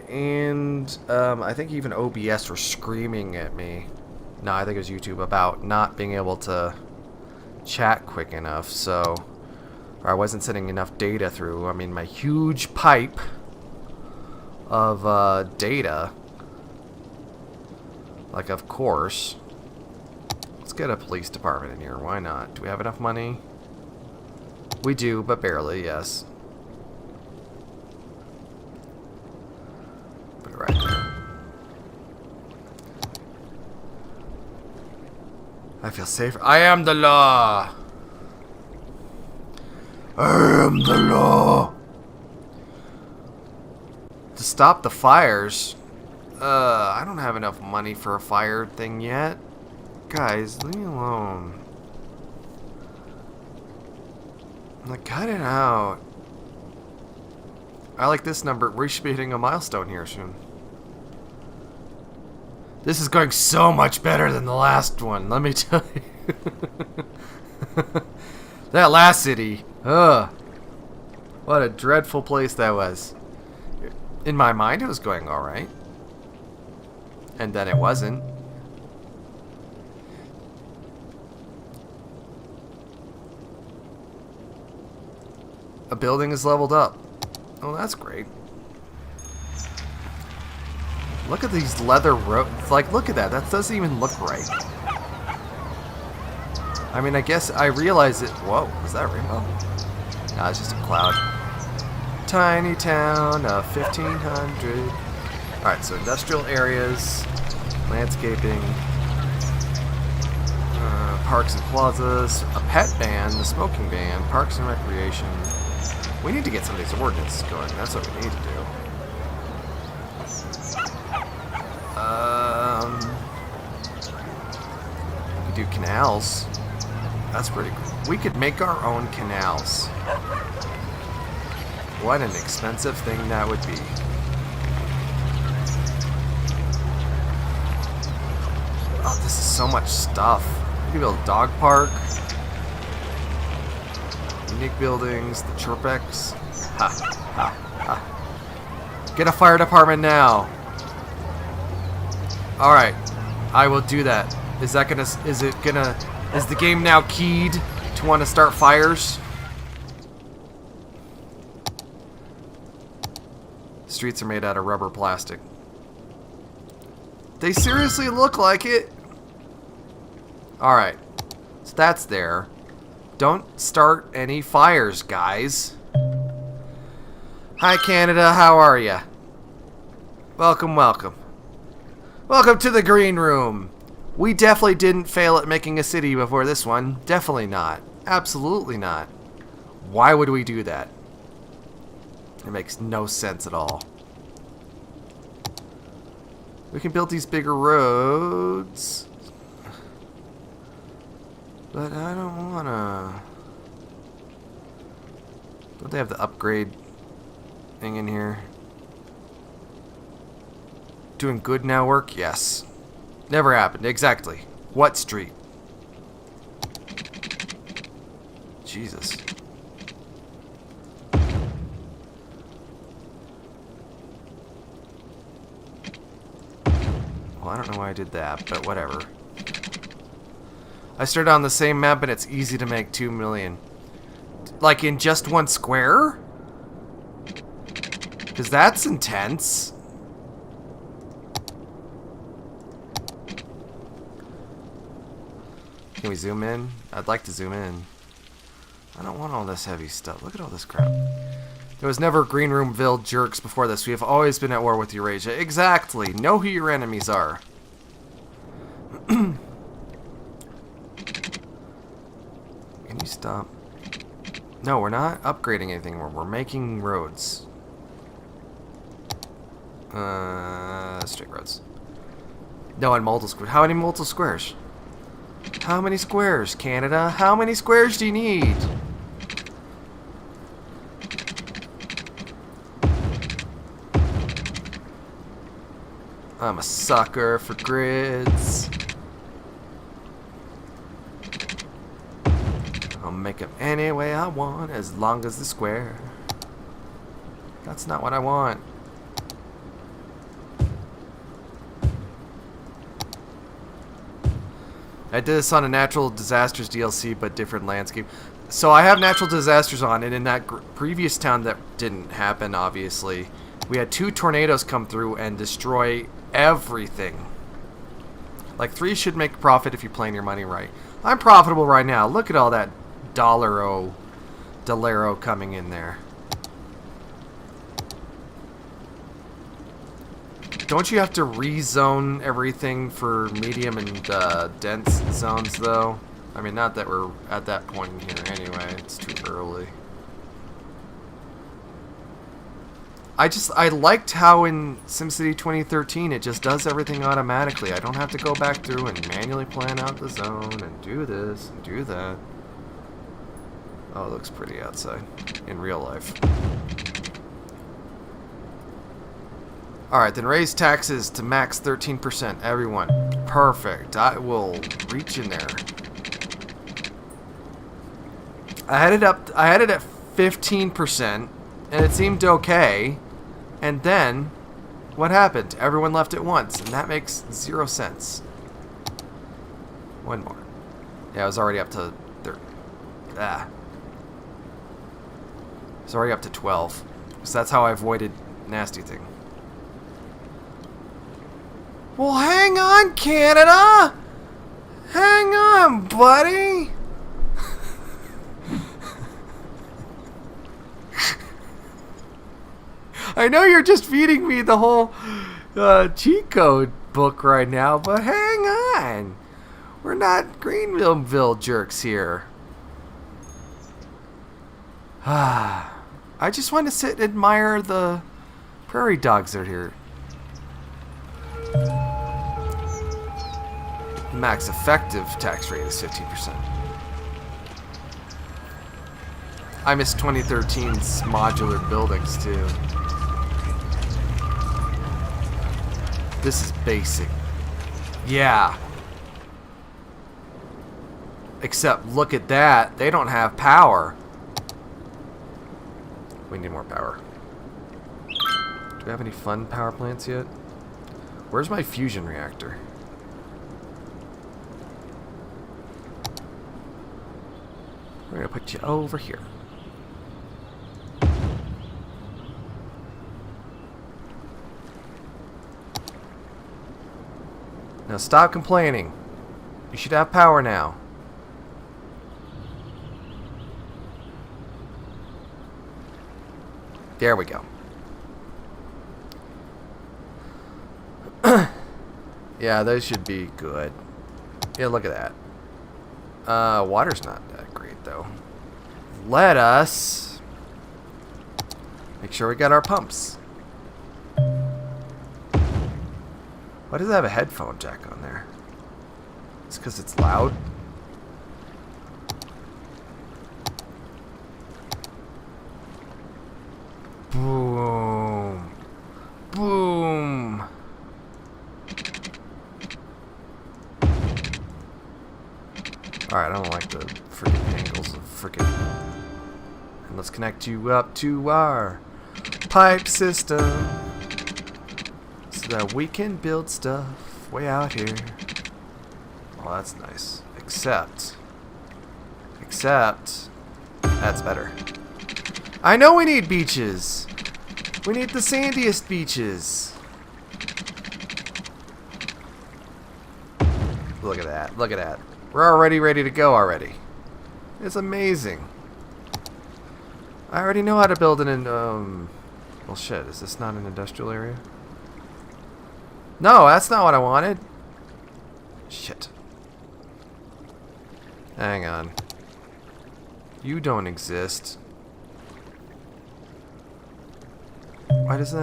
and I think even OBS were screaming at me. No, I think it was YouTube about not being able to chat quick enough, so, or I wasn't sending enough data through. I mean, my huge pipe of data. Like, of course. Let's get a police department in here. Why not? Do we have enough money? We do, but barely, yes. Put it right there. I feel safe. I am the law. I am the law. To stop the fires. I don't have enough money for a fire thing yet. Guys, leave me alone. Like, cut it out. I like this number. We should be hitting a milestone here soon. This is going so much better than the last one, let me tell you. That last city. Ugh. What a dreadful place that was. In my mind, it was going alright. And then it wasn't. A building is leveled up. Oh, that's great. Look at these leather roads. Like, look at that. That doesn't even look right. I mean, I guess I realize it. Whoa, is that a rainbow? Nah, it's just a cloud. Tiny town of 1,500. Alright, so industrial areas, landscaping, parks and plazas, a pet ban, the smoking ban, parks and recreation. We need to get some of these ordinances going. That's what we need to do. We could do canals. That's pretty cool. We could make our own canals. What an expensive thing that would be. Oh, this is so much stuff. We could build a dog park. Unique buildings, the Chirpex. Ha, ha, ha. Get a fire department now. Alright. I will do that. Is the game now keyed to want to start fires? Streets are made out of rubber plastic. They seriously look like it. Alright. So that's there. Don't start any fires, guys. Hi, Canada. How are ya? Welcome, welcome. Welcome to the green room. We definitely didn't fail at making a city before this one. Definitely not. Absolutely not. Why would we do that? It makes no sense at all. We can build these bigger roads. But I don't wanna... Don't they have the upgrade thing in here? Doing good now work? Yes. Never happened. Exactly. What street? Jesus. Well, I don't know why I did that, but whatever. I started on the same map and it's easy to make 2 million. Like in just one square? Because that's intense. Can we zoom in? I'd like to zoom in. I don't want all this heavy stuff. Look at all this crap. There was never Green Roomville jerks before this. We have always been at war with Eurasia. Exactly. Know who your enemies are. Can you stop? No, we're not upgrading anything. We're making roads. Straight roads. No, and multiple squares. How many multiple squares? How many squares, Canada? How many squares do you need? I'm a sucker for grids. I'll make them any way I want as long as the square. That's not what I want. I did this on a natural disasters DLC, but different landscape. So I have natural disasters on, and in that previous town that didn't happen, obviously, we had 2 tornadoes come through and destroy everything. Like 3 should make profit if you're playing your money right. I'm profitable right now. Look at all that Dolaro coming in there. Don't you have to rezone everything for medium and dense zones, though? I mean, not that we're at that point in here anyway. It's too early. I liked how in SimCity 2013 it just does everything automatically. I don't have to go back through and manually plan out the zone and do this and do that. Oh, it looks pretty outside in real life. Alright, then raise taxes to max 13%. Everyone. Perfect. I will reach in there. I had it at 15%, and it seemed okay. And then, what happened? Everyone left at once, and that makes 0 sense. One more. Yeah, I was already up to... It's already up to 12. So that's how I avoided nasty thing. Well, hang on, Canada! Hang on, buddy! I know you're just feeding me the whole cheat code book right now, but hang on! We're not Greenville jerks here. I just want to sit and admire the prairie dogs that are here. Max effective tax rate is 15%. I miss 2013's modular buildings too. This is basic. Yeah. Except look at that. They don't have power. We need more power. Do we have any fun power plants yet? Where's my fusion reactor? We're gonna put you over here. Now stop complaining. You should have power now. There we go. Yeah, those should be good. Yeah, look at that. Water's not that great, though. Let us make sure we got our pumps. Why does it have a headphone jack on there? It's because it's loud. Boom. Boom. Alright, I don't like the freaking angles of freaking... And let's connect you up to our pipe system so that we can build stuff way out here. Oh, that's nice. Except, that's better. I know we need beaches. We need the sandiest beaches. Look at that. Look at that. We're already ready to go already. It's amazing. I already know how to build well, shit. Is this not an industrial area? No, that's not what I wanted. Shit. Hang on. You don't exist. Why is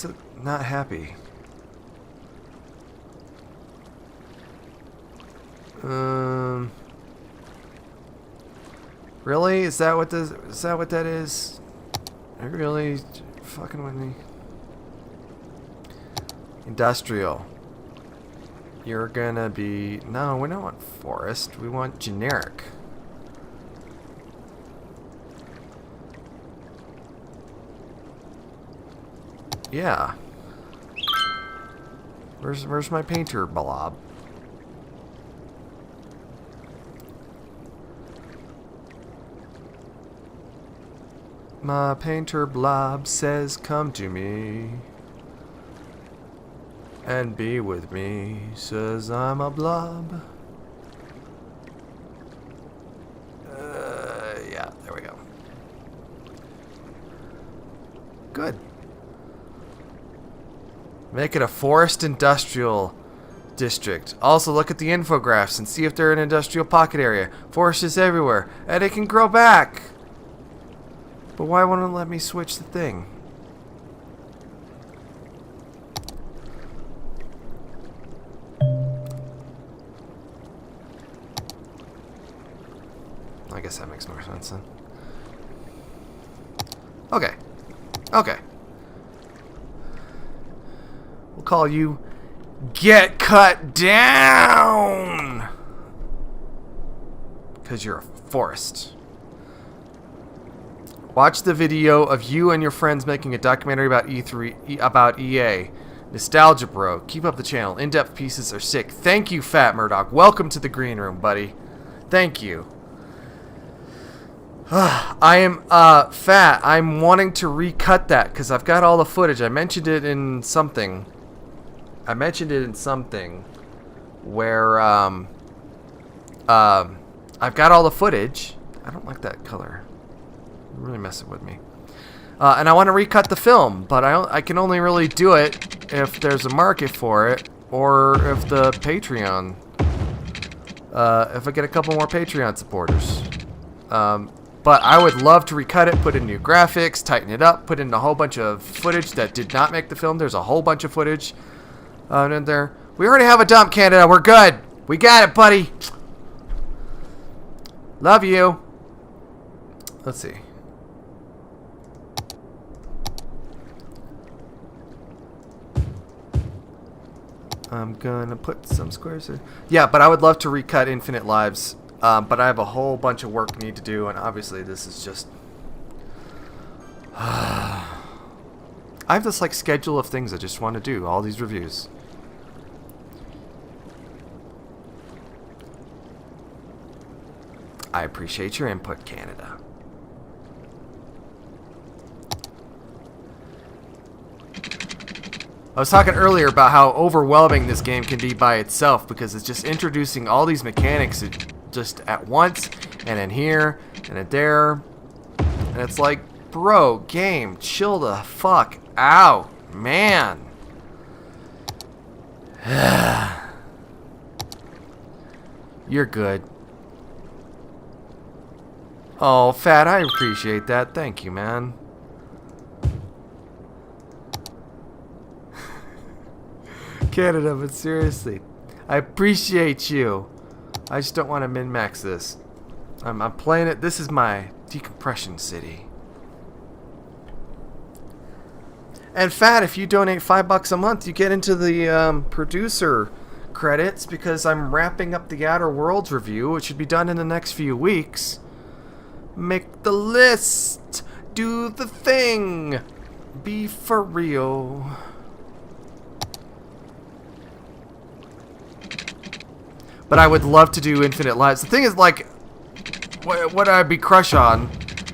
it not happy? Really? Is that what that is? Are you really fucking with me? Industrial. You're gonna be... No, we don't want forest. We want generic. Yeah. Where's my painter blob? My painter blob says come to me and be with me, says I'm a blob. Yeah, there we go. Good. Make it a forest industrial district. Also look at the infographics and see if they're an industrial pocket area. Forest is everywhere and it can grow back. But why won't it let me switch the thing? I guess that makes more sense then. Okay. Okay. We'll call you Get Cut Down! Because you're a forest. Watch the video of you and your friends making a documentary about about EA. Nostalgia bro. Keep up the channel. In-depth pieces are sick. Thank you, Fat Murdoch. Welcome to the green room, buddy. Thank you. I am fat. I'm wanting to recut that because I've got all the footage. I mentioned it in something. Where I've got all the footage. I don't like that color. Really messing with me. And I want to recut the film, but I can only really do it if there's a market for it, or if the Patreon, if I get a couple more Patreon supporters. But I would love to recut it, put in new graphics, tighten it up, put in a whole bunch of footage that did not make the film. There's a whole bunch of footage in there. We already have a dump, Canada. We're good. We got it, buddy. Love you. Let's see. I'm gonna put some squares in. Yeah, but I would love to recut Infinite Lives. But I have a whole bunch of work I need to do, and obviously this is just I have this like schedule of things I just want to do, all these reviews. I appreciate your input, Canada. I was talking earlier about how overwhelming this game can be by itself because it's just introducing all these mechanics just at once, and in here, and in there. And it's like, bro, game, chill the fuck out, man. You're good. Oh, Fat, I appreciate that. Thank you, man. Canada, but seriously, I appreciate you. I just don't want to min-max this. I'm playing it. This is my decompression city. And Fat, if you donate $5 a month, you get into the producer credits because I'm wrapping up the Outer Worlds review, which should be done in the next few weeks. Make the list. Do the thing. Be for real. But I would love to do Infinite Lives. The thing is, like, what I'd be crush on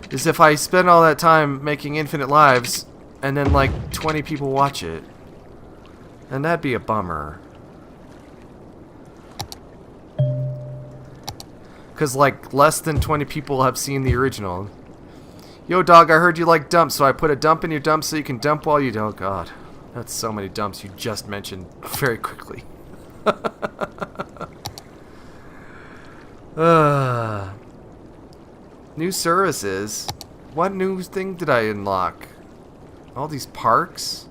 is if I spend all that time making Infinite Lives and then, like, 20 people watch it. And that'd be a bummer. Because, like, less than 20 people have seen the original. Yo, dog, I heard you like dumps, so I put a dump in your dump so you can dump while you don't. God, that's so many dumps you just mentioned very quickly. New services? What new thing did I unlock? All these parks?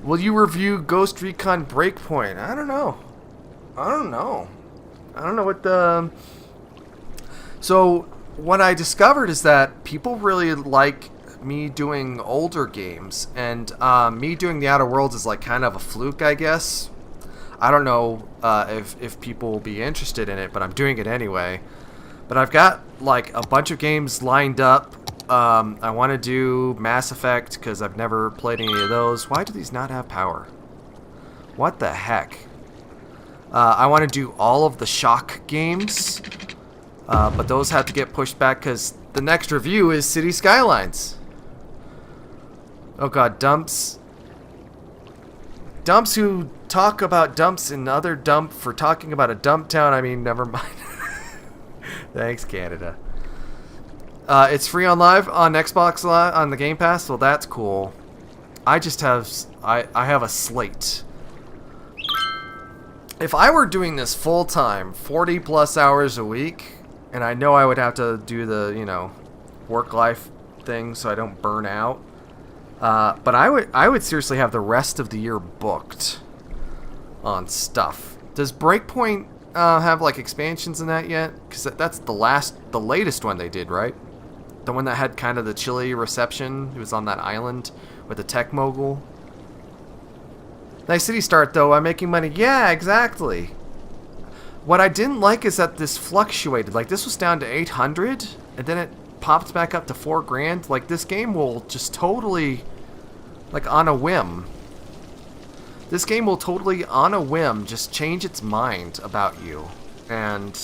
Will you review Ghost Recon Breakpoint? I don't know. I don't know what the... So, what I discovered is that people really like me doing older games. And me doing the Outer Worlds is like kind of a fluke, I guess. I don't know if people will be interested in it, but I'm doing it anyway. But I've got like a bunch of games lined up. I want to do Mass Effect because I've never played any of those. Why do these not have power? What the heck? I want to do all of the Shock games, but those have to get pushed back because the next review is City Skylines. Oh god, dumps. Dumps who talk about dumps and other dump for talking about a dump town. I mean, never mind. Thanks, Canada. It's free on live on Xbox Live on the Game Pass. Well, that's cool. I just have I have a slate. If I were doing this full time, 40 plus hours a week, and I know I would have to do the, you know, work life thing so I don't burn out. But I would seriously have the rest of the year booked on stuff. Does Breakpoint have like expansions in that yet? Because that's the latest one they did, right? The one that had kind of the chilly reception. It was on that island with the tech mogul. Nice city start though. I'm making money. Yeah, exactly. What I didn't like is that this fluctuated. Like this was down to 800, and then it popped back up to 4 grand. Like this game will just totally, like on a whim. This game will totally, on a whim, just change its mind about you. And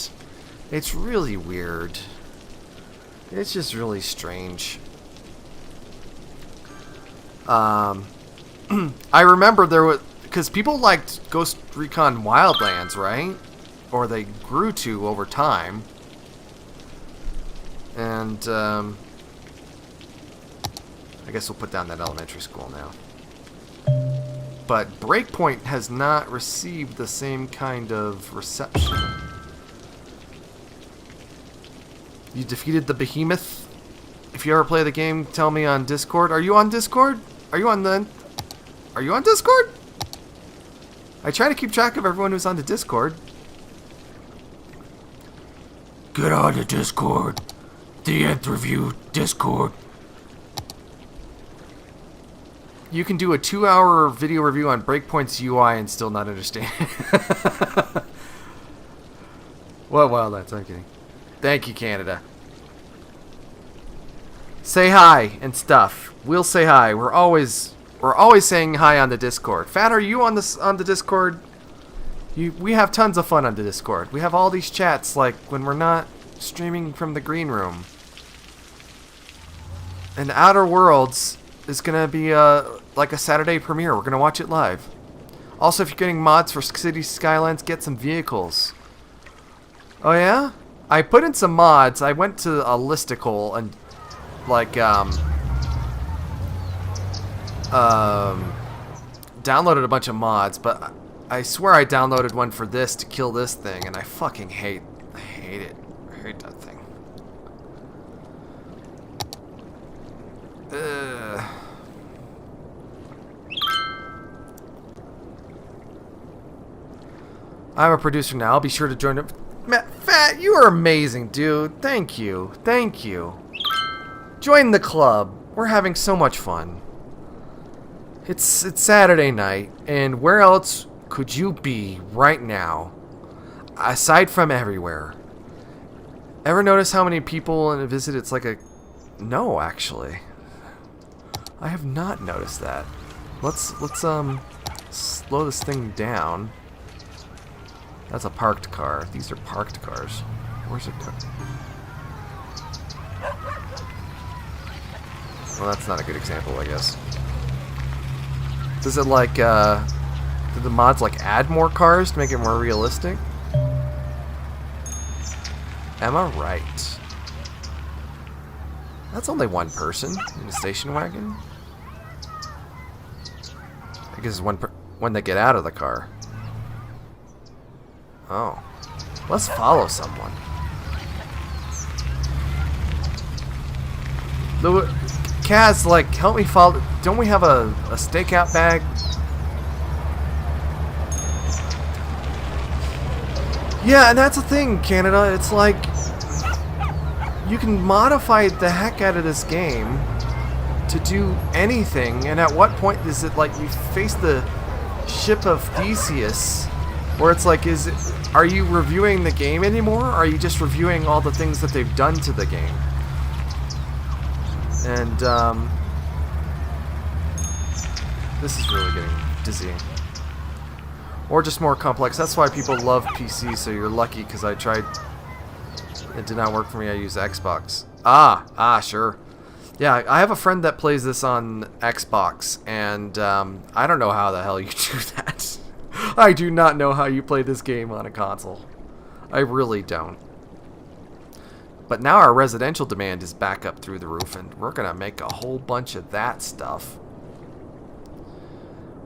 it's really weird. It's just really strange. I remember there was... Because people liked Ghost Recon Wildlands, right? Or they grew to over time. And, I guess we'll put down that elementary school now. But Breakpoint has not received the same kind of reception. You defeated the behemoth? If you ever play the game, tell me on Discord. Are you on Discord? Are you on Discord? I try to keep track of everyone who's on the Discord. Get on the Discord. The Nth Review Discord. You can do a 2-hour video review on Breakpoint's UI and still not understand. Well, that's I'm kidding. Thank you, Canada. Say hi and stuff. We'll say hi. We're always saying hi on the Discord. Fat, are you on the Discord? We have tons of fun on the Discord. We have all these chats like when we're not streaming from the green room. And Outer Worlds is gonna be like a Saturday premiere. We're gonna watch it live. Also, if you're getting mods for City Skylines, get some vehicles. Oh yeah? I put in some mods. I went to a listicle and like downloaded a bunch of mods, but I swear I downloaded one for this to kill this thing, and I fucking hate it. I hate that thing. I'm a producer now. I'll be sure to join it. Matt, Fat, you are amazing, dude. Thank you. Thank you. Join the club. We're having so much fun. It's Saturday night, and where else could you be right now, aside from everywhere? Ever notice how many people in a visit? It's like a... No, actually. I have not noticed that. Let's slow this thing down. That's a parked car. These are parked cars. Where's it? Well, that's not a good example, I guess. Does it like, do the mods like add more cars to make it more realistic? Am I right? That's only one person in the station wagon. I guess it's when they get out of the car. Oh. Let's follow someone. Kaz, like, help me follow. Don't we have a stakeout bag? Yeah, and that's the thing, Canada. It's like you can modify the heck out of this game to do anything, and at what point is it like you face the ship of Theseus, where it's like, are you reviewing the game anymore, or are you just reviewing all the things that they've done to the game? And this is really getting dizzying. Or just more complex. That's why people love PC, so you're lucky, because I tried. It did not work for me. I used Xbox. Sure. Yeah, I have a friend that plays this on Xbox, and I don't know how the hell you do that. I do not know how you play this game on a console. I really don't. But now our residential demand is back up through the roof, and we're going to make a whole bunch of that stuff.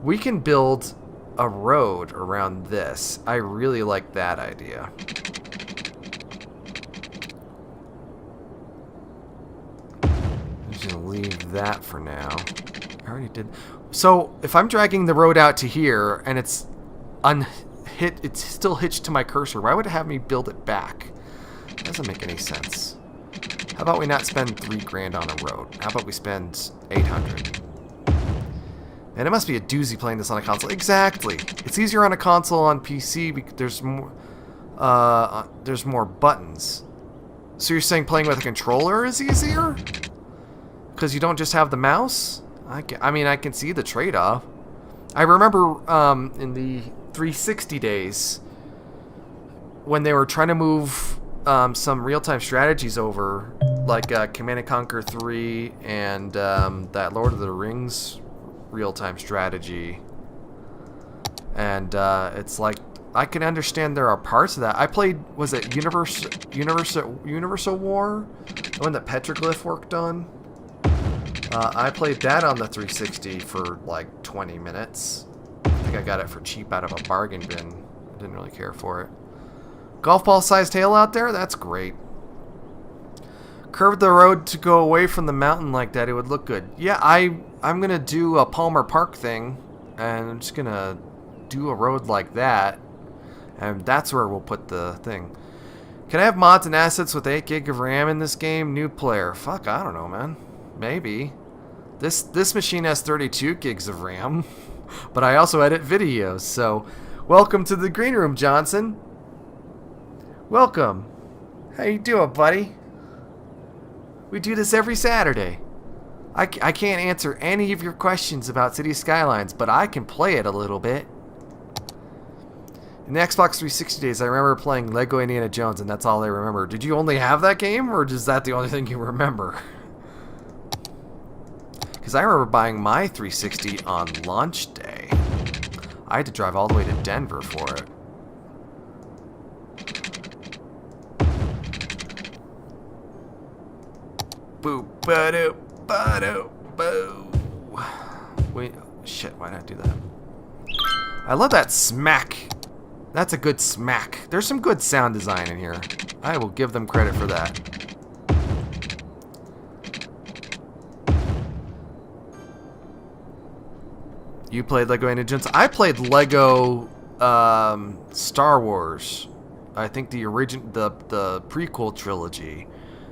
We can build a road around this. I really like that idea. I'm just going to leave that for now. I already did. So if I'm dragging the road out to here and it's it's still hitched to my cursor, why would it have me build it back? Doesn't make any sense. How about we not spend $3 grand on a road? How about we spend 800? And it must be a doozy playing this on a console. Exactly. It's easier on a console. On PC because there's more buttons. So you're saying playing with a controller is easier? Because you don't just have the mouse? I mean, I can see the trade-off. I remember in the 360 days when they were trying to move some real-time strategies over, like Command & Conquer 3 and that Lord of the Rings real-time strategy. And it's like, I can understand there are parts of that. I played, was it Universal War? The one that Petroglyph worked on? I played that on the 360 for like 20 minutes. I think I got it for cheap out of a bargain bin. I didn't really care for it. Golf ball sized hail out there? That's great. Curve the road to go away from the mountain like that, it would look good. Yeah, I'm going to do a Palmer Park thing, and I'm just going to do a road like that, and that's where we'll put the thing. Can I have mods and assets with 8 gig of RAM in this game? New player. Fuck, I don't know, man. Maybe. This machine has 32 gigs of RAM, but I also edit videos, so welcome to the green room, Johnson. Welcome. How you doing, buddy? We do this every Saturday. I can't answer any of your questions about City Skylines, but I can play it a little bit. In the Xbox 360 days, I remember playing Lego Indiana Jones, and that's all I remember. Did you only have that game, or is that the only thing you remember? Because I remember buying my 360 on launch day. I had to drive all the way to Denver for it. Boo, ba-doo, ba-doo, boo. Wait, shit, why did I do that? I love that smack. That's a good smack. There's some good sound design in here. I will give them credit for that. You played Lego Indiana Jones. I played Lego Star Wars. I think the prequel trilogy.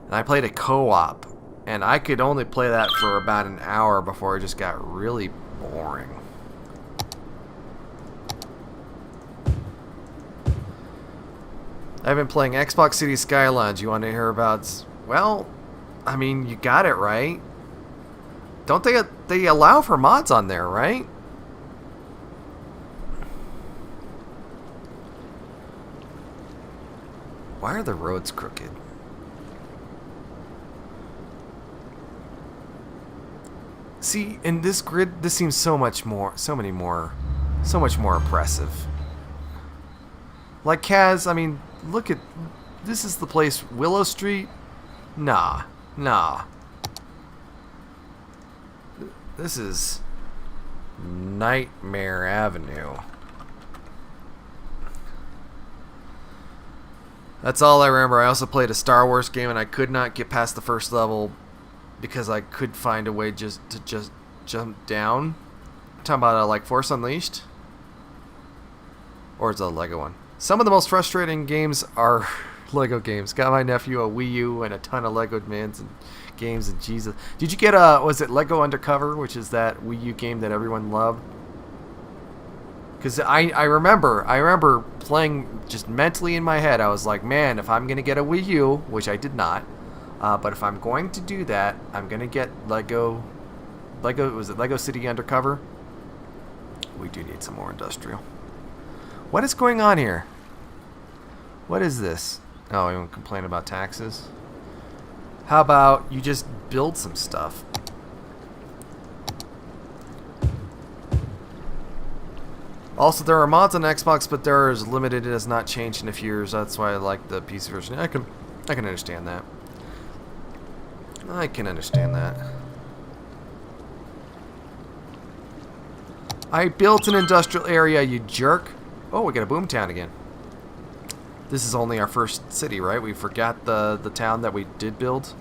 And I played a co-op. And I could only play that for about an hour before it just got really boring. I've been playing Xbox City Skylines. You want to hear about... Well, I mean, you got it right. Don't they allow for mods on there, right? Why are the roads crooked? See, in this grid, this seems so much more oppressive. Like Kaz, I mean, look at, this is the place, Willow Street? Nah. This is Nightmare Avenue. That's all I remember. I also played a Star Wars game and I could not get past the first level because I could find a way to jump down. I'm talking about like Force Unleashed? Or is it a Lego one? Some of the most frustrating games are Lego games. Got my nephew a Wii U and a ton of Lego games and Jesus. Did you get was it Lego Undercover, which is that Wii U game that everyone loved? Because I remember playing just mentally in my head. I was like, man, if I'm going to get a Wii U, which I did not, but if I'm going to do that, I'm going to get Lego, was it Lego City Undercover? We do need some more industrial. What is going on here? What is this? Oh, you want to complain about taxes? How about you just build some stuff? Also, there are mods on Xbox, but they're as limited. It has not changed in a few years. That's why I like the PC version. I can understand that. I can understand that. I built an industrial area, you jerk. Oh, we got a boomtown again. This is only our first city, right? We forgot the town that we did build.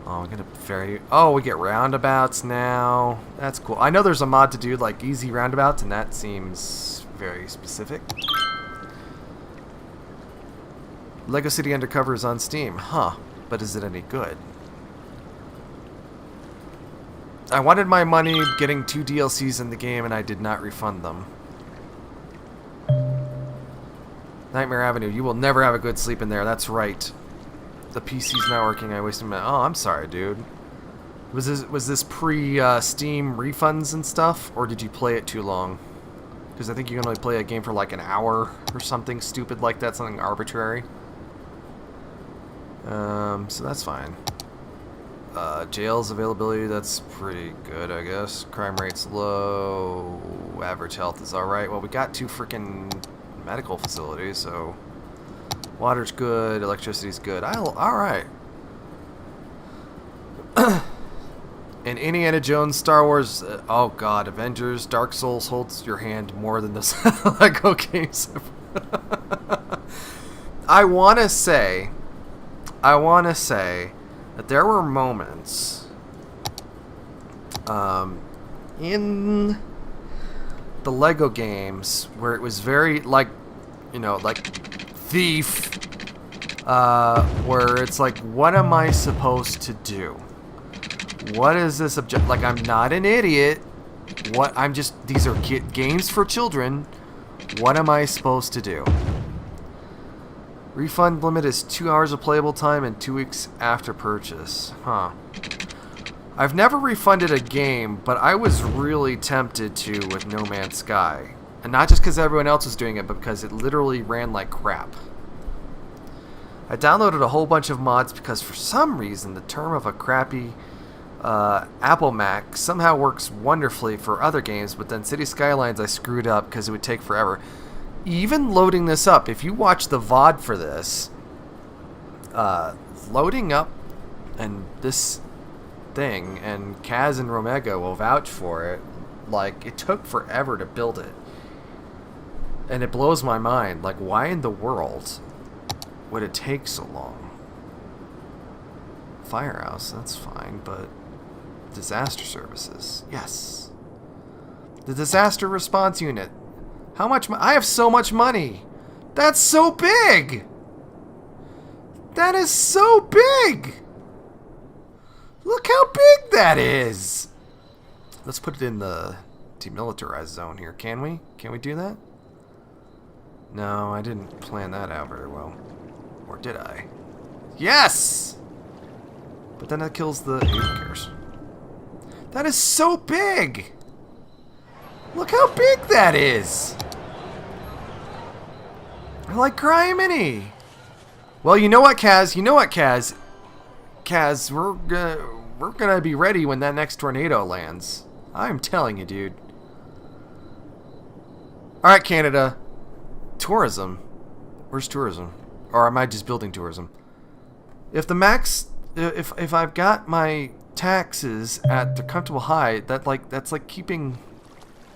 Oh, we're gonna ferry. Oh, we get roundabouts now. That's cool. I know there's a mod to do like easy roundabouts, and that seems very specific. Lego City Undercover is on Steam, huh? But is it any good? I wanted my money getting 2 DLCs in the game, and I did not refund them. Nightmare Avenue. You will never have a good sleep in there. That's right. The PC's not working. I wasted my... Oh, I'm sorry, dude. Was this pre-Steam refunds and stuff? Or did you play it too long? Because I think you can only play a game for like an hour or something stupid like that. Something arbitrary. So that's fine. Jails availability, that's pretty good, I guess. Crime rate's low. Average health is alright. Well, we got 2 freaking medical facilities, so... Water's good, electricity's good. Alright. And Indiana Jones, Star Wars, oh god, Avengers, Dark Souls holds your hand more than this Lego games. I wanna say that there were moments in the Lego games where it was very like, you know, like Thief, where it's like, what am I supposed to do? What is this object? Like, I'm not an idiot. These are games for children. What am I supposed to do? Refund limit is 2 hours of playable time and 2 weeks after purchase. Huh. I've never refunded a game, but I was really tempted to with No Man's Sky. And not just because everyone else was doing it, but because it literally ran like crap. I downloaded a whole bunch of mods because for some reason the term of a crappy Apple Mac somehow works wonderfully for other games, but then City Skylines I screwed up because it would take forever. Even loading this up, if you watch the VOD for this, loading up and this thing, and Kaz and Romega will vouch for it, like, it took forever to build it. And it blows my mind. Like, why in the world would it take so long? Firehouse, that's fine, but disaster services, yes. The disaster response unit. How much? I have so much money. That's so big. That is so big. Look how big that is. Let's put it in the demilitarized zone here. Can we? Can we do that? No, I didn't plan that out very well. Or did I? Yes! But then that kills the... Who cares? That is so big! Look how big that is! I like Cryomini! Well, you know what, Kaz? You know what, Kaz? Kaz, we're gonna be ready when that next tornado lands. I'm telling you, dude. Alright, Canada. Tourism. Where's tourism? Or am I just building tourism? If the max... If I've got my taxes at the comfortable high, that's like keeping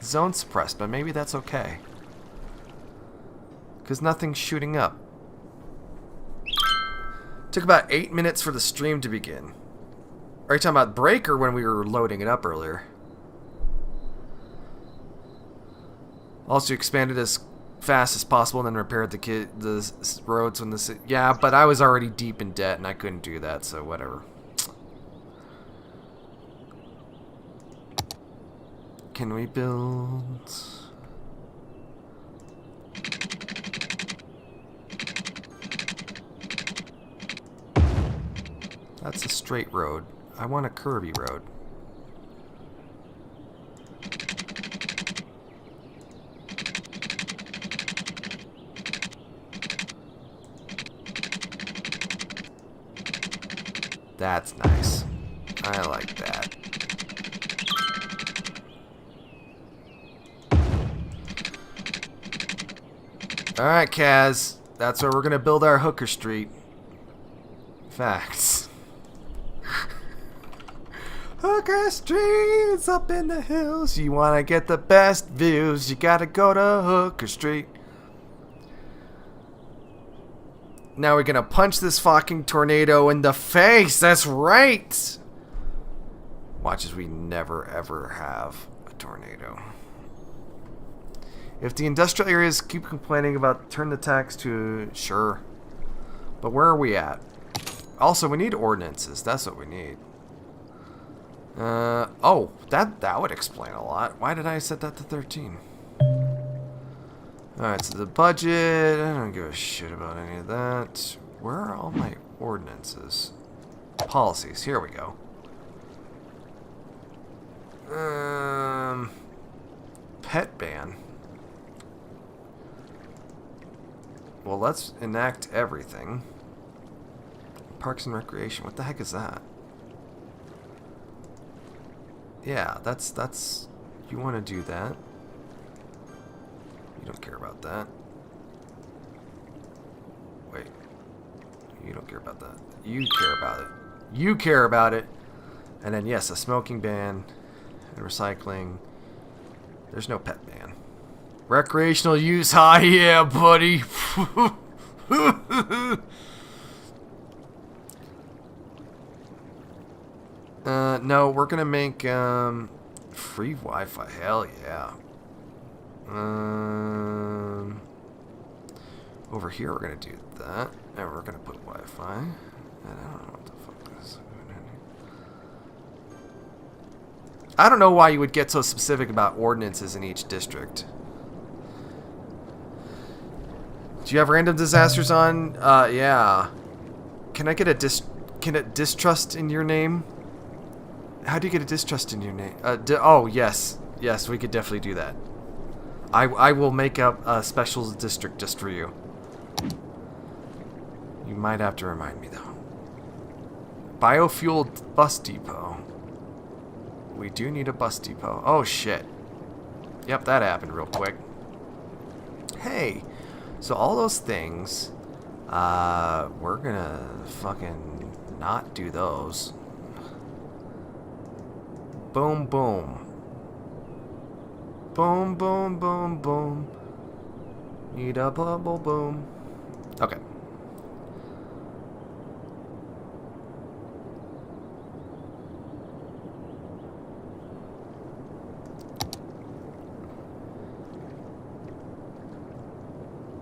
zone suppressed, but maybe that's okay. Because nothing's shooting up. Took about 8 minutes for the stream to begin. Are you talking about break or when we were loading it up earlier? Also expanded as fast as possible and then repaired the roads when the... Yeah, but I was already deep in debt and I couldn't do that, so whatever. Can we build... That's a straight road. I want a curvy road. That's nice. I like that. Alright, Kaz. That's where we're gonna build our Hooker Street. Facts. Hooker Street's up in the hills. You wanna get the best views, you gotta go to Hooker Street. Now we're gonna punch this fucking tornado in the face. That's right. Watch as we never ever have a tornado. If the industrial areas keep complaining about turn the tax to... Sure. But where are we at? Also, we need ordinances. That's what we need. Oh, that would explain a lot. Why did I set that to 13? Alright, so the budget, I don't give a shit about any of that. Where are all my ordinances? Policies, here we go. Pet ban. Well, let's enact everything. Parks and Recreation, what the heck is that? Yeah, that's... You want to do that. You don't care about that. Wait. You don't care about that. You care about it. You care about it! And then, yes, a smoking ban and recycling. There's no pet ban. Recreational use, yeah, buddy! No, we're gonna make, free Wi-Fi. Hell yeah. Over here we're gonna do that, and we're gonna put Wi-Fi. And I don't know what the fuck this is. I don't know why you would get so specific about ordinances in each district. Do you have random disasters on? Yeah. Can I get a distrust in your name? How do you get a distrust in your name? Oh, yes. Yes, we could definitely do that. I will make up a special district just for you. You might have to remind me, though. Biofuel bus depot. We do need a bus depot. Oh, shit. Yep, that happened real quick. Hey, so all those things, we're gonna fucking not do those. Boom, boom. Boom, boom, boom, boom. Need a bubble boom. Okay.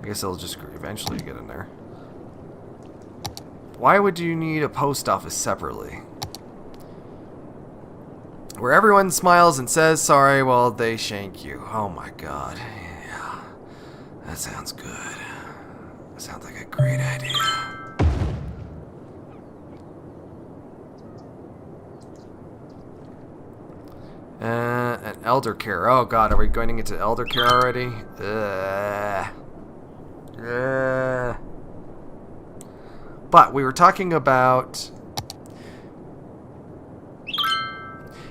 I guess I'll just eventually get in there. Why would you need a post office separately? Where everyone smiles and says sorry while they shank you. Oh my god. Yeah. That sounds good. That sounds like a great idea. An elder care. Oh god, are we going into elder care already? But we were talking about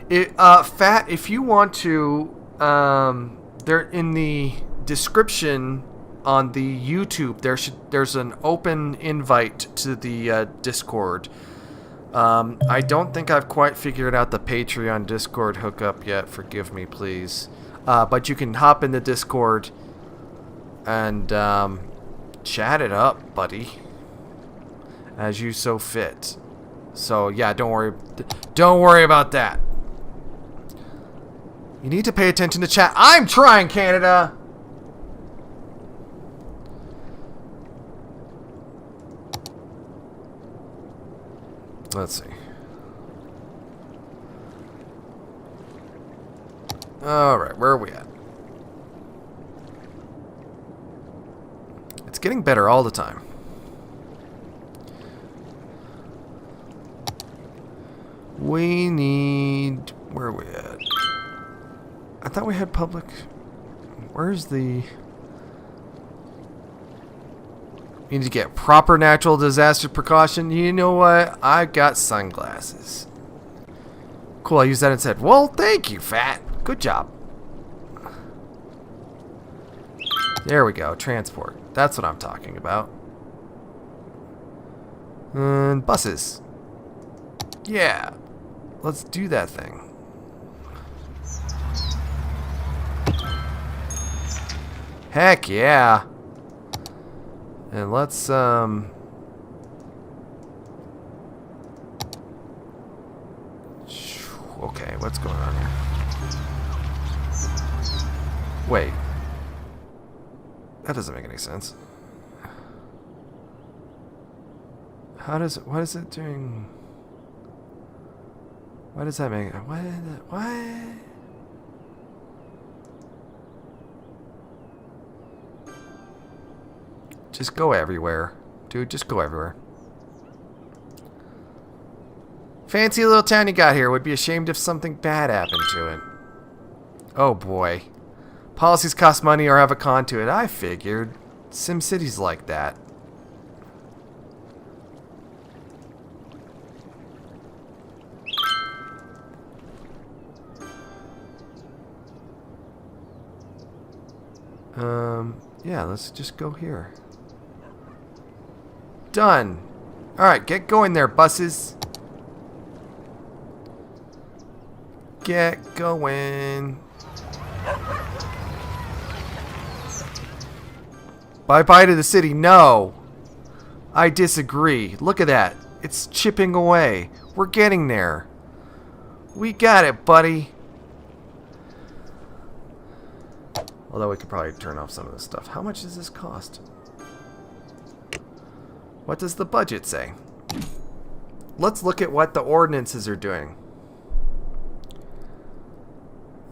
it, Fat, if you want to, there in the description on the YouTube, there's an open invite to the Discord. I don't think I've quite figured out the Patreon Discord hookup yet. Forgive me, please. But you can hop in the Discord and chat it up, buddy, as you so fit. So yeah, don't worry about that. You need to pay attention to chat. I'm trying, Canada! Let's see. Alright, where are we at? It's getting better all the time. We need... Where are we at? I thought we had public... Where's the... You need to get proper natural disaster precaution. You know what? I got sunglasses. Cool, I used that instead. Well, thank you, Fat. Good job. There we go. Transport. That's what I'm talking about. And buses. Yeah. Let's do that thing. Heck yeah. And let's okay, what's going on here? Wait. That doesn't make any sense. What is it doing? Why does that make... What? Just go everywhere. Dude, just go everywhere. Fancy little town you got here. Would be ashamed if something bad happened to it. Oh boy. Policies cost money or have a con to it. I figured. SimCity's like that. Yeah, let's just go here. Done. Alright, get going there, buses. Get going. Bye-bye to the city. No. I disagree. Look at that. It's chipping away. We're getting there. We got it, buddy. Although we could probably turn off some of this stuff. How much does this cost? What does the budget say? Let's look at what the ordinances are doing.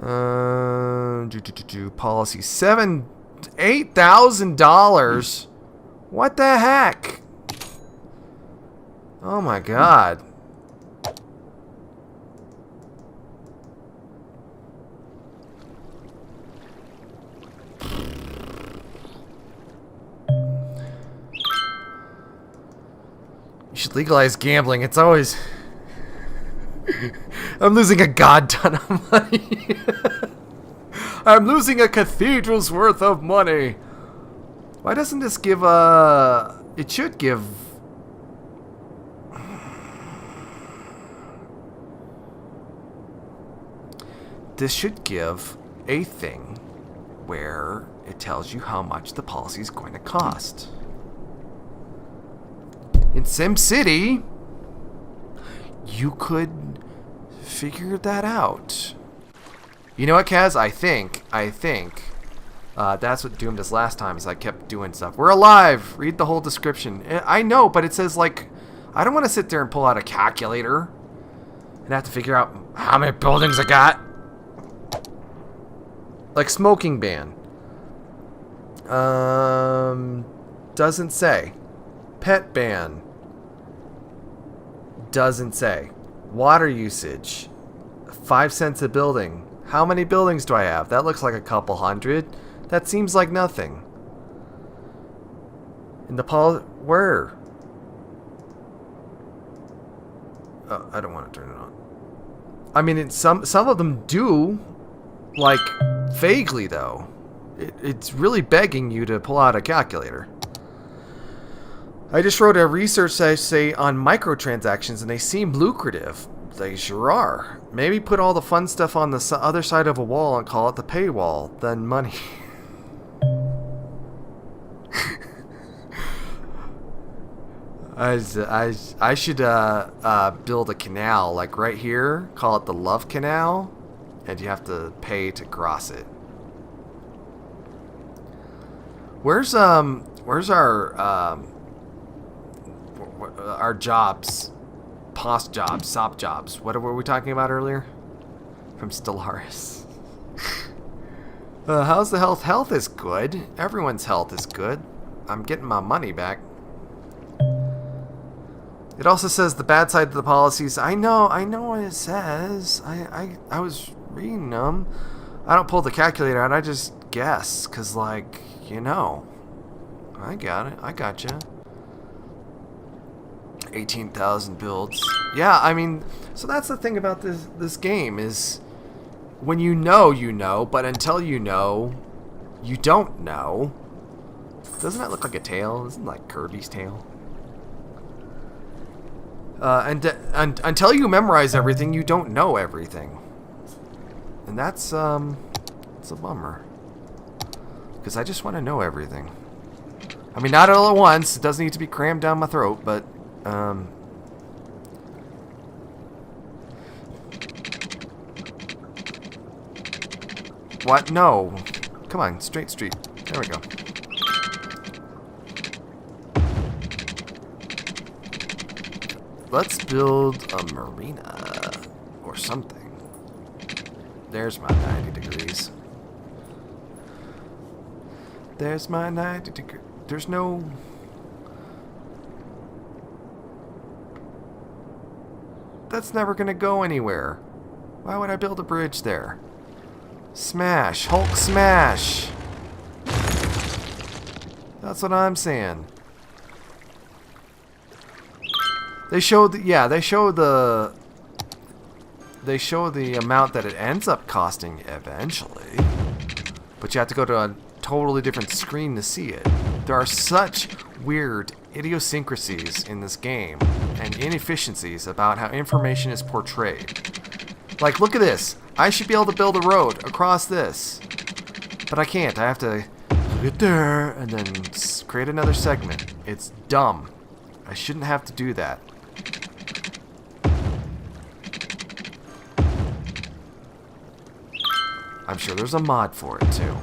Policy $8,000. What the heck? Oh my god. You should legalize gambling. It's always... I'm losing a god ton of money. I'm losing a cathedral's worth of money. Why doesn't this give a... It should give... This should give a thing where it tells you how much the policy is going to cost. In SimCity, you could figure that out. You know what, Kaz? I think that's what doomed us last time, is I kept doing stuff. We're alive! Read the whole description. I know, but it says, like, I don't want to sit there and pull out a calculator and have to figure out how many buildings I got. Like, smoking ban. Doesn't say. Pet ban. Doesn't say. Water usage. 5 cents a building. How many buildings do I have? That looks like a couple hundred. That seems like nothing. In the where? Oh, I don't want to turn it on. I mean, some of them do, like, vaguely though. It's really begging you to pull out a calculator. I just wrote a research essay on microtransactions, and they seem lucrative. They sure are. Maybe put all the fun stuff on the other side of a wall and call it the paywall. Then money. I should build a canal, like right here. Call it the Love Canal, and you have to pay to cross it. Where's our jobs? Post jobs, SOP jobs. What were we talking about earlier? From Stellaris. How's the health? Health is good. Everyone's health is good. I'm getting my money back. It also says the bad side of the policies. I know what it says. I was reading them. I don't pull the calculator out. I just guess, cause like, you know, I got it. I gotcha. 18,000 builds. Yeah, I mean, so that's the thing about this game is when you know, but until you know, you don't know. Doesn't that look like a tail? Isn't it like Kirby's tail? And until you memorize everything, you don't know everything. And that's it's a bummer. Because I just want to know everything. I mean, not all at once. It doesn't need to be crammed down my throat, but what? No. Come on, straight street. There we go. Let's build a marina or something. There's my 90 degrees. There's my 90 degrees. There's no... That's never gonna go anywhere. Why would I build a bridge there? Smash! Hulk smash! That's what I'm saying. They show the amount that it ends up costing eventually, but you have to go to a totally different screen to see it. There are such weird idiosyncrasies in this game and inefficiencies about how information is portrayed. Like, look at this. I should be able to build a road across this, but I can't. I have to get there and then create another segment. It's dumb. I shouldn't have to do that. I'm sure there's a mod for it too.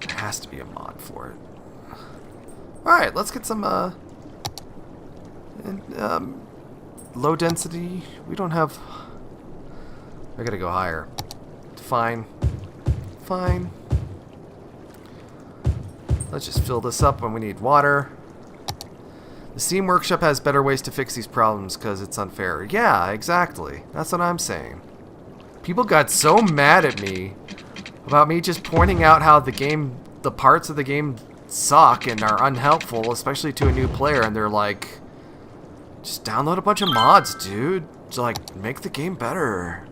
There has to be a mod for it. Alright, let's get some low density. We don't have... I gotta go higher. Fine. Fine. Let's just fill this up when we need water. The Steam Workshop has better ways to fix these problems because it's unfair. Yeah, exactly. That's what I'm saying. People got so mad at me about me just pointing out how the parts of the game suck and are unhelpful, especially to a new player, and they're like, just download a bunch of mods, dude. To, like, make the game better.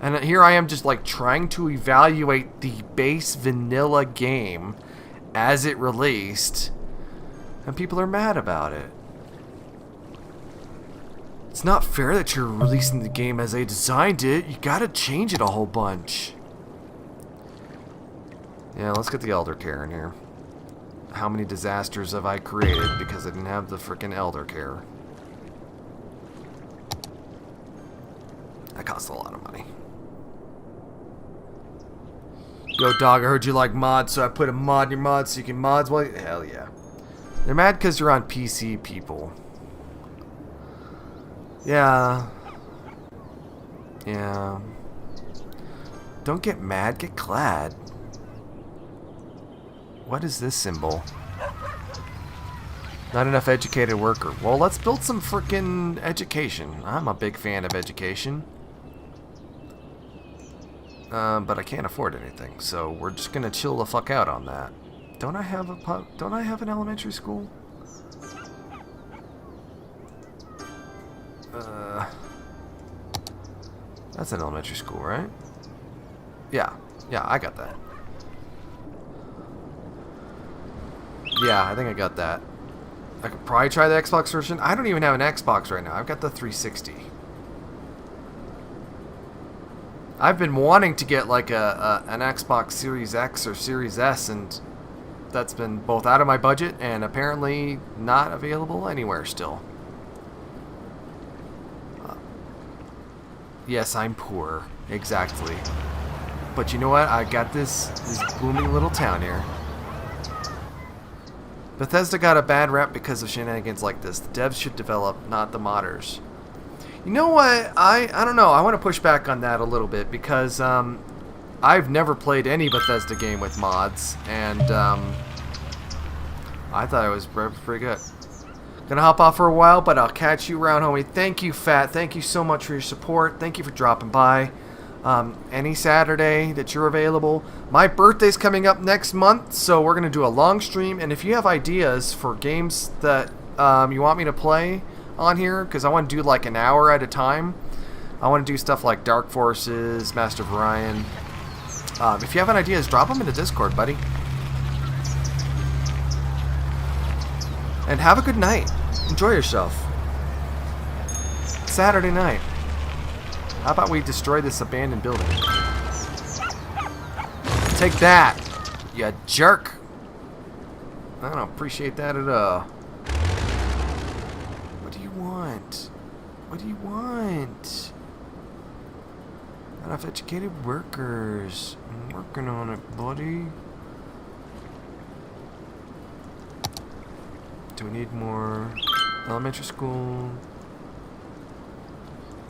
And here I am just, like, trying to evaluate the base vanilla game as it released, and people are mad about it. It's not fair that you're releasing the game as they designed it. You gotta change it a whole bunch. Yeah, let's get the elder care in here. How many disasters have I created because I didn't have the frickin' elder care? That costs a lot of money. Yo, dog, I heard you like mods, so I put a mod in your mod so you can mods. Well, hell yeah. They're mad because you're on PC, people. Yeah. Yeah. Don't get mad, get glad. What is this symbol? Not enough educated worker. Well, let's build some frickin' education. I'm a big fan of education. But I can't afford anything, so we're just gonna chill the fuck out on that. Don't I have an elementary school? That's an elementary school, right? Yeah, I got that. Yeah, I think I got that. I could probably try the Xbox version. I don't even have an Xbox right now. I've got the 360. I've been wanting to get like an Xbox Series X or Series S, and that's been both out of my budget and apparently not available anywhere still. Yes, I'm poor. Exactly. But you know what? I got this booming little town here. Bethesda got a bad rep because of shenanigans like this. The devs should develop, not the modders. You know what? I don't know. I want to push back on that a little bit because I've never played any Bethesda game with mods, and I thought it was pretty good. Gonna hop off for a while, but I'll catch you around, homie. Thank you, Fat. Thank you so much for your support. Thank you for dropping by. Any Saturday that you're available. My birthday's coming up next month, so we're gonna do a long stream. And if you have ideas for games that you want me to play on here, because I want to do like an hour at a time. I want to do stuff like Dark Forces, Master of Orion. If you have any ideas, drop them into Discord, buddy. And have a good night. Enjoy yourself. Saturday night. How about we destroy this abandoned building? Take that, you jerk. I don't appreciate that at all. What do you want? What do you want? Not enough educated workers. I'm working on it, buddy. Do we need more elementary school?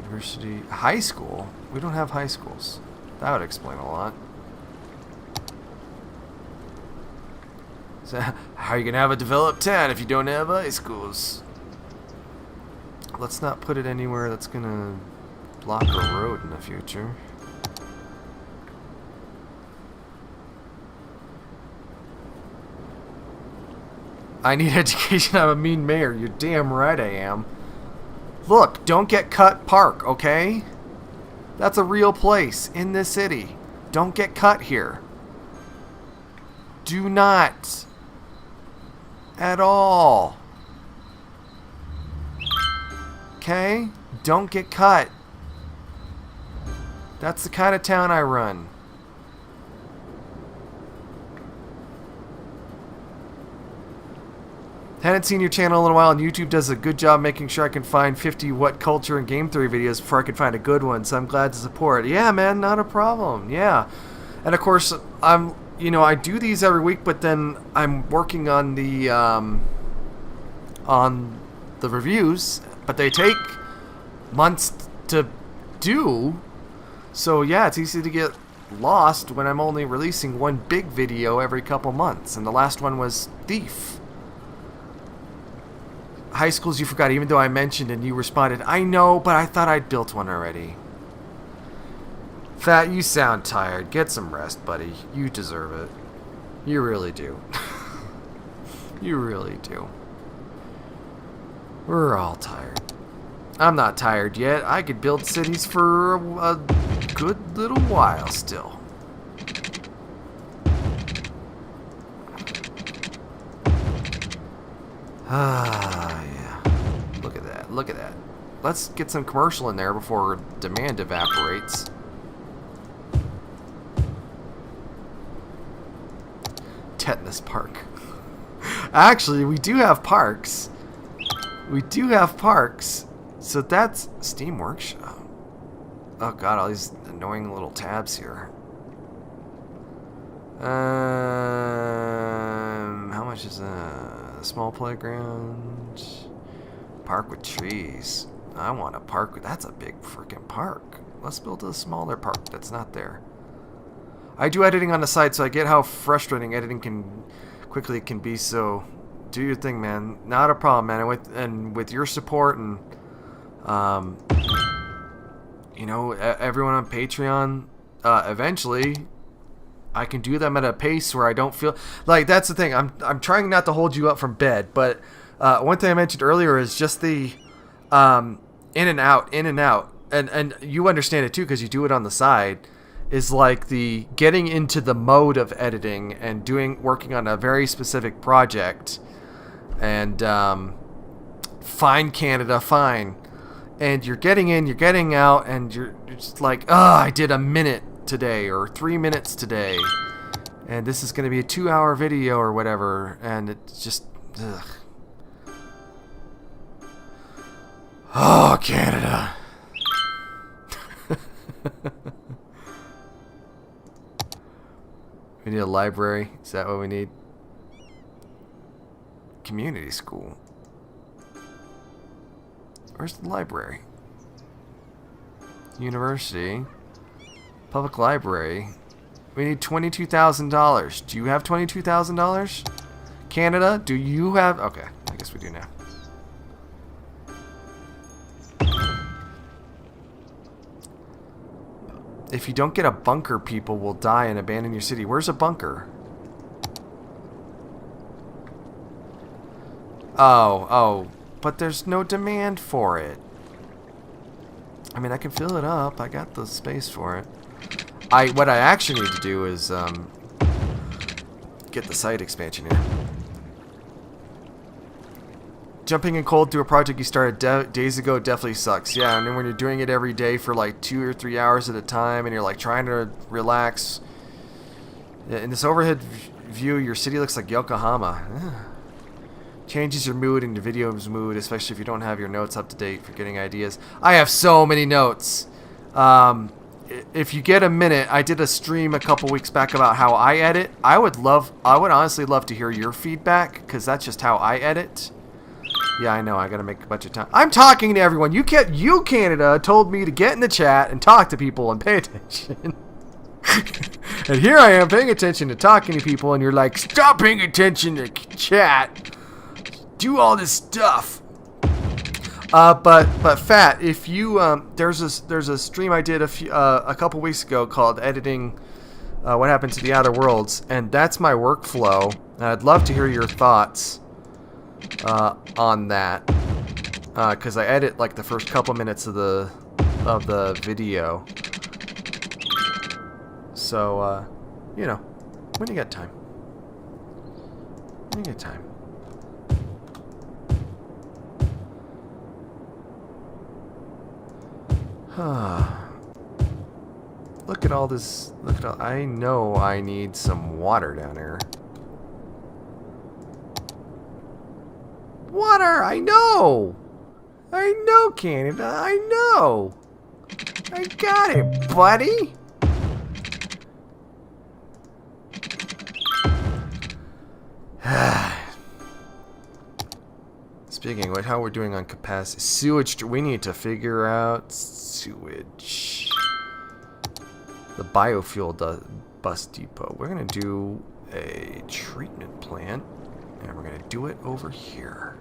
University? High school? We don't have high schools. That would explain a lot. So, how are you going to have a developed town if you don't have high schools? Let's not put it anywhere that's going to block a road in the future. I need education. I'm a mean mayor. You're damn right I am. Look, don't get cut park, okay? That's a real place in this city. Don't get cut here. Do not. At all. Okay? Don't get cut. That's the kind of town I run. Hadn't seen your channel in a little while, and YouTube does a good job making sure I can find 50 what culture and game theory videos before I can find a good one, so I'm glad to support. Yeah, man, not a problem. Yeah. And of course, I do these every week, but then I'm working on the reviews, but they take months to do. So yeah, it's easy to get lost when I'm only releasing one big video every couple months, and the last one was Thief. High schools you forgot, even though I mentioned and you responded, I know, but I thought I'd built one already. Fat, you sound tired. Get some rest, buddy. You deserve it. You really do. You really do. We're all tired. I'm not tired yet. I could build cities for a good little while still. Ah, yeah. Look at that. Look at that. Let's get some commercial in there before demand evaporates. Tetanus Park. Actually, we do have parks. We do have parks. So that's Steam Workshop. Oh god, all these annoying little tabs here. How much is a small playground? Park with trees. I want a park with, that's a big freaking park. Let's build a smaller park that's not there. I do editing on the side, so I get how frustrating editing can be. So do your thing, man. Not a problem, man. And with your support and you know, everyone on Patreon, eventually I can do them at a pace where I don't feel like, that's the thing. I'm trying not to hold you up from bed, but one thing I mentioned earlier is just the in and out, and you understand it too because you do it on the side. Is like the getting into the mode of editing and working on a very specific project, and fine Canada, fine. And you're getting in, you're getting out, and you're just like, oh, I did a minute today or 3 minutes today, and this is going to be a 2-hour video or whatever, and it's just, ugh. Oh, Canada. We need a library. Is that what we need? Community school. Where's the library? University. Public library. We need $22,000. Do you have $22,000? Canada, do you have... Okay, I guess we do now. If you don't get a bunker, people will die and abandon your city. Where's a bunker? Oh, but there's no demand for it. I mean, I can fill it up. I got the space for it. What I actually need to do is get the site expansion here. Jumping in cold through a project you started days ago definitely sucks. Yeah, and then when you're doing it every day for like 2 or 3 hours at a time, and you're like trying to relax. In this overhead view, your city looks like Yokohama. Changes your mood and your video's mood, especially if you don't have your notes up to date for getting ideas. I have so many notes. If you get a minute, I did a stream a couple weeks back about how I edit. I would honestly love to hear your feedback, because that's just how I edit. Yeah, I know. I gotta make a bunch of time. I'm talking to everyone. You Canada, told me to get in the chat and talk to people and pay attention. And here I am paying attention to talking to people, and you're like, stop paying attention to chat. Do all this stuff. But Fat, if you there's a stream I did a couple weeks ago called editing what happened to the Outer Worlds, and that's my workflow. And I'd love to hear your thoughts on that, because I edit like the first couple minutes of the video. So you know, when you get time. When you get time. Look at all this. I know I need some water down here. Water! I know! I know, Canada. I know! I got it, buddy! Speaking of how we're doing on capacity, sewage. We need to figure out sewage. The biofuel bus depot. We're going to do a treatment plant, and we're going to do it over here.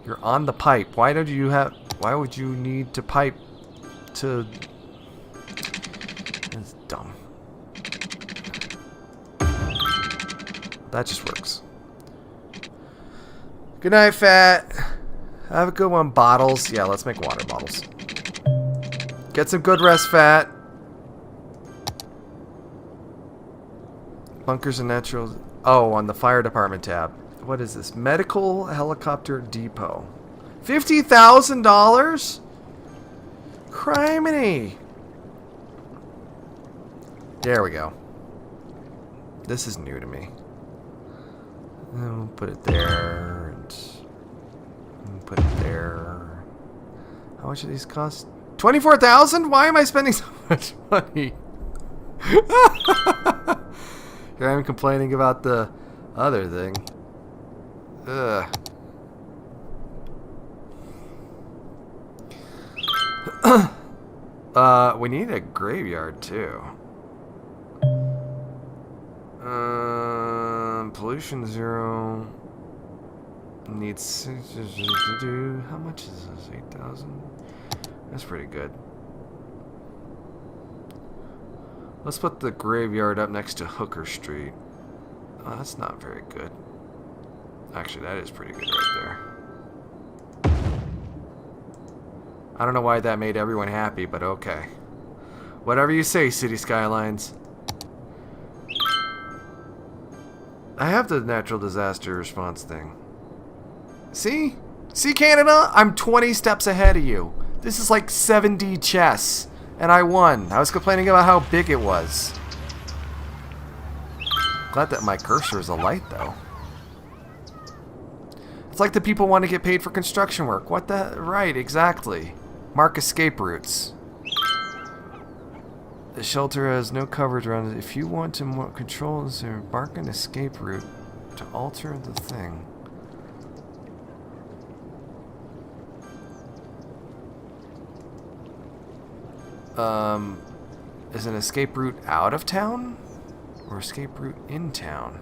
You're on the pipe. Why would you need to pipe to... That's dumb. That just works. Good night, Fat. Have a good one, Bottles. Yeah, let's make water bottles. Get some good rest, Fat. Bunkers and natural... Oh, on the fire department tab. What is this? Medical helicopter depot. $50,000? Criminy. There we go. This is new to me. We'll put it there. And we'll put it there. How much do these cost? $24,000? Why am I spending so much money? Here I am complaining about the other thing. Ugh. We need a graveyard too. Pollution 0. Needs how much is this? 8,000. That's pretty good. Let's put the graveyard up next to Hooker Street. Oh, that's not very good. Actually, that is pretty good right there. I don't know why that made everyone happy, but okay. Whatever you say, City Skylines. I have the natural disaster response thing. See? See, Canada? I'm 20 steps ahead of you. This is like 7D chess. And I won. I was complaining about how big it was. Glad that my cursor is a light, though. It's like the people want to get paid for construction work. What the... Right, exactly. Mark escape routes. The shelter has no coverage around it. If you want to control this, mark an escape route to alter the thing. Is an escape route out of town? Or escape route in town?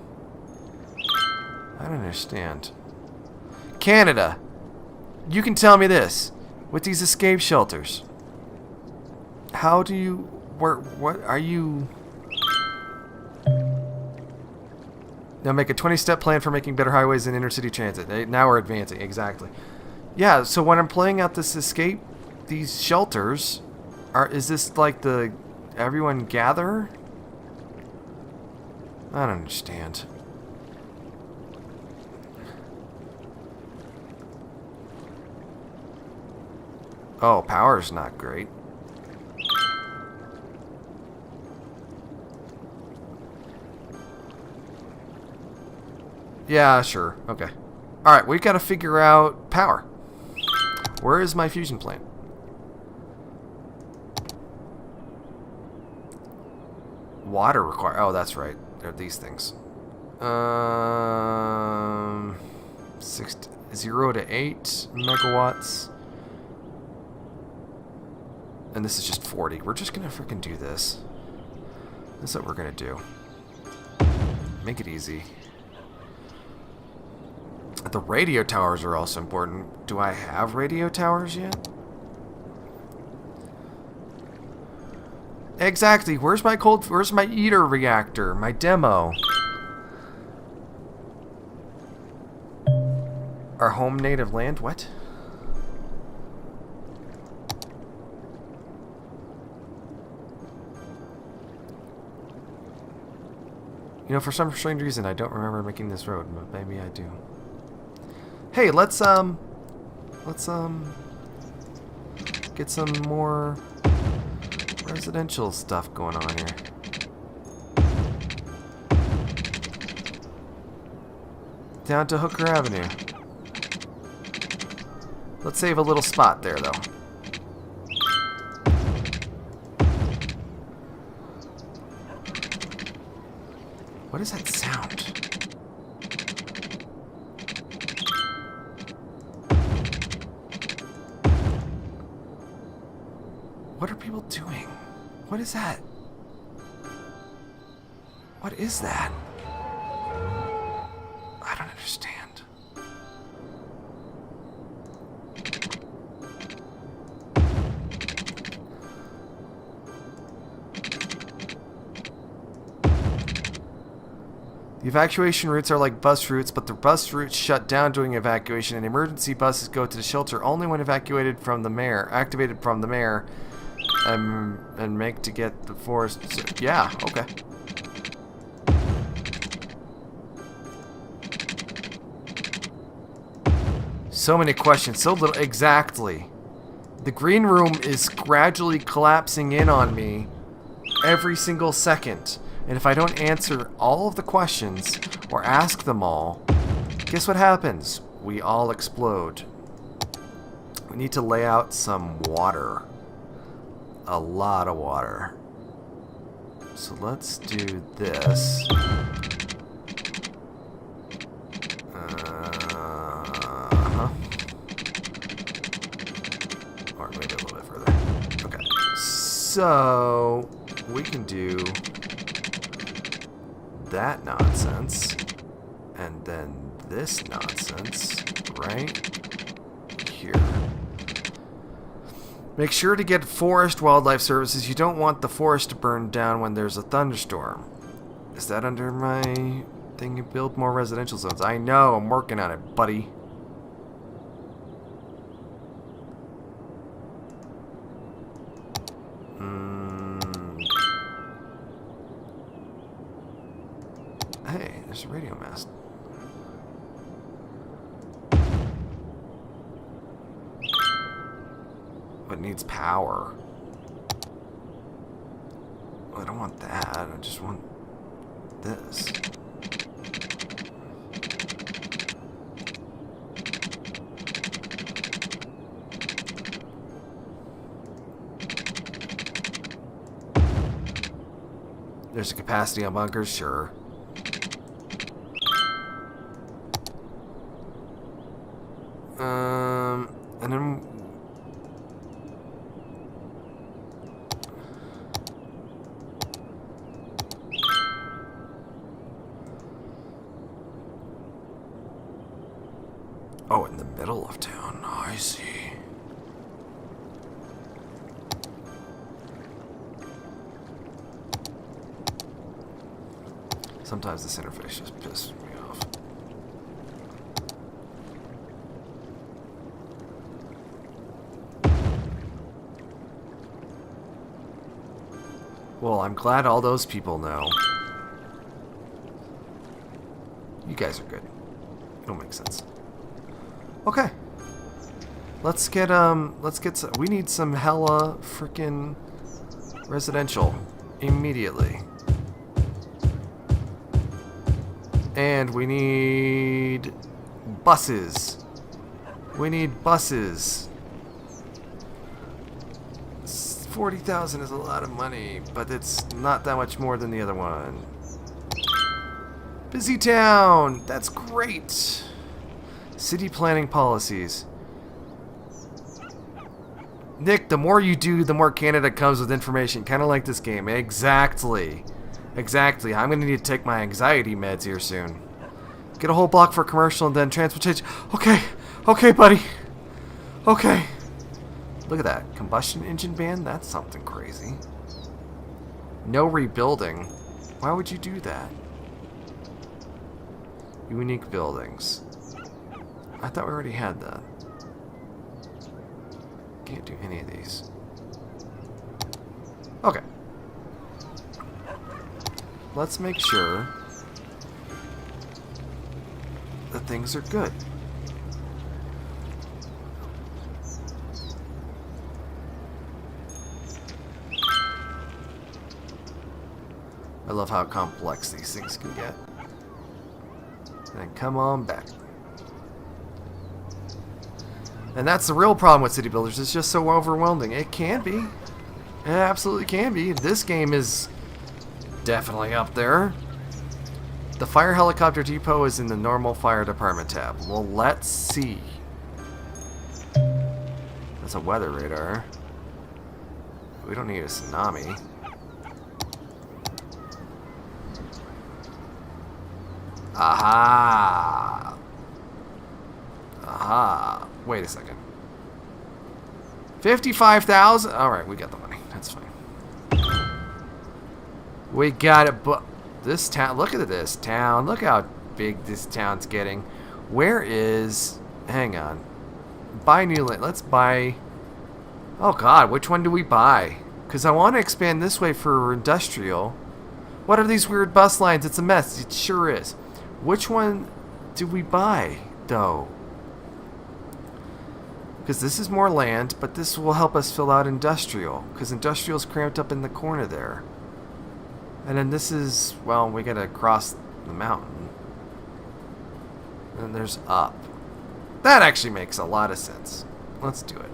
I don't understand. Canada, you can tell me this. With these escape shelters, how do you... What are you... Now make a 20-step plan for making better highways and intercity transit. Now we're advancing, exactly. Yeah, so when I'm playing out this escape, these shelters... Is this like the everyone gather? I don't understand. Oh, power's not great. Yeah, sure. Okay. Alright, we've got to figure out power. Where is my fusion plant? Water require. Oh, that's right. They're these things. 0 to 8 megawatts. And this is just 40. We're just gonna freaking do this. That's what we're gonna do. Make it easy. The radio towers are also important. Do I have radio towers yet? Exactly. Where's my eater reactor? My demo. Our home native land? What? You know, for some strange reason, I don't remember making this road, but maybe I do. Hey, let's get some more residential stuff going on here. Down to Hooker Avenue. Let's save a little spot there, though. What is that sound? What is that? What is that? I don't understand. The evacuation routes are like bus routes, but the bus routes shut down during evacuation, and emergency buses go to the shelter only when activated from the mayor, and make to get the forest. So, yeah, okay. So many questions, so little. Exactly. The green room is gradually collapsing in on me every single second. And if I don't answer all of the questions or ask them all, guess what happens? We all explode. We need to lay out some water. A lot of water. So let's do this. Or maybe a little bit further. Okay. So we can do that nonsense, and then this nonsense right here. Make sure to get Forest Wildlife Services. You don't want the forest to burn down when there's a thunderstorm. Is that under my thing? Build more residential zones. I know, I'm working on it, buddy. Hey, there's a radio mast. But it needs power. Well, I don't want that. I just want this. There's a capacity on bunkers, sure. And then oh, in the middle of town. I see. Sometimes this interface just pisses me off. Well, I'm glad all those people know. You guys are good. It'll make sense. Okay. Let's get some, we need some hella freaking residential immediately. And we need buses. We need buses. 40,000 is a lot of money, but it's not that much more than the other one. Busy town! That's great! City planning policies. Nick, the more you do, the more Canada comes with information. Kind of like this game. Exactly. Exactly. I'm going to need to take my anxiety meds here soon. Get a whole block for commercial and then transportation. Okay. Okay, buddy. Okay. Look at that. Combustion engine ban? That's something crazy. No rebuilding. Why would you do that? Unique buildings. I thought we already had that. Can't do any of these. Okay. Let's make sure that things are good. I love how complex these things can get. And come on back. And that's the real problem with city builders. It's just so overwhelming. It can be. It absolutely can be. This game is definitely up there. The fire helicopter depot is in the normal fire department tab. Well, let's see. That's a weather radar. We don't need a tsunami. Aha. Aha. Wait a second. 55,000? Alright, we got the money. That's fine. We got it, but this town, look at this town. Look how big this town's getting. Where is, hang on. Buy new land. Let's buy, oh god, which one do we buy? Because I want to expand this way for industrial. What are these weird bus lines? It's a mess. It sure is. Which one do we buy, though? Because this is more land, but this will help us fill out industrial. Because industrial's cramped up in the corner there. And then this is, well, we gotta cross the mountain. And there's up. That actually makes a lot of sense. Let's do it.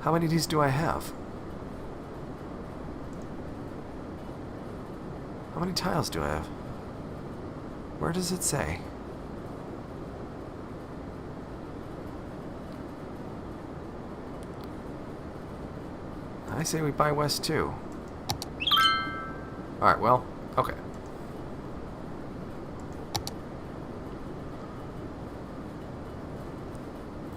How many of these do I have? How many tiles do I have? Where does it say? I say we buy West too. Alright, well, okay.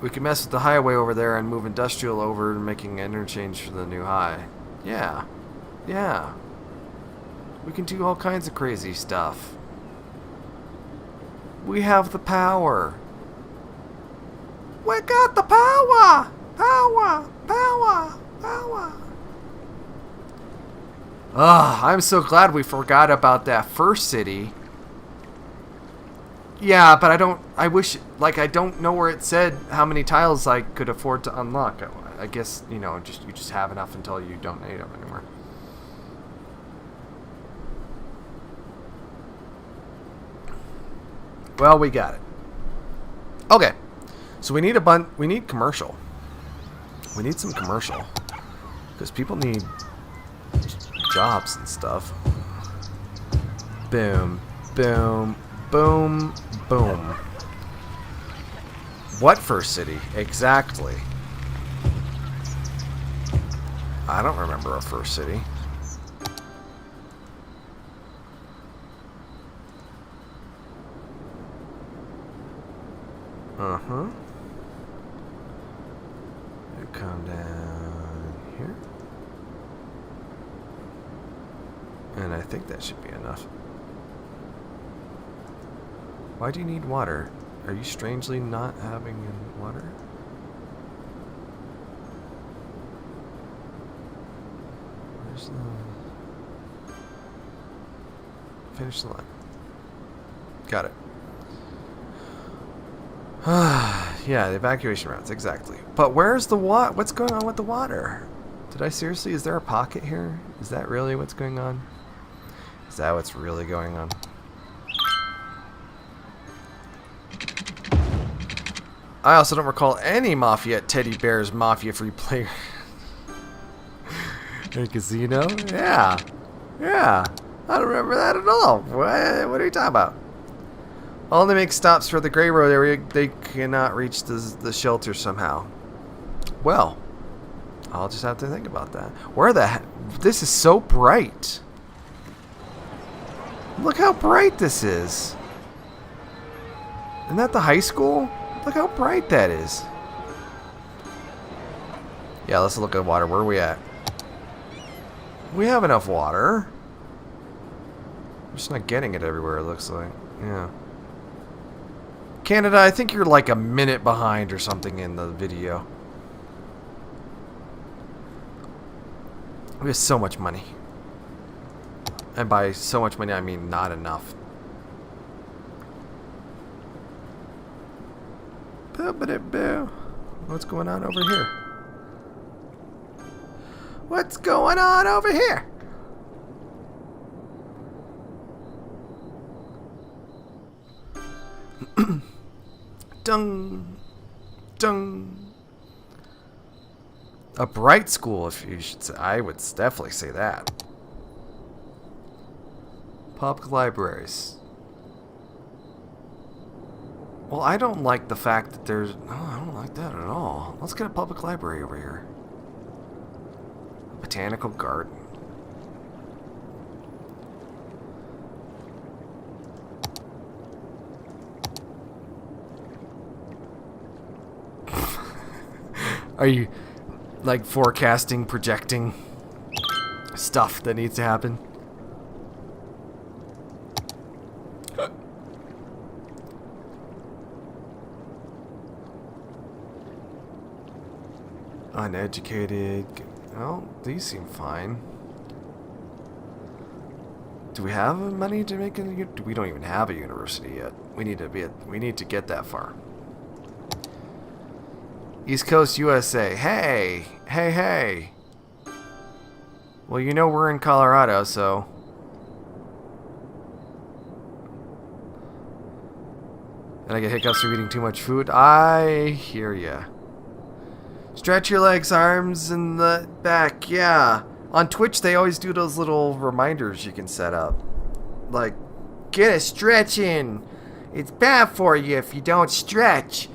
We can mess with the highway over there and move industrial over, making interchange for the new high. Yeah. Yeah. We can do all kinds of crazy stuff. We have the power. We got the power! Power! Power! Power! Ugh, I'm so glad we forgot about that first city. Yeah, but I wish, like, I don't know where it said how many tiles I could afford to unlock. I guess, you know, you just have enough until you don't need them anymore. Well, we got it. Okay. So we need we need commercial. We need some commercial. Because people need jobs and stuff. Boom, boom, boom, boom. What first city? Exactly. I don't remember a first city. Uh-huh. Come down here. And I think that should be enough. Why do you need water? Are you strangely not having water? Where's the... Finish the line. Got it. Yeah, the evacuation routes, exactly. But where's the water? What's going on with the water? Did I seriously? Is there a pocket here? Is that really what's going on? Is that what's really going on? I also don't recall any Mafia at Teddy Bear's Mafia free player. A casino? Yeah. Yeah. I don't remember that at all. What are you talking about? Only make stops for the Gray Road area. They cannot reach the shelter somehow. Well, I'll just have to think about that. Where the heck? This is so bright. Look how bright this is. Isn't that the high school? Look how bright that is. Yeah, let's look at water. Where are we at? We have enough water. We're just not getting it everywhere, it looks like. Yeah. Canada, I think you're like a minute behind or something in the video. We have so much money. And by so much money, I mean not enough. What's going on over here? What's going on over here? Dung. Dung. A bright school, if you should say. I would definitely say that. Public libraries. Well, I don't like the fact that there's... No, I don't like that at all. Let's get a public library over here. A botanical garden. Are you, like, forecasting, projecting stuff that needs to happen? Uneducated. Well, these seem fine. Do we have money to make it? We don't even have a university yet. We need to get that far. East Coast USA. Hey, hey, hey. Well, you know we're in Colorado, so. And I get hiccups from eating too much food. I hear ya. Stretch your legs, arms, and the back. Yeah. On Twitch, they always do those little reminders you can set up. Like, get a stretch in. It's bad for you if you don't stretch.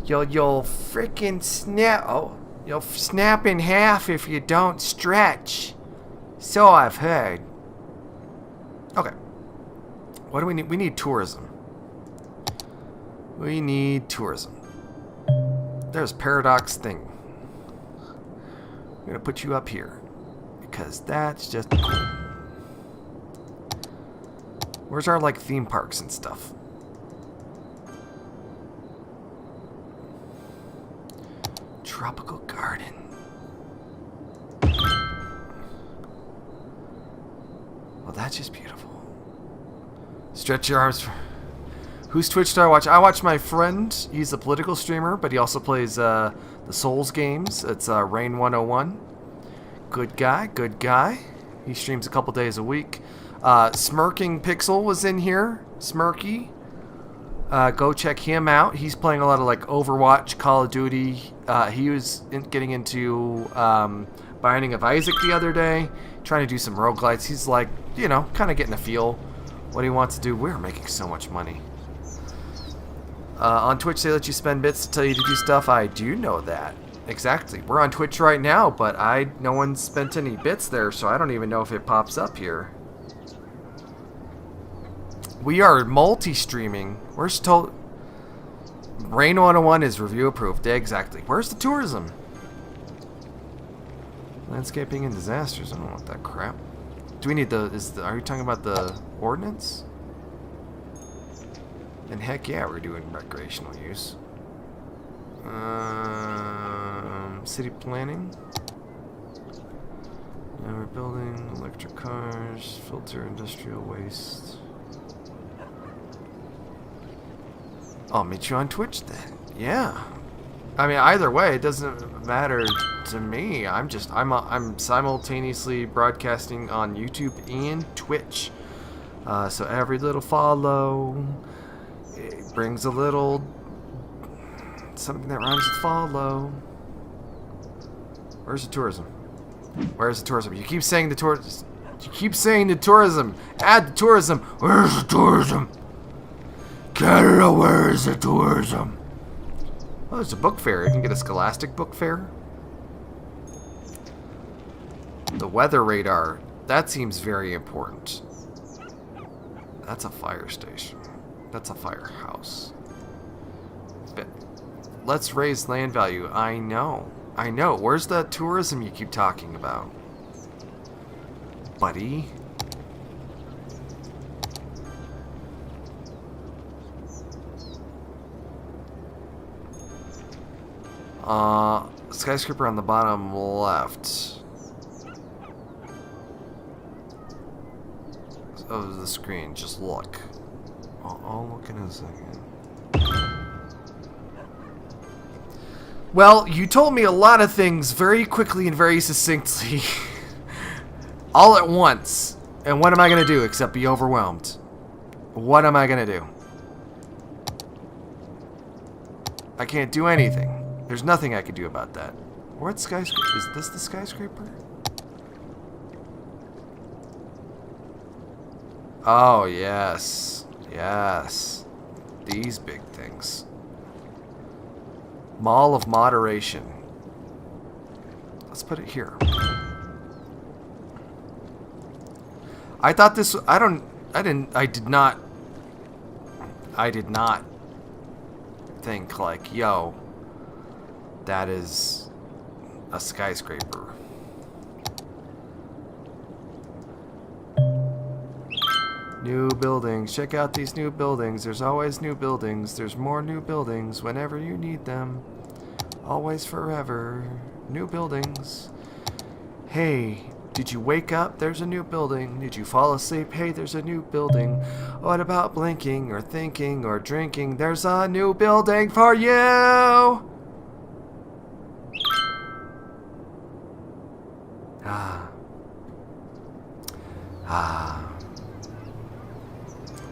You'll freaking snap. Oh, you'll snap in half if you don't stretch. So I've heard. Okay. What do we need? We need tourism. We need tourism. There's Paradox thing. I'm gonna put you up here because that's just cool. Where's our like theme parks and stuff? Tropical garden. Well, that's just beautiful. Stretch your arms. Whose Twitch do I watch? I watch my friend. He's a political streamer, but he also plays the Souls games. It's Rain101. Good guy, good guy. He streams a couple days a week. Smirking Pixel was in here. Smirky. Go check him out. He's playing a lot of like Overwatch, Call of Duty. He was getting into Binding of Isaac the other day, trying to do some roguelites. He's like, you know, kind of getting a feel what he wants to do. We're making so much money. On Twitch, they let you spend bits to tell you to do stuff. I do know that. Exactly. We're on Twitch right now, but no one spent any bits there, so I don't even know if it pops up here. We are multi-streaming. Where's Rain 101 is review approved. Exactly. Where's the tourism? Landscaping and disasters. I don't want that crap. Do we need are you talking about the ordinance? And heck yeah, we're doing recreational use. City planning. Yeah, we're building electric cars, filter industrial waste. I'll meet you on Twitch then. Yeah. I mean, either way, it doesn't matter to me. I'm simultaneously broadcasting on YouTube and Twitch. So every little follow, it brings a little something that rhymes with follow. Where's the tourism? Where's the tourism? You keep saying the tourism. You keep saying the tourism. Add the tourism. Where's the tourism? Canada, where is the tourism? Oh, there's a book fair. You can get a Scholastic book fair. The weather radar. That seems very important. That's a fire station. That's a firehouse. But let's raise land value. I know. I know. Where's the tourism you keep talking about? Buddy? Skyscraper on the bottom left of the screen. Just look. I'll look in a second. Well, you told me a lot of things very quickly and very succinctly. All at once. And what am I going to do except be overwhelmed? What am I going to do? I can't do anything. There's nothing I can do about that. What skyscraper? Is this the skyscraper? Oh, yes. Yes. These big things. Mall of Moderation. Let's put it here. I thought this... I did not think like, yo... that is a skyscraper. New buildings. Check out these new buildings. There's always new buildings. There's more new buildings whenever you need them. Always, forever. New buildings. Hey, did you wake up? There's a new building. Did you fall asleep? Hey, there's a new building. What about blinking or thinking or drinking? There's a new building for you!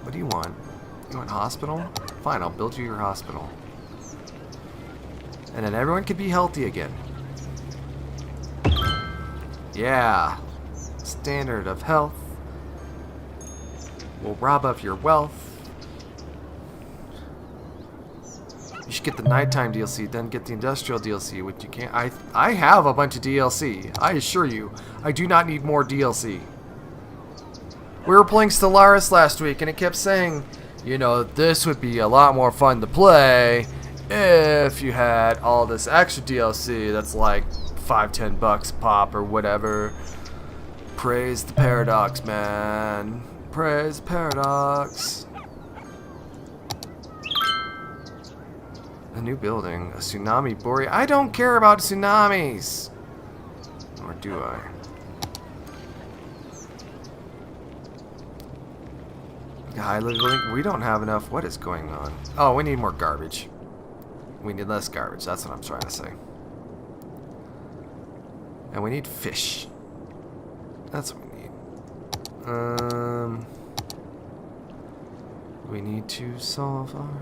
What do you want? You want hospital? Fine, I'll build you your hospital. And then everyone can be healthy again. Yeah. Standard of health. Will rob of your wealth. You should get the nighttime DLC, then get the industrial DLC, which you can't. I have a bunch of DLC. I assure you, I do not need more DLC. We were playing Stellaris last week, and it kept saying, you know, this would be a lot more fun to play if you had all this extra DLC that's like $5-10 pop or whatever. Praise the paradox, man. Praise the paradox. A new building, a tsunami boreal. I don't care about tsunamis. Or do I? We don't have enough. What is going on? Oh, we need more garbage. We need less garbage. That's what I'm trying to say. And we need fish. That's what we need. We need to solve our...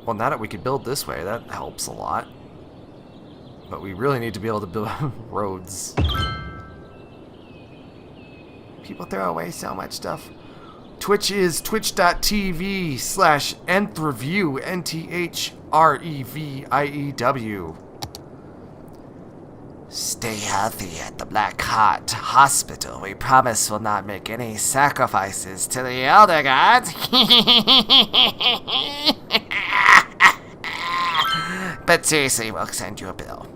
Well, now that we can build this way, that helps a lot. But we really need to be able to build roads. People throw away so much stuff. Twitch is twitch.tv/nthreview, NTHREVIEW. Stay healthy at the Black Heart Hospital. We promise we'll not make any sacrifices to the Elder Gods. But seriously, we'll send you a bill.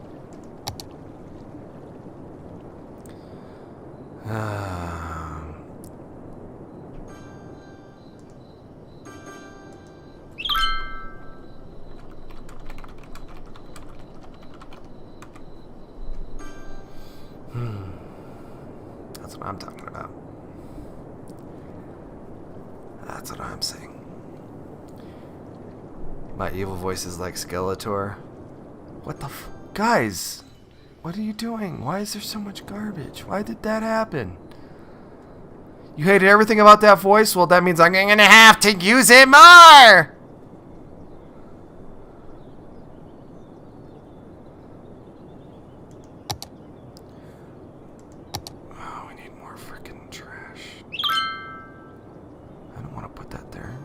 That's what I'm talking about. That's what I'm saying. My evil voice is like Skeletor. What the guys? What are you doing? Why is there so much garbage? Why did that happen? You hated everything about that voice? Well, that means I'm gonna have to use it more! Oh, we need more freaking trash. I don't want to put that there.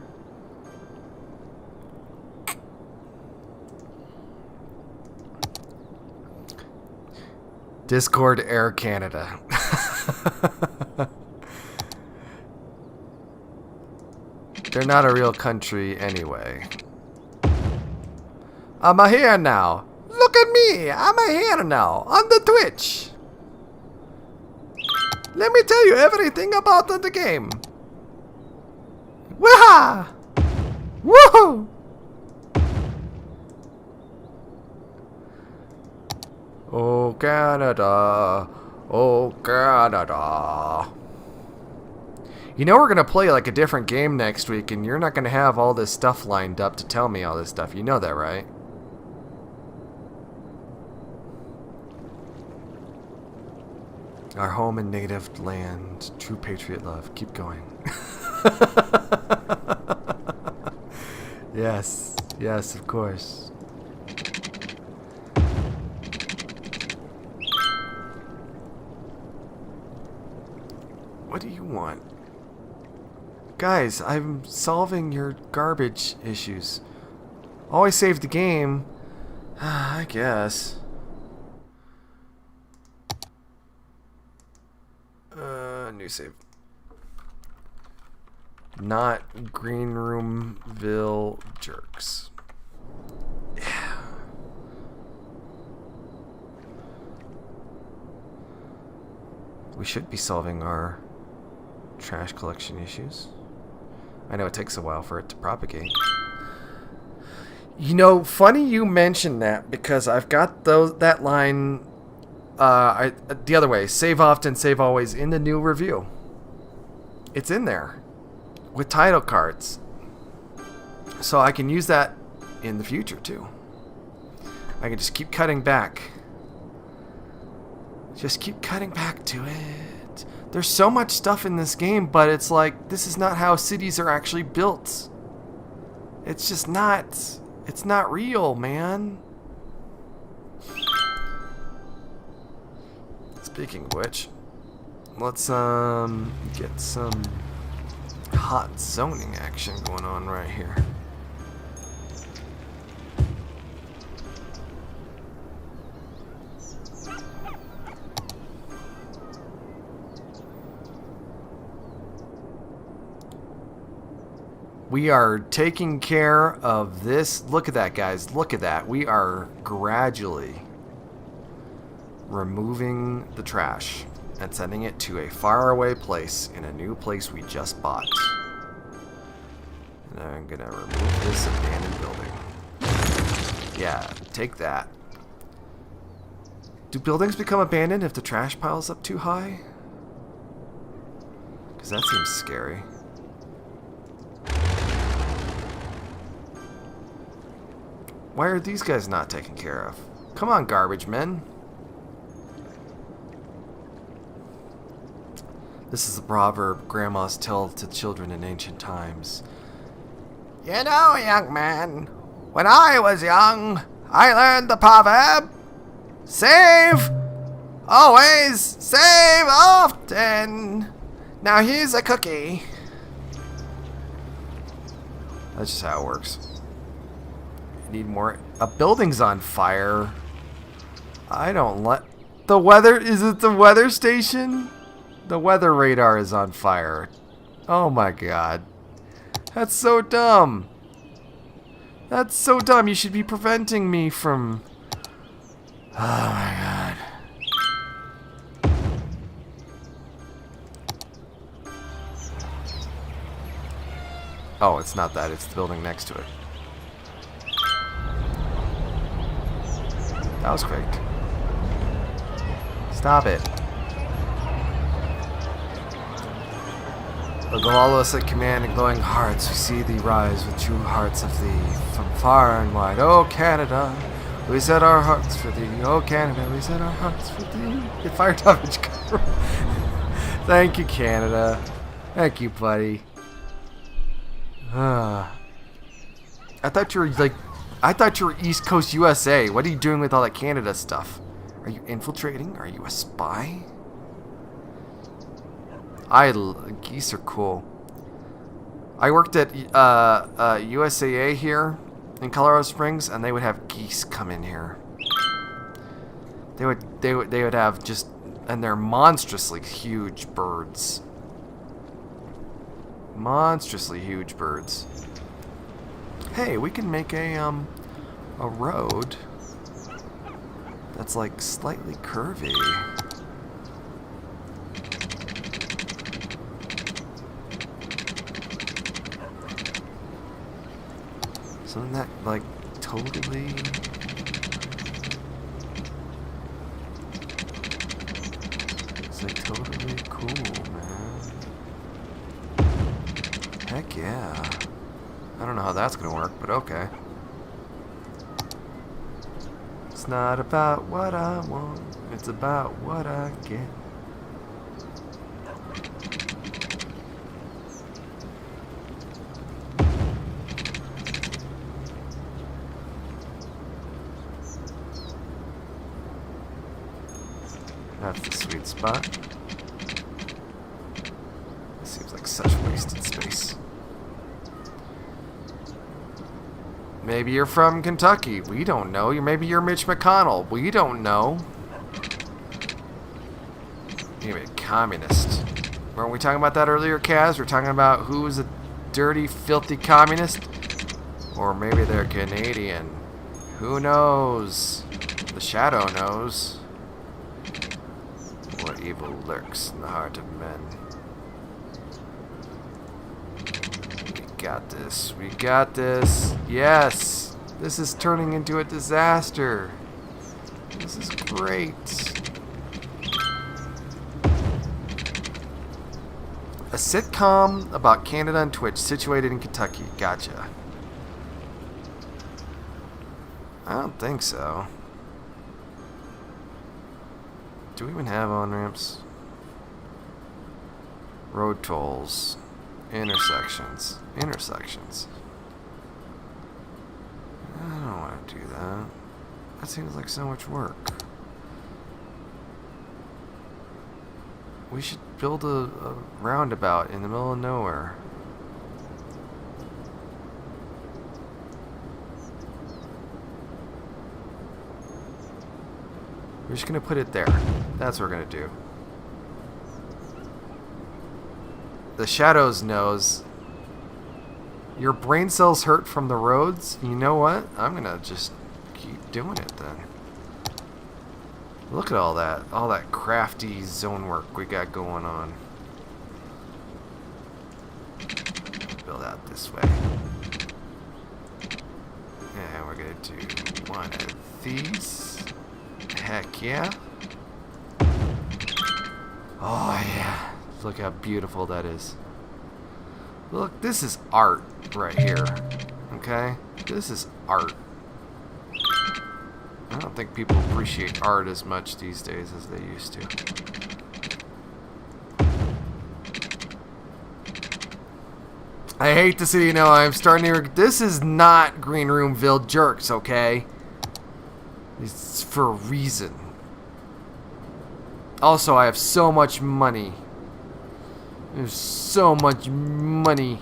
Discord Air Canada. They're not a real country anyway. I'm a here now. Look at me. I'm a here now on the Twitch. Let me tell you everything about the game. Waha! Woohoo! Oh, Canada. Oh, Canada. You know we're going to play like a different game next week, and you're not going to have all this stuff lined up to tell me all this stuff. You know that, right? Our home and native land. True patriot love. Keep going. Yes. Yes, of course. What do you want? Guys, I'm solving your garbage issues. Always save the game. I guess. New save. Not Greenroomville jerks. Yeah. We should be solving our trash collection issues. I know it takes a while for it to propagate. You know, funny you mentioned that, because I've got that line the other way. Save often, save always in the new review. It's in there with title cards. So I can use that in the future too. I can just keep cutting back. Just keep cutting back to it. There's so much stuff in this game, but it's like, this is not how cities are actually built. It's just not. It's not real, man. Speaking of which, let's get some hot zoning action going on right here. We are taking care of this. Look at that, guys. Look at that. We are gradually removing the trash and sending it to a faraway place in a new place we just bought. And I'm gonna remove this abandoned building. Yeah, take that. Do buildings become abandoned if the trash piles up too high? Because that seems scary. Why are these guys not taken care of? Come on, garbage men. This is the proverb grandmas tell to children in ancient times. You know, young man, when I was young, I learned the proverb, save always, save often. Now here's a cookie. That's just how it works. Need more. A building's on fire. I don't let the weather. Is it the weather station? The weather radar is on fire. Oh my god. That's so dumb. That's so dumb. You should be preventing me from. Oh my god. Oh, it's not that. It's the building next to it. That was quick. Stop it. Look, all of us at command and glowing hearts, we see thee rise with true hearts of thee from far and wide. Oh, Canada, we set our hearts for thee. Oh, Canada, we set our hearts for thee. Get fire damage cover. Thank you, Canada. Thank you, buddy. I thought you were like. I thought you were East Coast USA. What are you doing with all that Canada stuff? Are you infiltrating? Are you a spy? Geese are cool. I worked at USAA here in Colorado Springs, and they would have geese come in here. They would have just, and they're monstrously huge birds. Monstrously huge birds. Hey, we can make a road that's like slightly curvy. Isn't that like totally? It's like totally cool, man. Heck yeah. I don't know how that's gonna work, but okay. It's not about what I want, it's about what I get. That's the sweet spot. This seems like such wasted space. Maybe you're from Kentucky. We don't know. Maybe you're Mitch McConnell. We don't know. You're a communist. Weren't we talking about that earlier, Kaz? We're talking about who was dirty, filthy communist. Or maybe they're Canadian. Who knows? The Shadow knows. What evil lurks in the heart of men. We got this. We got this. Yes! This is turning into a disaster. This is great. A sitcom about Canada on Twitch situated in Kentucky. Gotcha. I don't think so. Do we even have on-ramps? Road tolls. Intersections. Intersections. I don't want to do that. That seems like so much work. We should build a roundabout in the middle of nowhere. We're just going to put it there. That's what we're going to do. The Shadows knows your brain cells hurt from the roads. You know what? I'm going to just keep doing it then. Look at all that crafty zone work we got going on. Build out this way. And we're going to do one of these. Heck yeah. Oh yeah. Look how beautiful that is. Look, this is art right here. Okay? This is art. I don't think people appreciate art as much these days as they used to. I hate to see, I'm starting to... This is not Green Roomville Jerks, okay? It's for a reason. Also, I have so much money. There's so much money.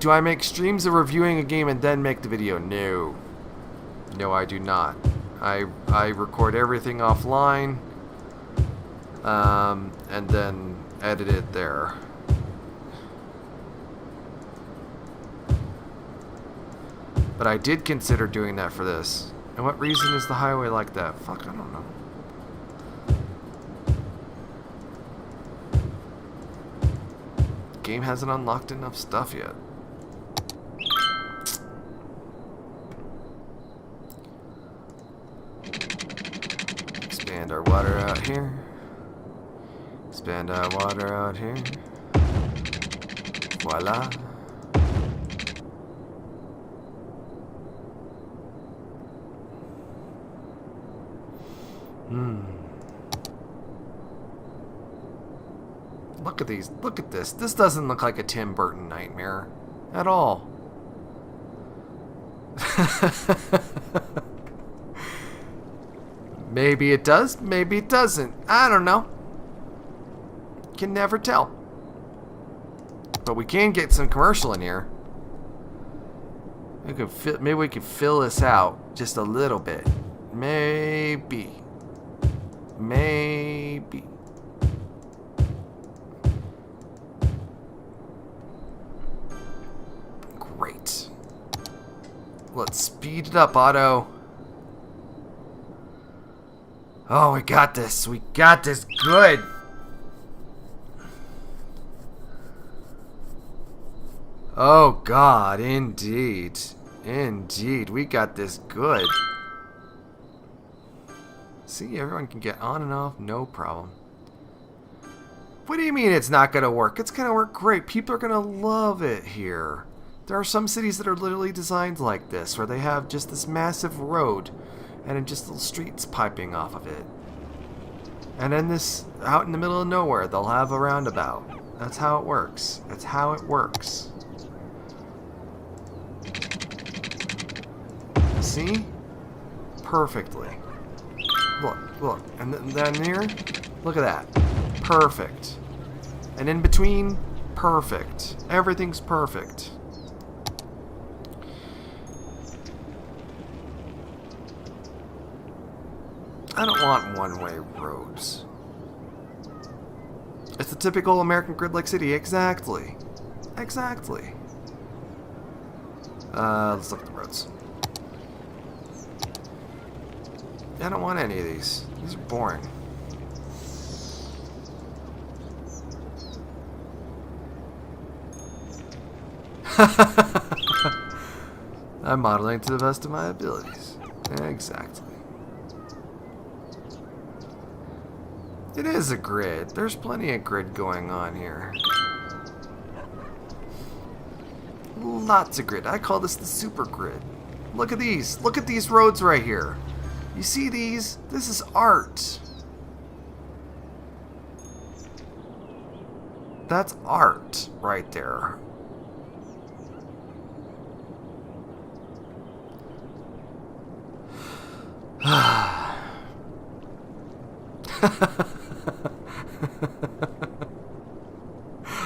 Do I make streams of reviewing a game and then make the video? No. No, I do not. I record everything offline. And then edit it there. But I did consider doing that for this. And what reason is the highway like that? Fuck, I don't know. Game hasn't unlocked enough stuff yet. Expand our water out here. Expand our water out here. Voila. Look at these. Look at this. This doesn't look like a Tim Burton nightmare at all. Maybe it does. Maybe it doesn't. I don't know. Can never tell. But we can get some commercial in here. Maybe we could fill this out just a little bit. Maybe. Maybe. Great. Let's speed it up, Otto. Oh, we got this. We got this good. Oh, God. Indeed. Indeed. We got this good. See, everyone can get on and off, no problem. What do you mean it's not going to work? It's going to work great. People are going to love it here. There are some cities that are literally designed like this, where they have just this massive road, and then just little streets piping off of it. And then this, out in the middle of nowhere, they'll have a roundabout. That's how it works. That's how it works. See? Perfectly. Look, and then here, look at that. Perfect. And in between, perfect. Everything's perfect. I don't want one-way roads. It's the typical American grid-like city. Exactly. Exactly. Let's look at the roads. I don't want any of these. These are boring. I'm modeling to the best of my abilities. Exactly. It is a grid. There's plenty of grid going on here. Lots of grid. I call this the super grid. Look at these. Look at these roads right here. You see these? This is art. That's art right there.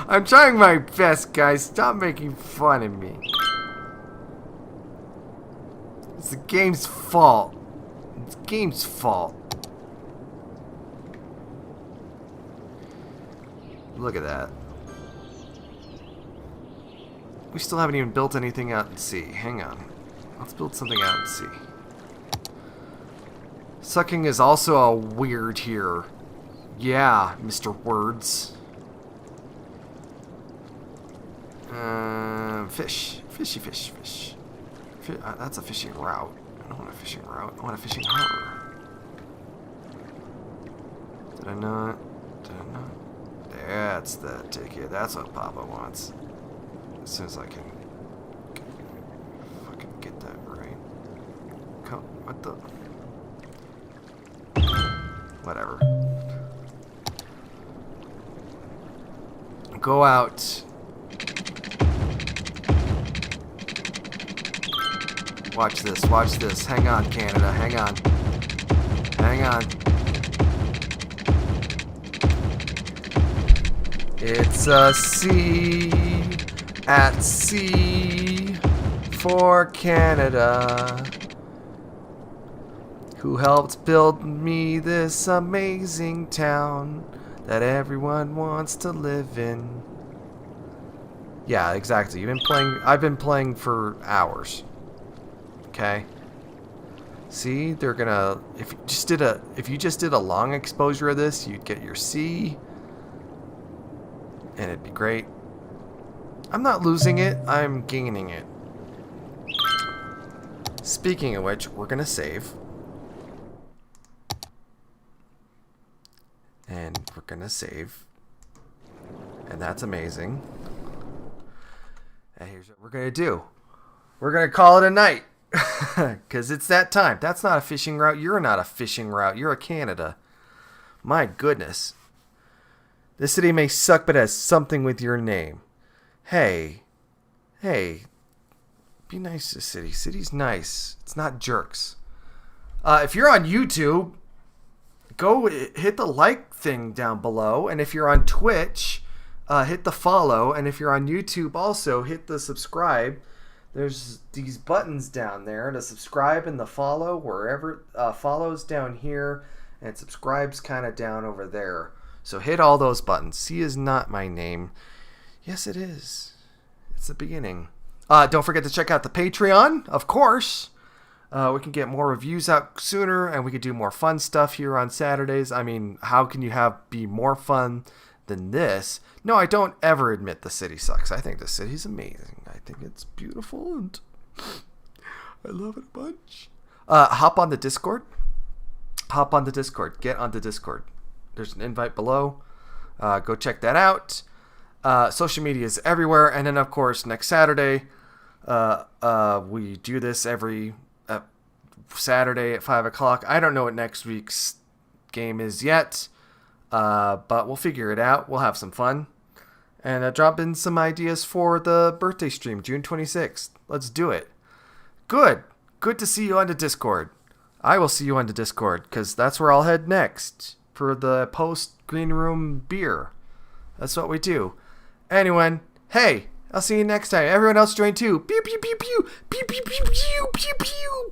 I'm trying my best, guys. Stop making fun of me. It's the game's fault. It's the game's fault. Look at that. We still haven't even built anything out at sea. Hang on. Let's build something out at sea. Sucking is also a weird here. Yeah, Mr. Words. Fish. Fishy fish, fish. That's a fishing route. I don't want a fishing route. I want a fishing harbor. Did I not? Did I not? That's the ticket. That's what Papa wants. As soon as I can fucking get that right. Come, what the? Whatever. Go out. Watch this, watch this. Hang on, Canada. Hang on. Hang on. It's a sea at sea for Canada, who helped build me this amazing town that everyone wants to live in. Yeah, exactly. You've been playing. I've been playing for hours. Okay. See, they're gonna. If you just did a long exposure of this, you'd get your C, and it'd be great. I'm not losing it. I'm gaining it. Speaking of which, we're gonna save. And we're gonna save. And that's amazing. And here's what we're gonna do. We're gonna call it a night. Because it's that time. That's not a fishing route. You're not a fishing route. You're a Canada. My goodness. This city may suck, but has something with your name. Hey. Hey. Be nice to the city. City's nice. It's not jerks. If you're on YouTube, go hit the like thing down below. And if you're on Twitch, hit the follow. And if you're on YouTube also, hit the subscribe. There's these buttons down there to subscribe and the follow, wherever. Follow's down here and subscribe's kind of down over there. So hit all those buttons. C is not my name. Yes, it is. It's the beginning. Don't forget to check out the Patreon, of course. We can get more reviews out sooner, and we can do more fun stuff here on Saturdays. I mean, how can you be more fun than this? No, I don't ever admit the city sucks. I think the city's amazing. I think it's beautiful, and I love it a bunch. Hop on the Discord. Hop on the Discord. Get on the Discord. There's an invite below. Go check that out. Social media is everywhere. And then, of course, next Saturday, we do this every Saturday at 5 o'clock. I don't know what next week's game is yet, but we'll figure it out. We'll have some fun. And drop in some ideas for the birthday stream, June 26th. Let's do it. Good. Good to see you on the Discord. I will see you on the Discord, because that's where I'll head next for the post-green room beer. That's what we do. Anyway, hey, I'll see you next time. Everyone else join too. Pew, pew, pew, pew. Pew, pew, pew, pew, pew, pew.